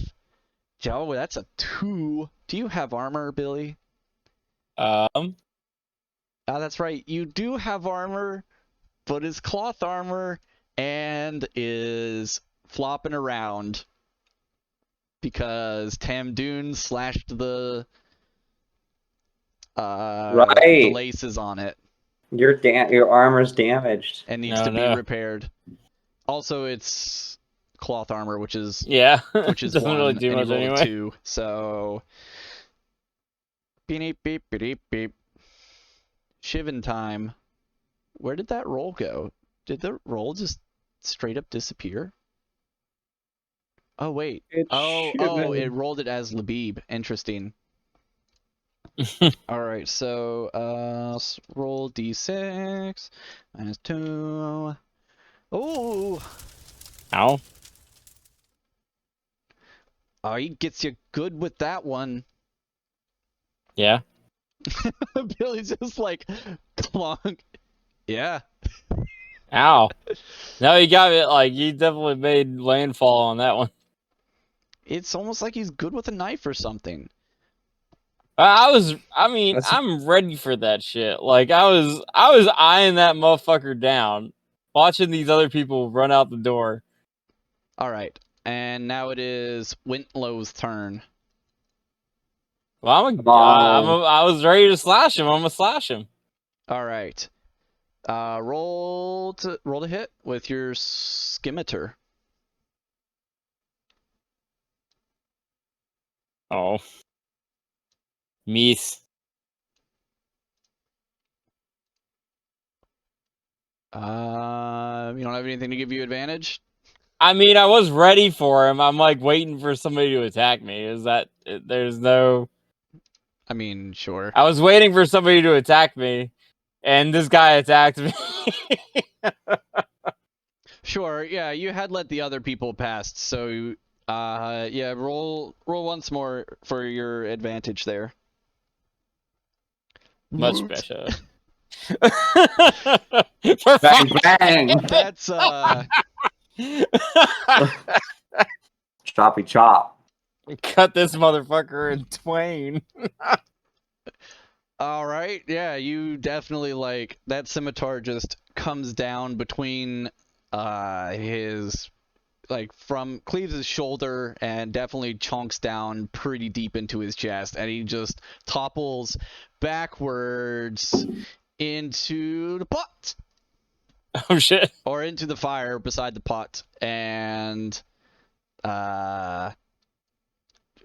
[SPEAKER 1] Oh, that's a 2. Do you have armor, Billy? That's right. You do have armor, but it's cloth armor and is flopping around because Tamdoon slashed the laces on it.
[SPEAKER 3] Your armor's damaged.
[SPEAKER 1] And needs to be repaired. Also, it's cloth armor, which is
[SPEAKER 2] doesn't
[SPEAKER 1] 1,
[SPEAKER 2] really do
[SPEAKER 1] and
[SPEAKER 2] much
[SPEAKER 1] he rolled
[SPEAKER 2] anyway.
[SPEAKER 1] a 2. So beep beep beep beep. Shivin time. Where did that roll go? Did the roll just straight up disappear? Oh wait. Oh, it rolled it as Labib. Interesting. Alright, so roll d6 minus 2. Oh!
[SPEAKER 2] Ow.
[SPEAKER 1] Oh, he gets you good with that one.
[SPEAKER 2] Yeah.
[SPEAKER 1] Billy's just like, clunk. Yeah.
[SPEAKER 2] Ow. No, you got it. Like, you definitely made landfall on that one.
[SPEAKER 1] It's almost like he's good with a knife or something.
[SPEAKER 2] I'm ready for that shit. Like, I was eyeing that motherfucker down, watching these other people run out the door.
[SPEAKER 1] Alright, and now it is Wintlow's turn.
[SPEAKER 2] Well, I was ready to slash him. I'm gonna slash him.
[SPEAKER 1] Alright. Roll to hit with your scimitar.
[SPEAKER 2] Oh. Miss.
[SPEAKER 1] You don't have anything to give you advantage?
[SPEAKER 2] I mean, I was ready for him. I'm like waiting for somebody to attack me. There's no...
[SPEAKER 1] I mean, sure.
[SPEAKER 2] I was waiting for somebody to attack me, and this guy attacked me.
[SPEAKER 1] Sure, yeah, you had let the other people pass, so yeah, roll once more for your advantage there.
[SPEAKER 2] Much better.
[SPEAKER 3] Bang bang.
[SPEAKER 1] That's
[SPEAKER 3] Choppy chop.
[SPEAKER 2] Cut this motherfucker in twain.
[SPEAKER 1] all right. Yeah, you definitely like that scimitar just comes down between his cleaves his shoulder and definitely chunks down pretty deep into his chest, and he just topples backwards into the pot.
[SPEAKER 2] Oh shit.
[SPEAKER 1] Or into the fire beside the pot, and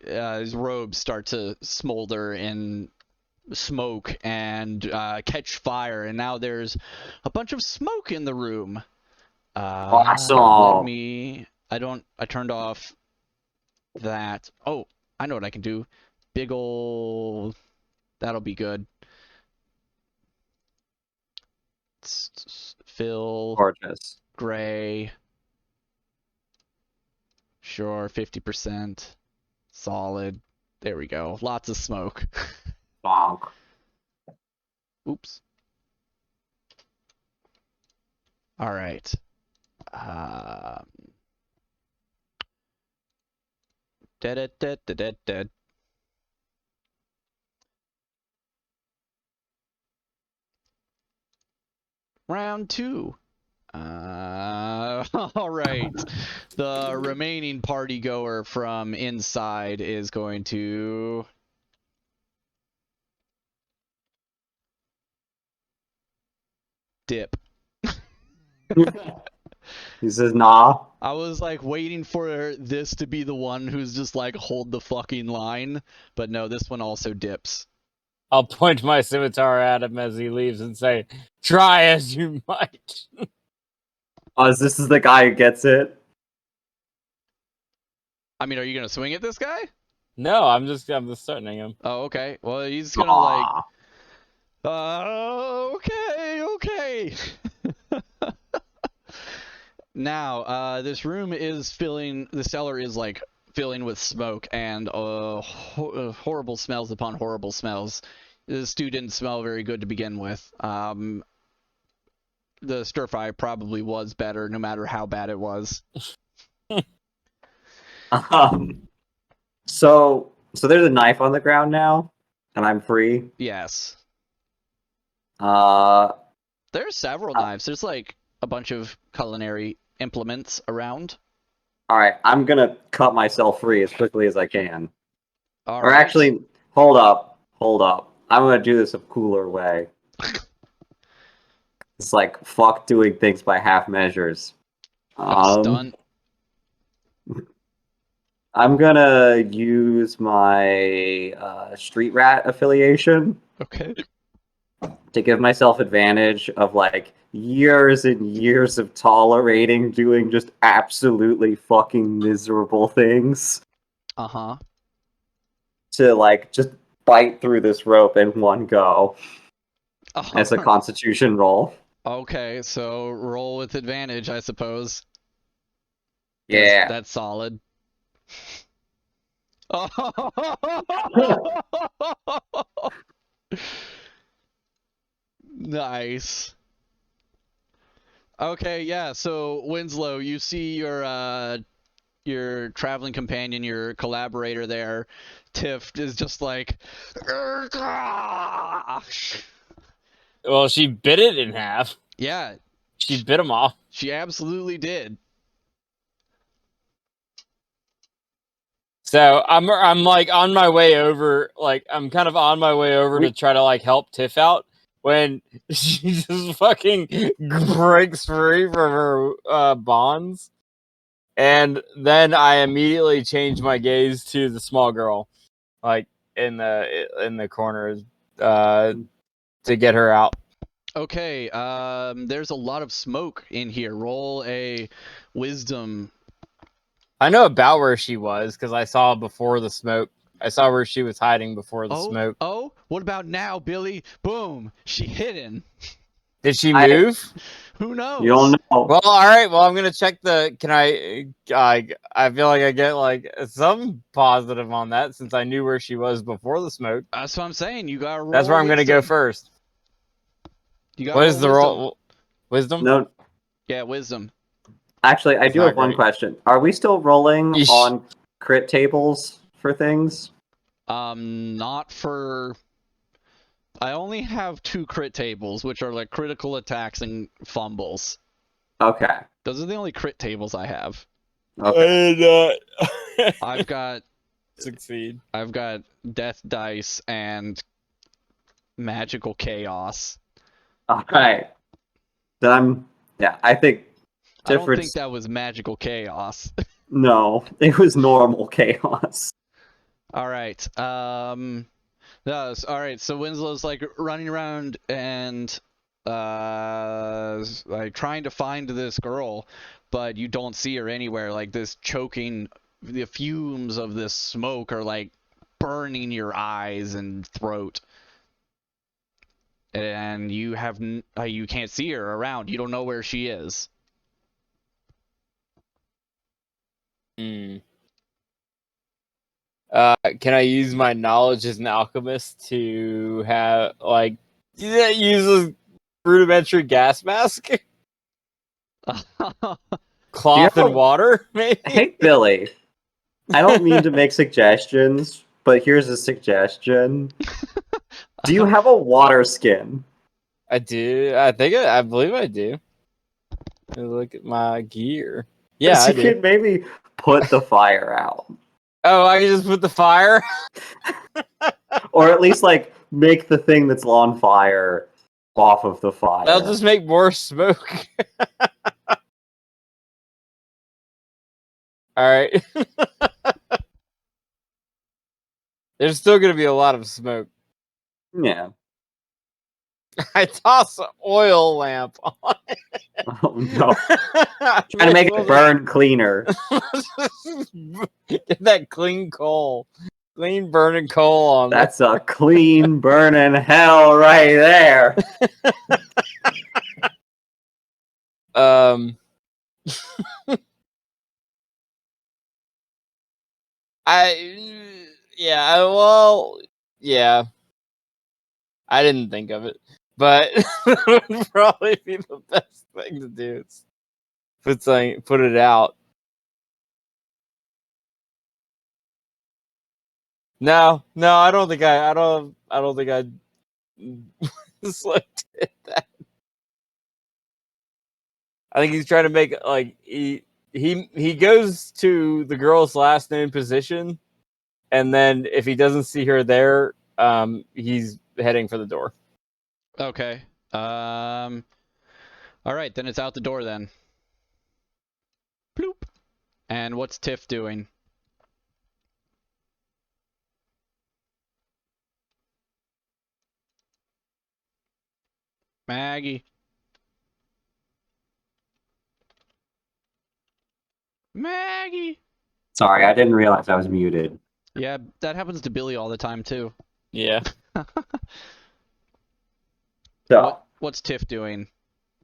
[SPEAKER 1] his robes start to smolder in smoke and catch fire, and now there's a bunch of smoke in the room.
[SPEAKER 3] Awesome.
[SPEAKER 1] I turned off that. Oh, I know what I can do. Big ol'... That'll be good. Fill.
[SPEAKER 3] Gorgeous.
[SPEAKER 1] Gray. Sure, 50%. Solid. There we go. Lots of smoke.
[SPEAKER 3] Bonk.
[SPEAKER 1] Oops. All right. Dead. Round 2. All right. The remaining party goer from inside is going to dip.
[SPEAKER 3] He says, nah.
[SPEAKER 1] I was like waiting for this to be the one who's just like hold the fucking line, but no, this one also dips.
[SPEAKER 2] I'll point my scimitar at him as he leaves and say, "Try as you might."
[SPEAKER 3] This is the guy who gets it.
[SPEAKER 1] I mean, are you gonna swing at this guy?
[SPEAKER 2] No, I'm just threatening him.
[SPEAKER 1] Oh, okay. Well, he's gonna okay. Now, this room is the cellar is like filling with smoke and horrible smells upon horrible smells. The stew didn't smell very good to begin with. the stir fry probably was better, no matter how bad it was.
[SPEAKER 3] So there's a knife on the ground now, and I'm free.
[SPEAKER 1] Yes.
[SPEAKER 3] Uh,
[SPEAKER 1] There's several knives. There's like a bunch of culinary implements around.
[SPEAKER 3] all right, I'm gonna cut myself free as quickly as I can.
[SPEAKER 1] All
[SPEAKER 3] Or
[SPEAKER 1] right.
[SPEAKER 3] actually, hold up. I'm gonna do this a cooler way. It's like fuck doing things by half measures.
[SPEAKER 1] Stunt.
[SPEAKER 3] I'm gonna use my street rat affiliation
[SPEAKER 1] Okay.
[SPEAKER 3] to give myself advantage of like years and years of tolerating doing just absolutely fucking miserable things
[SPEAKER 1] Uh-huh.
[SPEAKER 3] to like just bite through this rope in one go as a
[SPEAKER 1] Oh.
[SPEAKER 3] constitution roll.
[SPEAKER 1] Okay, so roll with advantage, I suppose.
[SPEAKER 3] Yeah.
[SPEAKER 1] That's solid. Nice. Okay, yeah, so Winslow, you see your traveling companion, your collaborator there, Tiff, is just like
[SPEAKER 2] Well, she bit it in half.
[SPEAKER 1] yeah,
[SPEAKER 2] She bit him off.
[SPEAKER 1] she absolutely did.
[SPEAKER 2] So I'm like on my way over, like I'm kind of on my way over to try to like help Tiff out when she just fucking breaks free from her bonds, and then I immediately change my gaze to the small girl, like in the corner, to get her out.
[SPEAKER 1] Okay, there's a lot of smoke in here. Roll a wisdom.
[SPEAKER 2] I know about where she was because I saw before the smoke. I saw where she was hiding before the smoke.
[SPEAKER 1] Oh, what about now, Billy? Boom, she hidden.
[SPEAKER 2] Did she move?
[SPEAKER 1] Who knows?
[SPEAKER 3] You don't know.
[SPEAKER 2] Well, all right. Well, I'm gonna check the. Can I feel like I get like some positive on that since I knew where she was before the smoke.
[SPEAKER 1] That's what I'm saying. You got to roll.
[SPEAKER 2] That's where I'm gonna go first.
[SPEAKER 1] You got.
[SPEAKER 2] What is the roll? Wisdom?
[SPEAKER 3] No.
[SPEAKER 1] Yeah, wisdom.
[SPEAKER 3] Actually, I do have one question. Are we still rolling on crit tables for things?
[SPEAKER 1] Not for. I only have 2 crit tables, which are like critical attacks and fumbles.
[SPEAKER 3] Okay.
[SPEAKER 1] Those are the only crit tables I have.
[SPEAKER 3] Okay.
[SPEAKER 1] I've got
[SPEAKER 2] succeed.
[SPEAKER 1] I've got death dice and magical chaos.
[SPEAKER 3] All right. Then I think
[SPEAKER 1] I don't think that was magical chaos.
[SPEAKER 3] No, it was normal chaos.
[SPEAKER 1] All right. No, all right. So Winslow's like running around and like trying to find this girl, but you don't see her anywhere. Like this choking, the fumes of this smoke are like burning your eyes and throat, and you have you can't see her around. You don't know where she is.
[SPEAKER 2] Hmm. Can I use my knowledge as an alchemist to have like use a rudimentary gas mask? Cloth and water, maybe?
[SPEAKER 3] Hey, Billy. I don't mean to make suggestions, but here's a suggestion. Do you have a water skin?
[SPEAKER 2] I do. I believe I do. Look at my gear. Yeah, I do.
[SPEAKER 3] You could maybe put the fire out.
[SPEAKER 2] Oh, I can just put the fire?
[SPEAKER 3] Or at least, like, make the thing that's on fire off of the fire.
[SPEAKER 2] That'll just make more smoke. Alright. There's still going to be a lot of smoke.
[SPEAKER 3] Yeah.
[SPEAKER 2] I toss an oil lamp on it.
[SPEAKER 3] Oh, no. Trying to make it burn cleaner.
[SPEAKER 2] Get that clean coal. Clean burning coal on
[SPEAKER 3] That's a clean burning hell right there.
[SPEAKER 2] Yeah. I didn't think of it. but that would probably be the best thing to do. Put it out. No, I don't think I slipped at that. I think he's trying to make like he goes to the girl's last name position, and then if he doesn't see her there, he's heading for the door.
[SPEAKER 1] Okay. All right, then it's out the door then. Bloop. And what's Tiff doing? Maggie. Maggie.
[SPEAKER 3] Sorry, I didn't realize I was muted.
[SPEAKER 1] Yeah, that happens to Billy all the time too.
[SPEAKER 2] Yeah.
[SPEAKER 3] So,
[SPEAKER 1] What's Tiff doing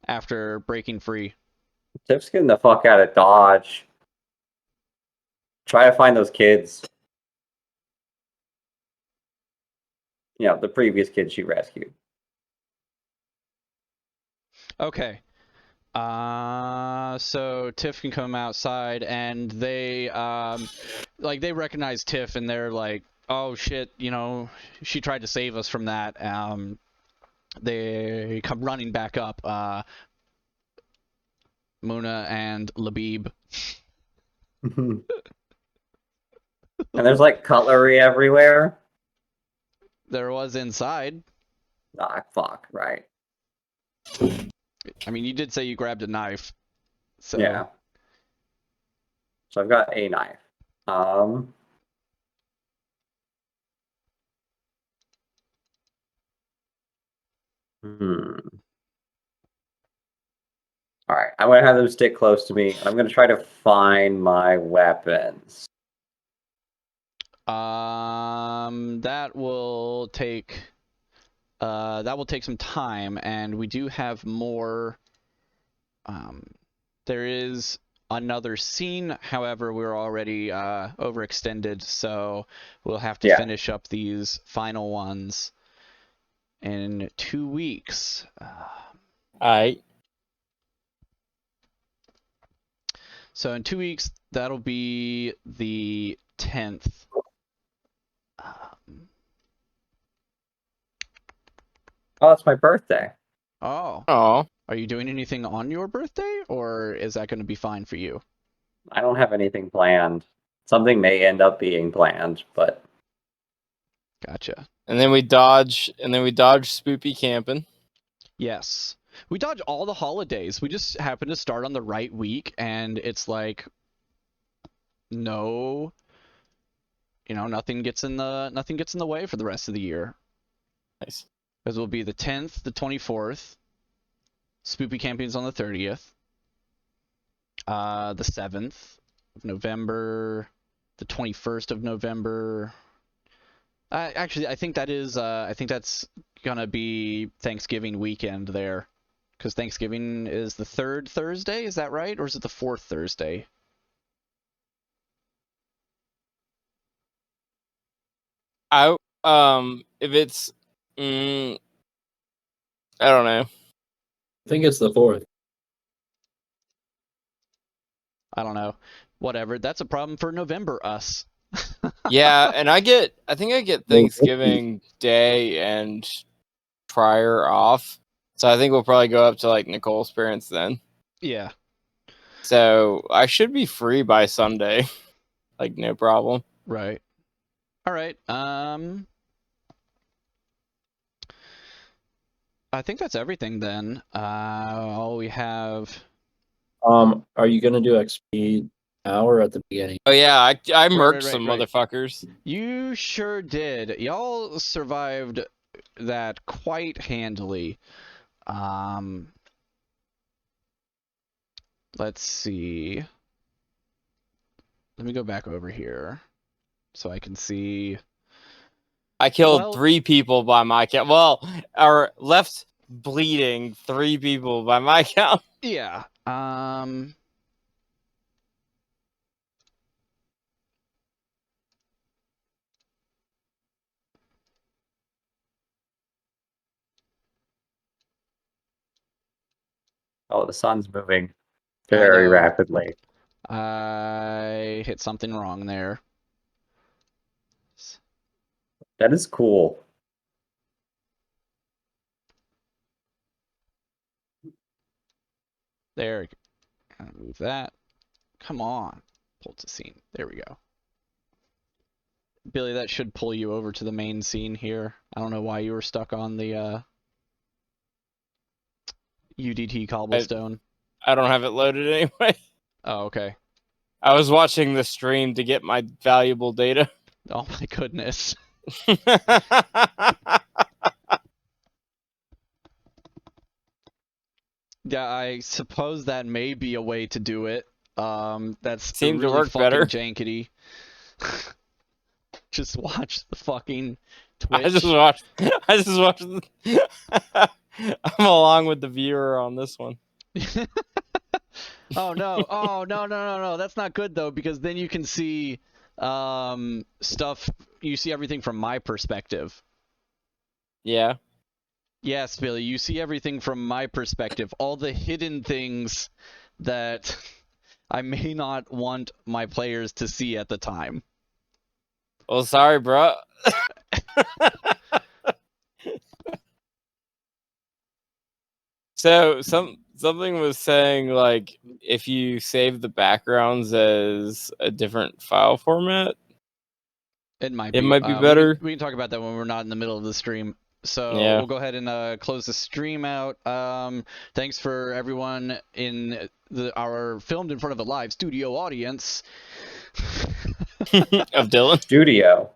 [SPEAKER 1] after breaking free?
[SPEAKER 3] Tiff's getting the fuck out of Dodge. Try to find those kids. You know, the previous kids she rescued.
[SPEAKER 1] Okay. So Tiff can come outside, and they they recognize Tiff, and they're like, "Oh shit, you know, she tried to save us from that." They come running back up. Muna and Labib.
[SPEAKER 3] And there's like cutlery everywhere.
[SPEAKER 1] There was inside.
[SPEAKER 3] Ah, fuck, right.
[SPEAKER 1] I mean, you did say you grabbed a knife. So.
[SPEAKER 3] Yeah. So I've got a knife. All right, I'm gonna have them stick close to me. I'm gonna try to find my weapons.
[SPEAKER 1] That will take some time, and we do have more. There is another scene, however, we're already overextended, so we'll have to finish up these final ones in 2 weeks.
[SPEAKER 2] Alright.
[SPEAKER 1] So in 2 weeks, that'll be the 10th.
[SPEAKER 3] Oh, it's my birthday.
[SPEAKER 1] Oh.
[SPEAKER 2] Oh.
[SPEAKER 1] Are you doing anything on your birthday, or is that going to be fine for you?
[SPEAKER 3] I don't have anything planned. Something may end up being planned, but
[SPEAKER 1] Gotcha.
[SPEAKER 2] And then we dodge spoopy camping.
[SPEAKER 1] Yes. We dodge all the holidays. We just happen to start on the right week, and it's like no, nothing gets in the way for the rest of the year.
[SPEAKER 2] Nice.
[SPEAKER 1] Because it will be the 10th, the 24th. Spoopy camping's on the 30th. The 7th of November, the 21st of November. Actually, I think that's gonna be Thanksgiving weekend there, because Thanksgiving is the 3rd Thursday. Is that right, or is it the 4th Thursday?
[SPEAKER 2] If it's, I don't know.
[SPEAKER 4] I think it's the 4th.
[SPEAKER 1] I don't know. Whatever. That's a problem for November us.
[SPEAKER 2] Yeah, and I think I get Thanksgiving Day and prior off. So I think we'll probably go up to like Nicole's parents then.
[SPEAKER 1] Yeah.
[SPEAKER 2] So I should be free by Sunday. Like no problem.
[SPEAKER 1] Right. All right. I think that's everything then. All we have.
[SPEAKER 4] Are you gonna do XP now or at the beginning?
[SPEAKER 2] Oh yeah, I murked
[SPEAKER 1] right,
[SPEAKER 2] some
[SPEAKER 1] right.
[SPEAKER 2] motherfuckers.
[SPEAKER 1] You sure did. Y'all survived that quite handily. Let's see. Let me go back over here so I can see.
[SPEAKER 2] I killed 3 people by my count. Well, or left bleeding 3 people by my count.
[SPEAKER 1] Yeah.
[SPEAKER 3] Oh, the sun's moving very rapidly.
[SPEAKER 1] I hit something wrong there.
[SPEAKER 3] That is cool.
[SPEAKER 1] There. Move that. Come on. Pull to scene. There we go. Billy, that should pull you over to the main scene here. I don't know why you were stuck on the UDT cobblestone.
[SPEAKER 2] I don't have it loaded anyway.
[SPEAKER 1] Oh, okay.
[SPEAKER 2] I was watching the stream to get my valuable data.
[SPEAKER 1] Oh my goodness. Yeah, I suppose that may be a way to do it. That's
[SPEAKER 2] Seemed to
[SPEAKER 1] really
[SPEAKER 2] work
[SPEAKER 1] fucking
[SPEAKER 2] better.
[SPEAKER 1] jankety. Just watch the fucking Twitch.
[SPEAKER 2] I just watched. I'm along with the viewer on this one.
[SPEAKER 1] Oh no! Oh no! That's not good though, because then you can see stuff. You see everything from my perspective.
[SPEAKER 2] Yeah.
[SPEAKER 1] Yes, Billy, you see everything from my perspective. All the hidden things that I may not want my players to see at the time.
[SPEAKER 2] Well, sorry, bro. So something was saying like if you save the backgrounds as a different file format,
[SPEAKER 1] It might
[SPEAKER 2] it
[SPEAKER 1] be.
[SPEAKER 2] might be better.
[SPEAKER 1] We can talk about that when we're not in the middle of the stream. So
[SPEAKER 2] Yeah.
[SPEAKER 1] we'll go ahead and close the stream out. Thanks for everyone in our filmed in front of a live studio audience.
[SPEAKER 2] Of Dylan.
[SPEAKER 3] Studio.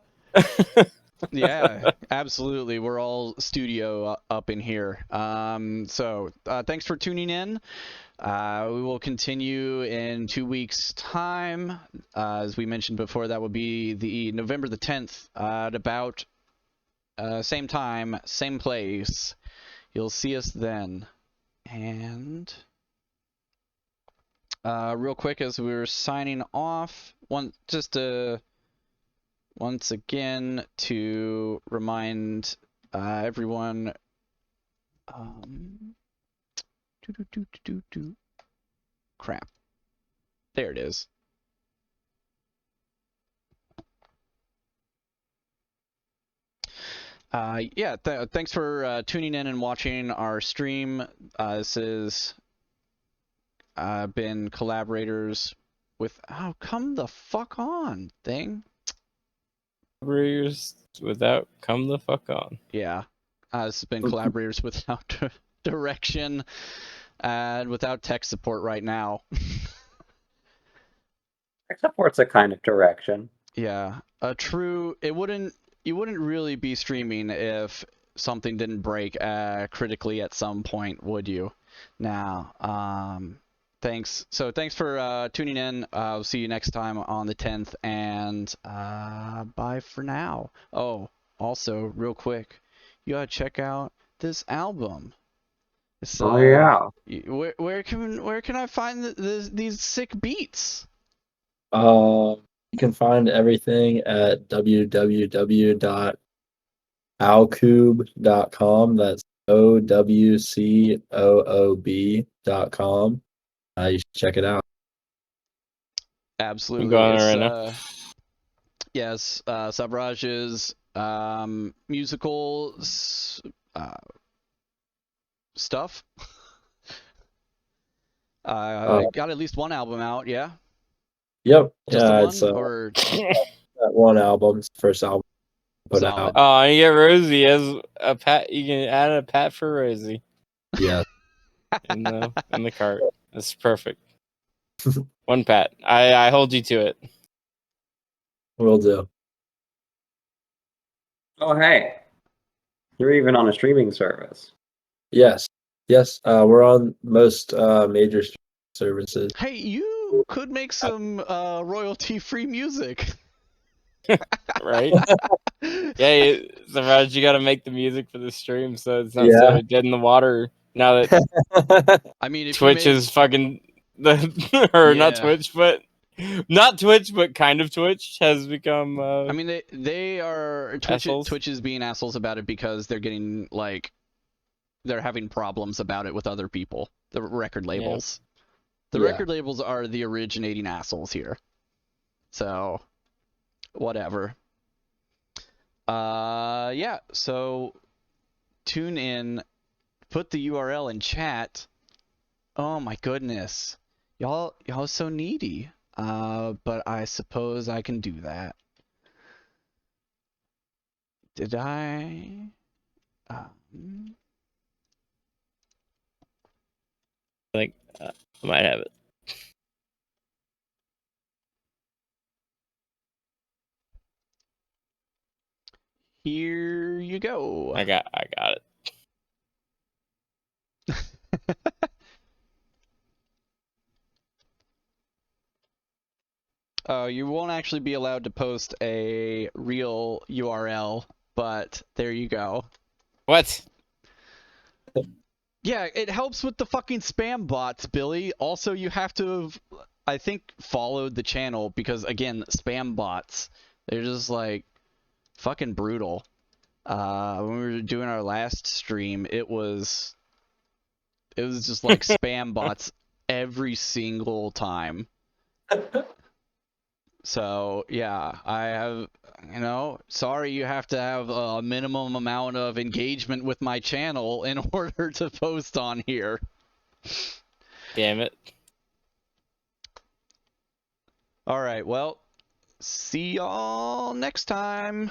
[SPEAKER 1] Yeah, absolutely. We're all studio up in here. So thanks for tuning in. We will continue in 2 weeks' time. As we mentioned before, that will be the November the 10th at about same time, same place. You'll see us then. And real quick, as we were signing off, once again to remind everyone. Crap. There it is. Yeah, thanks for tuning in and watching our stream. This has been Collaborators with... Oh, come the fuck on, thing.
[SPEAKER 2] Collaborators without come the fuck on.
[SPEAKER 1] Yeah. This has been Collaborators Without Direction and without tech support right now.
[SPEAKER 3] Tech support's a kind of direction.
[SPEAKER 1] Yeah. You wouldn't really be streaming if something didn't break critically at some point, would you? Now, thanks. So thanks for tuning in. I'll see you next time on the 10th, and bye for now. Oh, also, real quick, you gotta check out this album. It's,
[SPEAKER 3] Oh yeah.
[SPEAKER 1] Where can I find these sick beats?
[SPEAKER 4] You can find everything at www.owcoob.com. That's OWCOOB.com. You should check it out.
[SPEAKER 1] Absolutely.
[SPEAKER 2] I'm going there right now.
[SPEAKER 1] Yes, Savraj's musical stuff. Got at least one album out, yeah?
[SPEAKER 4] Yep.
[SPEAKER 1] Just
[SPEAKER 4] yeah,
[SPEAKER 1] the
[SPEAKER 4] it's
[SPEAKER 1] one? Or
[SPEAKER 4] that one album. It's the first album put
[SPEAKER 1] Solid.
[SPEAKER 4] out.
[SPEAKER 2] Oh, and you get Rosie as a pat. You can add a pat for Rosie
[SPEAKER 4] Yeah.
[SPEAKER 2] in the cart. That's perfect. One pat. I hold you to it.
[SPEAKER 4] Will do.
[SPEAKER 3] Oh hey. You're even on a streaming service.
[SPEAKER 4] Yes. Yes. We're on most major streaming services.
[SPEAKER 1] hey, you could make some royalty-free music.
[SPEAKER 2] Right? Yeah, Savraj, you got to make the music for the stream so it's not so dead in the water now that
[SPEAKER 1] I mean, if
[SPEAKER 2] Twitch is fucking not Twitch, but kind of Twitch has become.
[SPEAKER 1] I mean, they are
[SPEAKER 2] assholes.
[SPEAKER 1] Twitch is being assholes about it because they're getting like they're having problems about it with other people, the record labels. The
[SPEAKER 4] Yeah.
[SPEAKER 1] record labels are the originating assholes here. So, whatever. Yeah, so tune in, put the URL in chat. Oh my goodness. Y'all so needy. But I suppose I can do that. Did I?
[SPEAKER 2] I think I might have it.
[SPEAKER 1] Here you go.
[SPEAKER 2] I got it.
[SPEAKER 1] You won't actually be allowed to post a real URL, but there you go.
[SPEAKER 2] What?
[SPEAKER 1] Yeah, it helps with the fucking spam bots, Billy. Also, you have to have, I think, followed the channel because, again, spam bots, they're just, like, fucking brutal. When we were doing our last stream, it was just, like, spam bots every single time. So, yeah, I have, sorry you have to have a minimum amount of engagement with my channel in order to post on here.
[SPEAKER 2] Damn it.
[SPEAKER 1] All right, well, see y'all next time.